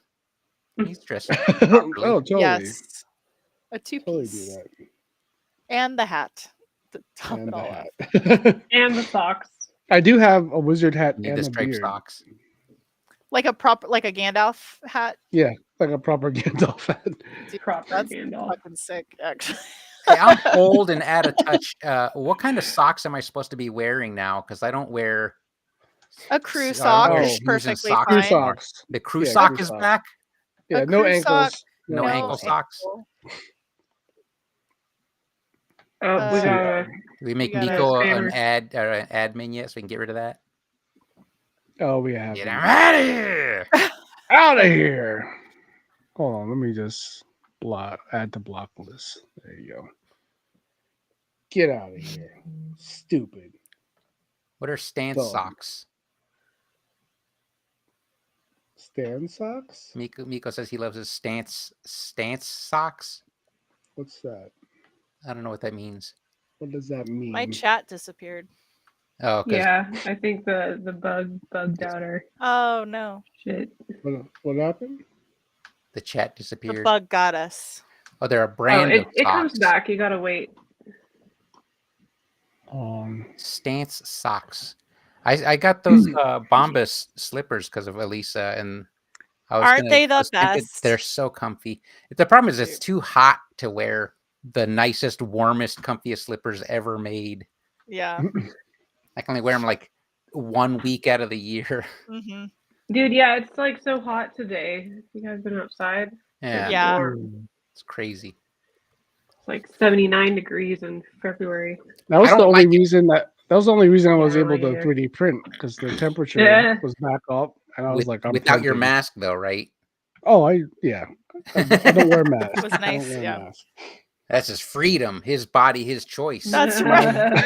He's dressed. Oh, totally. Yes. A Totally do two-piece. that. And the hat. To top And it the all off. hat. And the socks. I do have a wizard hat Need and the a striped beard. socks. Like a proper, like a Gandalf hat. Like a proper Gandalf hat. Dude, Proper that's Gandalf. fucking sick, actually. Hey, I'm old and out of touch. What kind of socks am I supposed to be wearing now? Because I don't wear A crew I sock don't wear is shoes and perfectly socks Crew fine. anymore. socks. The crew Yeah, sock crew is sock. back. Yeah, no crew sock, ankles. No ankle socks. Oh, we Uh, got We make gotta- Nico an Banners. ad or an admin yet, so we can get rid of that. Oh, we have. Get them. him out of here! Out of here. Hold on, let me just add to block list. There you go. Get out of here. Stupid. What are stance Dog. socks? Stand socks? Miko says he loves his stance socks. What's that? I don't know what that means. What does that mean? My chat disappeared. Oh, 'cause Yeah, I think the bug bugged out our Oh no, shit. What happened? the chat the disappeared. bug got us. Oh, they're a Oh, brand of it comes socks. back. You gotta wait. Stance socks. I got those Bombas slippers because of Elisa, and Aren't they I the was tempted- best? They're so comfy. The problem is it's Dude. too hot to wear the nicest, warmest, comfiest slippers ever made. Yeah. I can only wear them like 1 week out of the year. hmm Dude, yeah, it's like so hot today. You guys been outside? Yeah, Yeah. Warm. it's crazy. It's like 79 degrees in February. That was I the don't only like it. reason that was the only reason I was Yeah, able to yeah. 3D print because the temperature Yeah. was back up, and I was like, I'm Without your printing. mask, though, right? Oh, I don't wear masks. It was I don't nice, wear yeah. masks. That's his freedom, his body, his choice. That's right.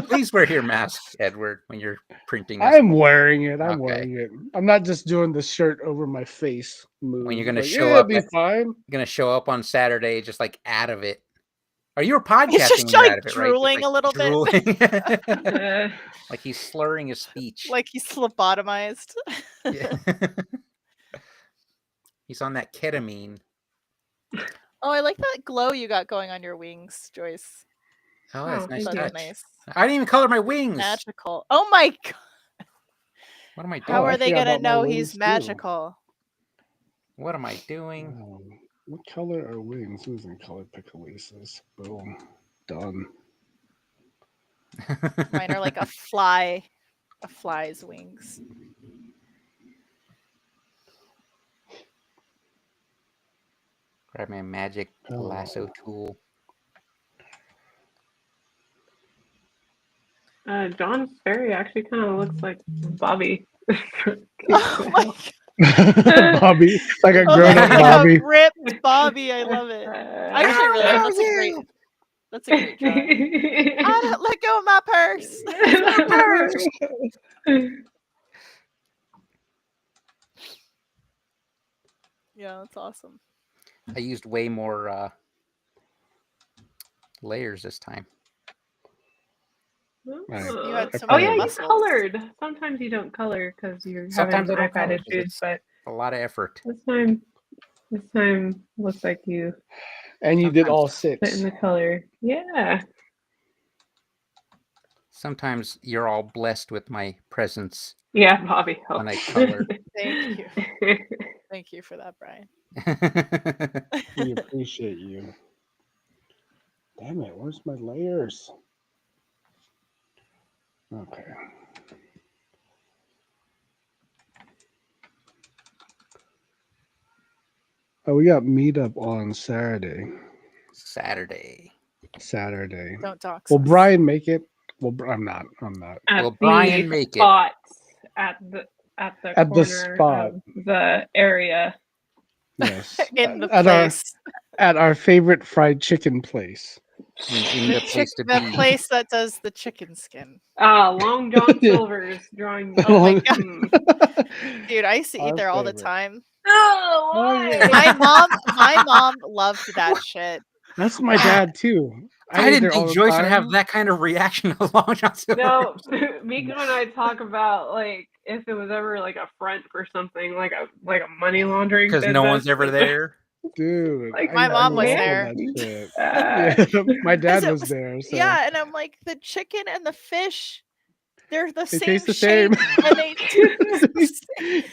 Please wear your mask, Edward, when you're printing. This. I'm wearing it. I'm Okay. wearing it. I'm not just doing the shirt over my face move. When you're gonna Like, show yeah, up it'll be at- fine. You're gonna show up on Saturday, just like out of it. Or you were podcasting He's just when you're like out of it, drooling right? a little bit. Uh, Like he's slurring his speech. like he's phlebotomized. Yeah. He's on that ketamine. Oh, I like that glow you got going on your wings, Joyce. Oh, that's Oh, nice thank That's touch. you. nice. I didn't even color my wings. Magical. Oh my god. What am I doing? How Oh, I are they forgot gonna about my know wings, he's too. magical? What am I doing? What color are wings? Who's in color pick Elisa's? Boom. Done. Mine are like a fly's wings. Grab my magic lasso tool. John's fairy actually kind of looks like Bobby. Oh my god. Bobby, like a Oh, grown up like Bobby. a ripped Bobby. I love it. Actually, really, that's a great drawing. I don't let go of my purse. Yeah, that's awesome. I used way more layers this time. Right. You had so Oh many yeah, you muscles. colored. Sometimes you don't color because you're Sometimes having I don't color iPad 'cause issues, it's but a lot of effort. this time looks like you And you did all Sometimes- put in 6. the color. Yeah. Sometimes you're all blessed with my presence Yeah, Bobby when I helps. color. Thank you. Thank you for that, Brian. We appreciate you. Damn it, where's my layers? Okay. Oh, we got meetup on Saturday. Saturday. Don't dox Will us. Brian make it? Well, I'm not. At Will the Brian make it? spot at the At the corner spot. of the area. Yes. in the at place. At our favorite fried chicken place. In the place to The be. place that does the chicken skin. Long John Silver's drawing. Oh my Long- god. Dude, I used to eat Our there all the favorite. time. Oh, Oh, why? yeah. My mom loved that shit. That's my dad too. I eat didn't there all think the Joyce would time. have that kind of reaction to Long John Silver. No, Miko and I talk about like if it was ever like a front for something like a money laundering Because no one's business. ever there. Dude. Like, my mom was love there. that shit. Uh, Yeah, my dad it was was- there. So. Yeah, and I'm like, the chicken and the fish, they're the They same taste the shape, same. and they taste the same.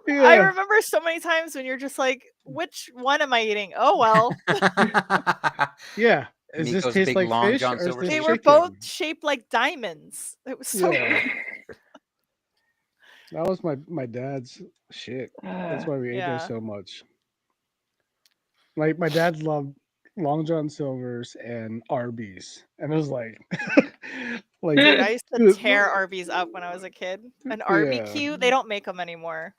Yeah. I remember so many times when you're just like, which one am I eating? Oh well. Yeah. Does this Miko's taste big like Long fish John or is Silver this They chicken. were chicken? both shaped like diamonds. It was so Yeah. weird. That was my dad's shit. That's why we ate Yeah. there so much. Like my dad loved Long John Silver's and Arby's, and it was like, like Dude, I used to Dude, tear Arby's up when I was a kid. An Yeah. barbecue, they don't make them anymore.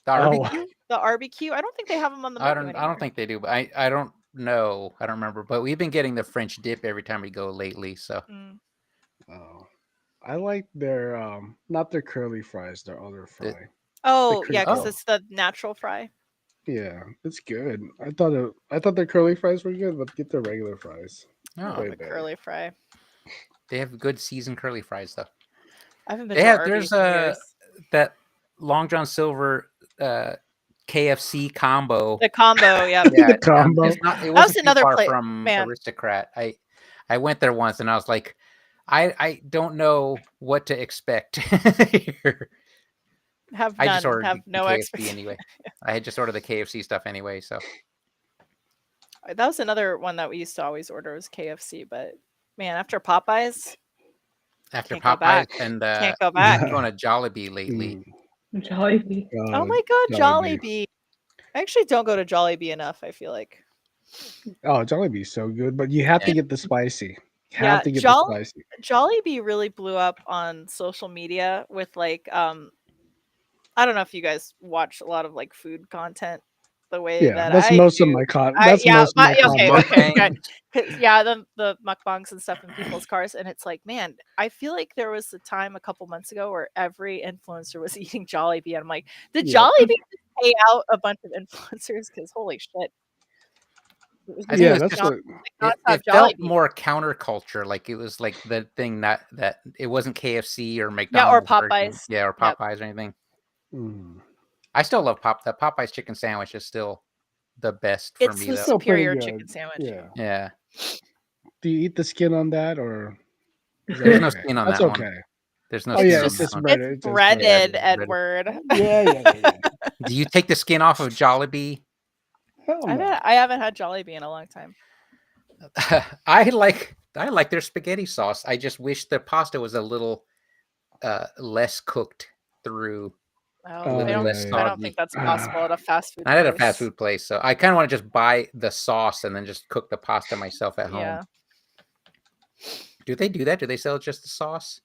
The Oh. RBQ? The RBQ. I don't think they have them on the menu I don't anymore. think they do, but I don't know. I don't remember. But we've been getting the French dip every time we go lately. So Mm. Oh, I like their not their curly fries, their other fry. Oh yeah, because Oh. it's the natural fry. Yeah, it's good. I thought their curly fries were good, but get their regular fries. I Oh, love Way a better. curly fry. they have good seasoned curly fries though. I haven't been They to have Arby's there's in years. that Long John Silver KFC combo. The combo, yeah. Yeah, The combo. It That was wasn't too another far place, from man. Aristocrat. I went there once and I was like, I don't know what to expect here. Have I just none. ordered Have the no KFC expectation. anyway. I had just ordered the KFC stuff anyway. So That was another one that we used to always order was KFC, but man, after Popeyes, after Can't go Popeyes back. and can't go I've back. been going to Jollibee lately. Jollibee. Oh my god, Jollibee. I actually don't go to Jollibee enough, I feel like. Oh, Jollibee's so good, but you have to get the spicy. You have Yeah, to get the spicy. Jollibee really blew up on social media with like I don't know if you guys watch a lot of like food content the way Yeah, that that's I most do. of my Yeah, okay, content. okay, good. Mukbangs. 'Cause, yeah, the mukbangs and stuff in people's cars, and it's like, man, I feel like there was a time a couple months ago where every influencer was eating Jollibee, and I'm like, did Yeah. Jollibee just pay out a bunch of influencers? Because holy shit. It was I think Yeah, it was that's just what. nonstop it felt Jollibee. more counterculture. Like it was like the thing that it wasn't KFC or Yeah, or McDonald's Popeyes. yeah, or Yep. Popeyes or anything. Mm. I still love the Popeyes chicken sandwich is still the best for It's me the though. Still pretty superior good. chicken sandwich. Yeah. Yeah. Do you eat the skin on that, or is that There's no okay? skin on That's that one. okay. There's no Oh skin yeah, on it's that just one. breaded. It's It's just breaded, breaded. Edward. Yeah. Do you take the skin off of Jollibee? Hell no. I haven't had Jollibee in a long time. I like their spaghetti sauce. I just wish the pasta was a little less cooked through. Oh, little I don't, less I don't soggy. think that's possible at a fast food Not at a place. fast food place, so I kind of want to just buy the sauce and then just cook the pasta myself at Yeah. home. Do they do that? Do they sell just the sauce?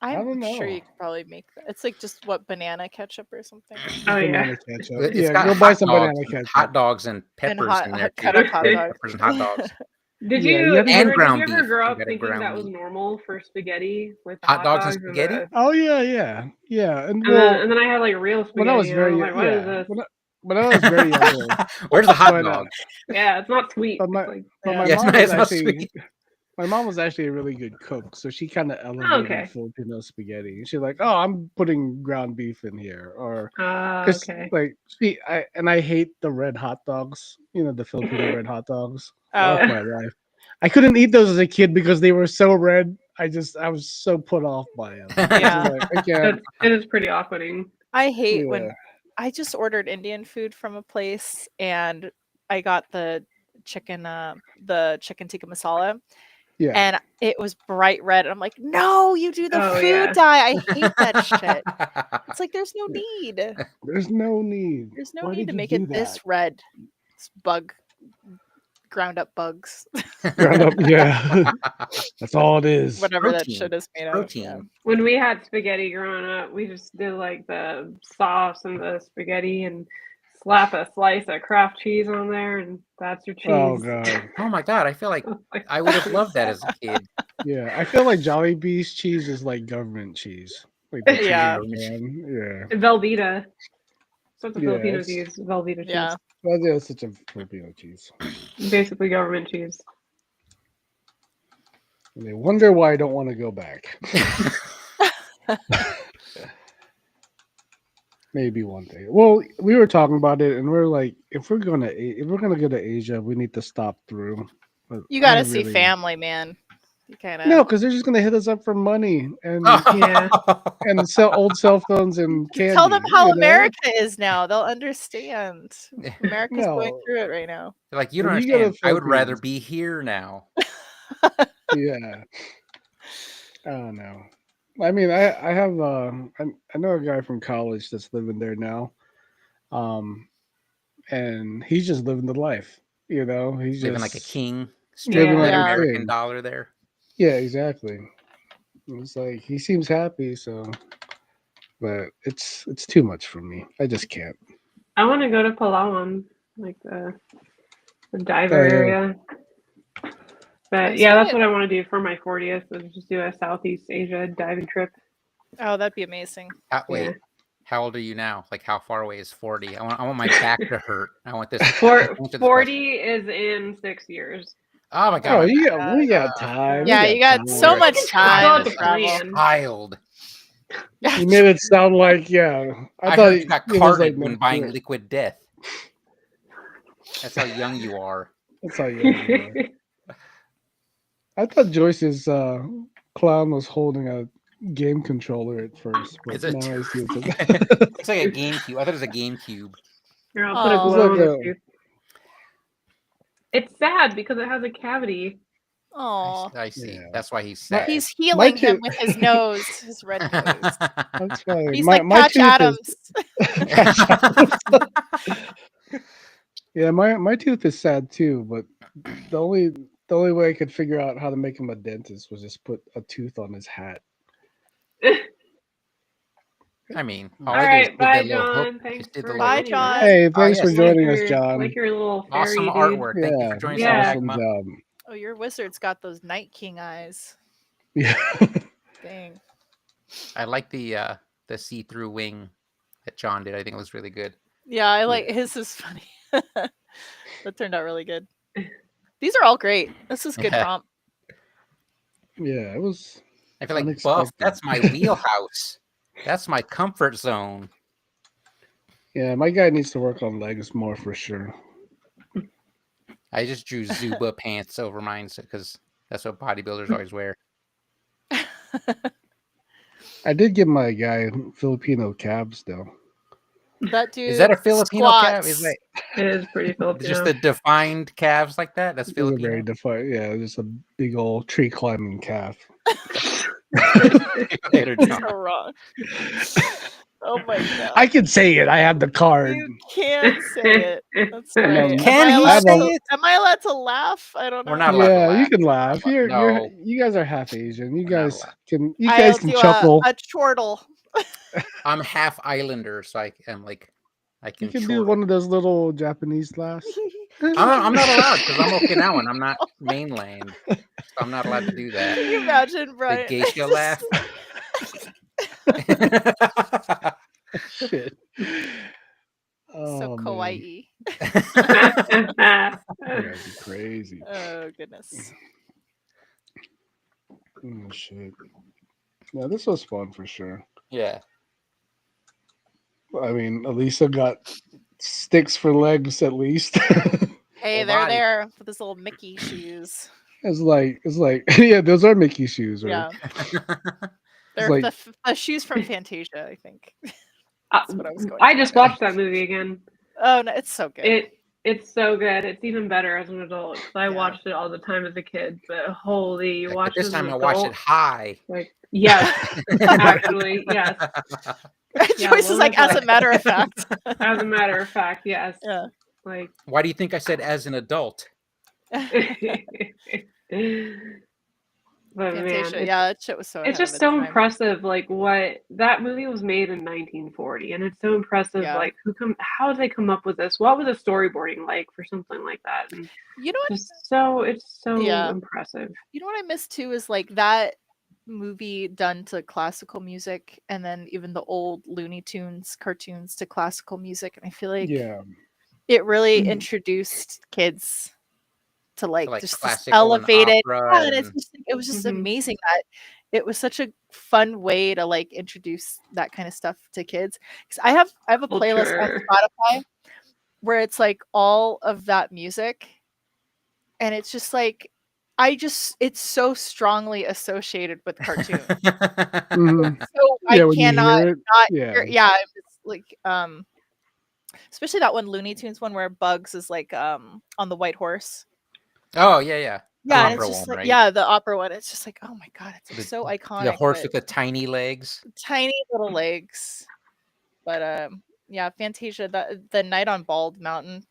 I'm don't sure know. you could probably make that. It's like just what, banana ketchup or something? Oh yeah. Banana ketchup. It's Yeah, got go buy hot some dogs banana and ketchup. hot dogs and peppers hot- in there. hot too. cut up hot Red dogs. peppers and hot dogs. Did Yeah, you, you have to did And you ground ever beef. grow You up gotta thinking ground that was beef. normal for spaghetti with the Hot dogs and and spaghetti? the- Oh yeah. And and, well, then, and then I had like real spaghetti. when I was and very I'm like, what is yeah, this? when I was very young, Where's the hot But, dog? Yeah, it's not sweet. but my It's like, but Yeah. my Yeah, it's mom not- was it's not actually sweet. my mom was actually a really good cook, so she kind of elevated okay. Filipino spaghetti. She's like, "Oh, I'm putting ground beef in here," or because Okay. like I hate the red hot dogs. You know, the Filipino red hot dogs. Oh, Fuck my life. I couldn't eat those as a kid because they were so red. I was so put off by them. Yeah. Like, I can't. It is pretty off-putting. I hate when Yeah. I just ordered Indian food from a place and I got the chicken tikka masala, Yeah. and it was bright red. And I'm like, no, you do the Oh, food yeah. dye. I hate that shit. It's like there's no need. There's no need. There's no Why need did to you make do it this that? red. It's ground up bugs. Ground up, yeah. That's all it is. Whatever that Protein. shit is made Protein. of. When we had spaghetti growing up, we just did like the sauce and the spaghetti and slap a slice of Kraft cheese on there, and that's your cheese. Oh god. Oh my god, I feel like I would have loved that as a kid. Yeah. I feel like Jollibee's cheese is like government cheese. Like the cheese Yeah. man. Yeah. Velveeta. That's what the Yeah, Filipinos it's- use. Velveeta cheese. Yeah. Well, yeah, it's such a Filipino cheese. Basically government cheese. And they wonder why I don't want to go back. Maybe one day. Well, we were talking about it, and we're like, if we're gonna go to Asia, we need to stop through. But You got I to see really- family, man. You kind of No, because they're just gonna hit us up for money and Yeah. and sell old cell phones and candy. tell them how you know? America is now. They'll understand. America's going No. through it right now. They're like, you don't When you go to understand. I would rather Philippines- be here now. Yeah. I don't know. I mean, I have I know a guy from college that's living there now, and he's just living the life. You know, he's Living just like a king. Living Spending like that a American king. dollar there. Yeah, exactly. It's like he seems happy, so but it's too much for me. I just can't. I want to go to Palawan, like the diver Oh, yeah. area. But I yeah, saw that's it. what I want to do for my 40th. Is just do a Southeast Asia diving trip. Oh, that'd be amazing. Wait, Yeah. how old are you now? Like, how far away is 40? I want my back to hurt. I want this. For answer this question. 40 is in 6 years. Oh my Oh, god, we got time. Yeah, we you got so time. much Still time have to to travel. plan. child. You made it sound like I I thought heard you got it was carded like when next buying year. Liquid Death. That's how young you are. That's how young you are. I thought Joyce's clown was holding a game controller at first, but Is it? now I see it's a Looks like a GameCube. I thought it was a GameCube. Here, I'll put a Aw. glow It's on like this tooth. It's sad because it has a cavity. Oh, I see. Yeah. That's why he's My- sad. he's healing him tooth- with his nose, his red nose. That's why He's my like my Patch tooth Adams. yeah, my tooth is sad too, but the only way I could figure out how to make him a dentist was just put a tooth on his hat. I mean, All all I right, did was bye, did the little hook. John. Thanks Just did the for little- Bye, joining John. us. Hey, thanks yes, for like joining us, your- John. Like your little fairy, Awesome dude. artwork. Thank you Yeah, for joining Yeah. us, awesome Magma. job. Oh, your wizard's got those Night King eyes. Yeah. Dang. I like the see-through wing that John did. I think it was really good. Yeah, I like his is funny. That turned out really good. These are all great. This is good Yeah. prompt. Yeah, it was. I feel like Buff. Unexpected. That's my wheelhouse. That's my comfort zone. Yeah, my guy needs to work on legs more for sure. I just drew Zuba pants over mine because that's what bodybuilders always wear. I did give my guy Filipino calves though. That dude Is that a Filipino calf? Is squats. that It is pretty Filipino. just the defined calves like that? That's They're very Filipino. defined. Yeah, just a big old tree climbing calf. Later, John. So wrong. Oh my god. I can say it. I have the card. You can't say it. That's Come right. on. Can Am I he allowed say to- it? Am I allowed to laugh? I don't know. We're not allowed to Yeah, you laugh. can laugh. No. You guys are half Asian. You We're not guys allowed. can I'll do chuckle. a chortle. I'm half Islander, so I can You can do chortle. one of those little Japanese laughs. I'm not allowed because I'm Okinawan. I'm not mainland. So I'm not allowed to do that. Can you imagine, The Brian? geisha laugh. Shit. So Oh, man. kawaii. You guys are crazy. Oh goodness. Oh, shit. Yeah, this was fun for sure. Yeah. I mean, Elisa got sticks for legs at least. Hey, Whole they're body. there with his little Mickey shoes. it's like yeah, those are Mickey shoes, right? Yeah, they're like- the shoes from Fantasia, I think. Uh, That's what I was going. I for. just watched that movie again. Oh no, it's so good. It's so good. It's even better as an adult. 'Cause I Yeah. watched it all the time as a kid, but holy, you But watch this it as time an I watched it adult, high. Like yes, actually, yes. Yeah, Joyce is what like, was as that? a matter of fact. As a matter of fact, yes. Yeah. Like, Why do you think I said as an adult? but man, Fantasia, it's, yeah, that shit was so. it's ahead just of so its time. impressive. Like what that movie was made in 1940, and it's so impressive. Yeah. Like how did they come up with this? What was the storyboarding like for something like that? And You know what? it's so Yeah. impressive. You know what I miss too is like that movie done to classical music, and then even the old Looney Tunes cartoons to classical music, and I feel like Yeah. it really Mhm. introduced kids to like, like just this classical and elevated. opera Yeah, and it's and- just, it was just Mhm. amazing that it was such a fun way to like introduce that kind of stuff to kids. Because I have a playlist on Culture. Spotify where it's like all of that music, and it's just like it's so strongly associated with cartoons. Mhm. So Yeah, I when you cannot hear it, not yeah. hear, yeah, it's like especially that one Looney Tunes one where Bugs is like on the white horse. Oh yeah, yeah. The Yeah, and opera it's just one, like right? yeah, the opera one. It's just like, oh my god, it's like The- so iconic. The horse but with the tiny legs. tiny little legs. But yeah, Fantasia, the Night on Bald Mountain.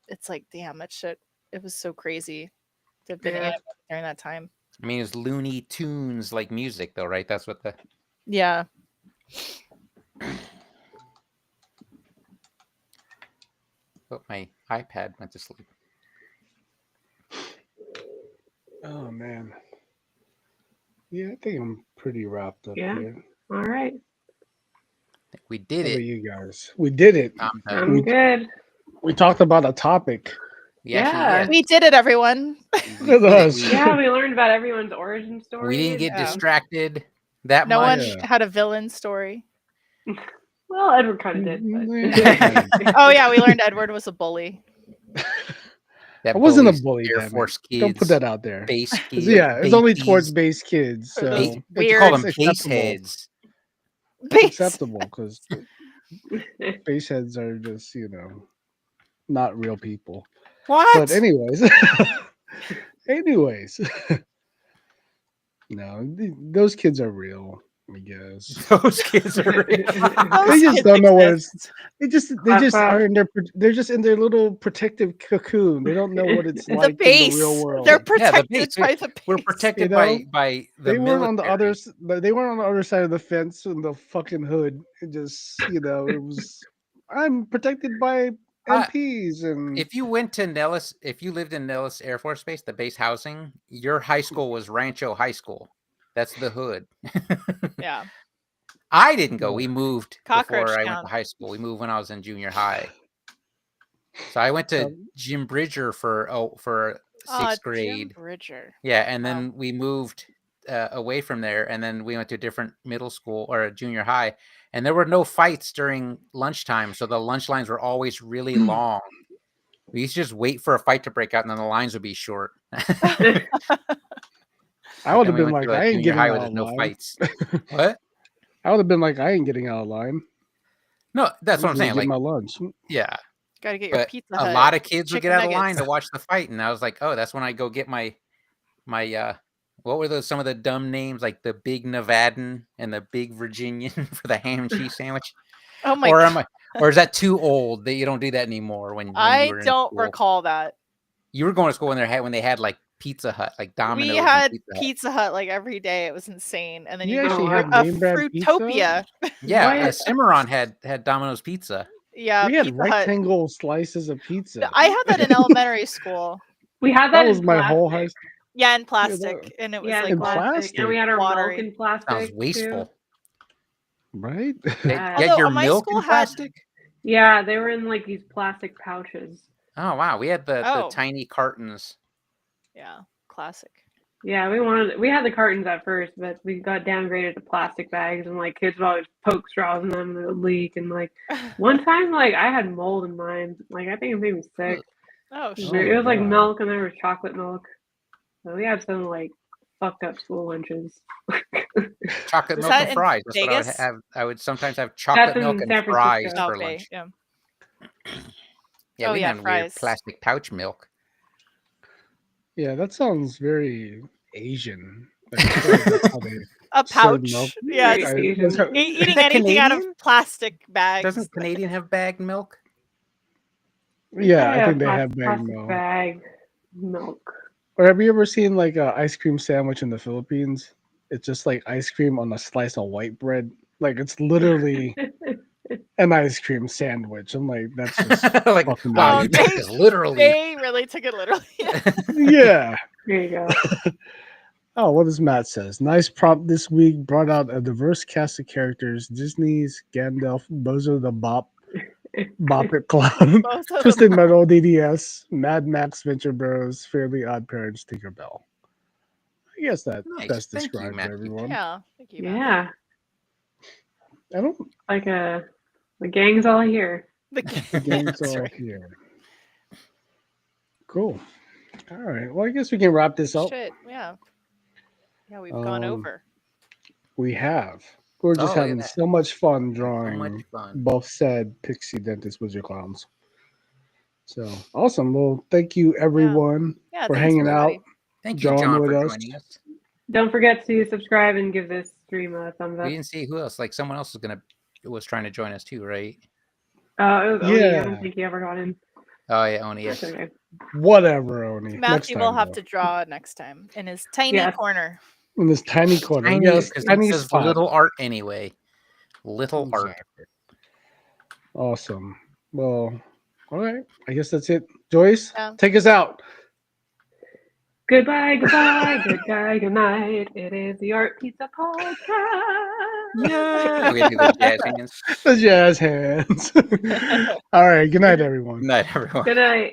It's like, damn, that shit. It was so crazy to have been Yeah. animated during that time. I mean, it's Looney Tunes like music, though, right? That's what the Yeah. But my iPad went to sleep. Oh man. Yeah, I think I'm pretty wrapped up Yeah. here. All right. We did How about it. you guys? We did it. I'm done. I'm good. We talked about a topic. We actually, Yeah. We did it, everyone. we Look at did it. us. Yeah, we learned about everyone's origin story. We didn't get Yeah. distracted that No much. one Yeah. had a villain story. Well, Edward kind of did. Yeah. But... Oh yeah, we learned Edward was a bully. That I wasn't a bullies bully. Air damn it. Force kids. Don't put that out there. Base 'Cause, kids. yeah, it's only towards base base kids, For so those it's weird- call them it's base acceptable. heads. It's Base. acceptable because base heads are just not real people. What? But anyways, anyways, no, those kids are real. I guess Those kids are. they Those just kids don't know what exist. it's. They just are in their. They're just in their little protective cocoon. They don't know what it's The like in base. the real world. They're Yeah, the protected base. by the base. We're protected You know, by the they weren't on the military. other. They weren't on the other side of the fence in the fucking hood. It just it was. I'm protected by MPs and If you went to Nellis, if you lived in Nellis Air Force Base, the base housing, your high school was Rancho High School. That's the hood. Yeah. I didn't go. We moved Cockroach before I went Town. to high school. We moved when I was in junior high. So I went to Jim Bridger for sixth Jim grade. Bridger. Yeah, and Wow. then we moved away from there, and then we went to a different middle school or a junior high, and there were no fights during lunchtime, so the lunch lines were always really long. We used to just wait for a fight to break out, and then the lines would be short. I would Then have we been went like, to a I ain't junior getting high out where of there's no line. fights. What? I would have been like, I ain't getting out of line. No, that's what I'm just saying. gonna Like, get my lunch. yeah, Gotta get your but Pizza a Hut. lot of kids would chicken get out of line nuggets. to watch the fight, and I was like, oh, that's when I go get my what were those some of the dumb names like the Big Nevadan and the Big Virginian for the ham and cheese sandwich? Oh my Or god. am I? Or is that too old that you don't do that anymore? When you I were in don't school? recall that. You were going to school when they had like Pizza Hut, like Domino's. We and had Pizza Hut. Pizza Hut like every day. It was insane. And then You you actually go had to a name brand pizza? Fruitopia. Yeah, What? Cimarron had Domino's Pizza. Yeah, we had Pizza Hut. rectangle slices of pizza. I had that in elementary school. We had that that was in my whole high. plastic. Yeah, in plastic. And it was Yeah, like in all- plastic. and we had our watery. milk in plastic. Sounds too. wasteful. Right? You Yeah. had Although, your my milk school in had- plastic. Yeah, they were in like these plastic pouches. Oh wow, we had the Oh. tiny cartons. Yeah, classic. Yeah, we had the cartons at first, but we got downgraded to plastic bags, and like kids would always poke straws in them and it would leak. And like one time, like I had mold in mine. Like I think it made me sick. Oh Oh, shit. It was like God. milk, and there was chocolate milk. So we had some like fucked up school lunches. Chocolate Was milk that and in fries. That's what I would Vegas? have. I would sometimes have chocolate in milk and San fries Francisco. for Okay, lunch. yeah. Yeah, Oh, we yeah, had weird fries. plastic pouch milk. Yeah, that sounds very Asian. Like, I feel like that's how they- A Soda pouch. milk. Yeah, Very just Asian. that's how- eating that anything out of Canadian? plastic bags. Doesn't Canadian have bagged milk? yeah, I Yeah, think they have plastic bagged milk. bag milk. Or have you ever seen like a ice cream sandwich in the Philippines? It's just like ice cream on a slice of white bread. Like it's literally an ice cream sandwich. I'm like, that's just Like, fucking wow, Oh, you they- took this literally. They really took it literally. yeah. There you go. Oh, what does Matt says? Nice prop this week brought out a diverse cast of characters. Disney's Gandalf, Bozo the Bop, Bop It Clown, Both of Twisted them. Metal, DDS, Mad Max, Venture Bros, Fairly Odd Parents, Tinkerbell. I guess that Nice. best Thank you, describes Matthew. everyone. Yeah. Thank you. Matt. Yeah, I don't like the gang's all here. The the game's That's all right. here. Cool. All right. Well, I guess we can wrap this up. Shit. Yeah. Yeah, we've gone Um, over. We have. We're just Oh, look at having that. so much fun So drawing. much fun. Both said Pixie Dentist Wizard Clowns. So awesome. Well, thank you everyone Yeah. for thanks, hanging everybody. out. Thank you, John John, with for us. joining us. Don't forget to subscribe and give this stream a thumbs up. We didn't see who else. Like someone else was trying to join us too, right? It was Oni. I Yeah. don't think he ever got in. Oh yeah, Oni. Yes. That's okay. Whatever, Oni. Next Matthew will time, have though. to draw next time in his tiny Yes. corner. In this tiny corner. Tiny, Yes, because tiny it says spot. little art anyway. Little art. Exactly. Awesome. Well, All right. I guess that's it. Joyce, Yeah. take us out. Goodbye, goodbye, good guy, good night. It is the Art Pizza Podcast. Yeah. We do the jazz hands. The jazz hands. All right. Good night, everyone. Good night, everyone. Good night.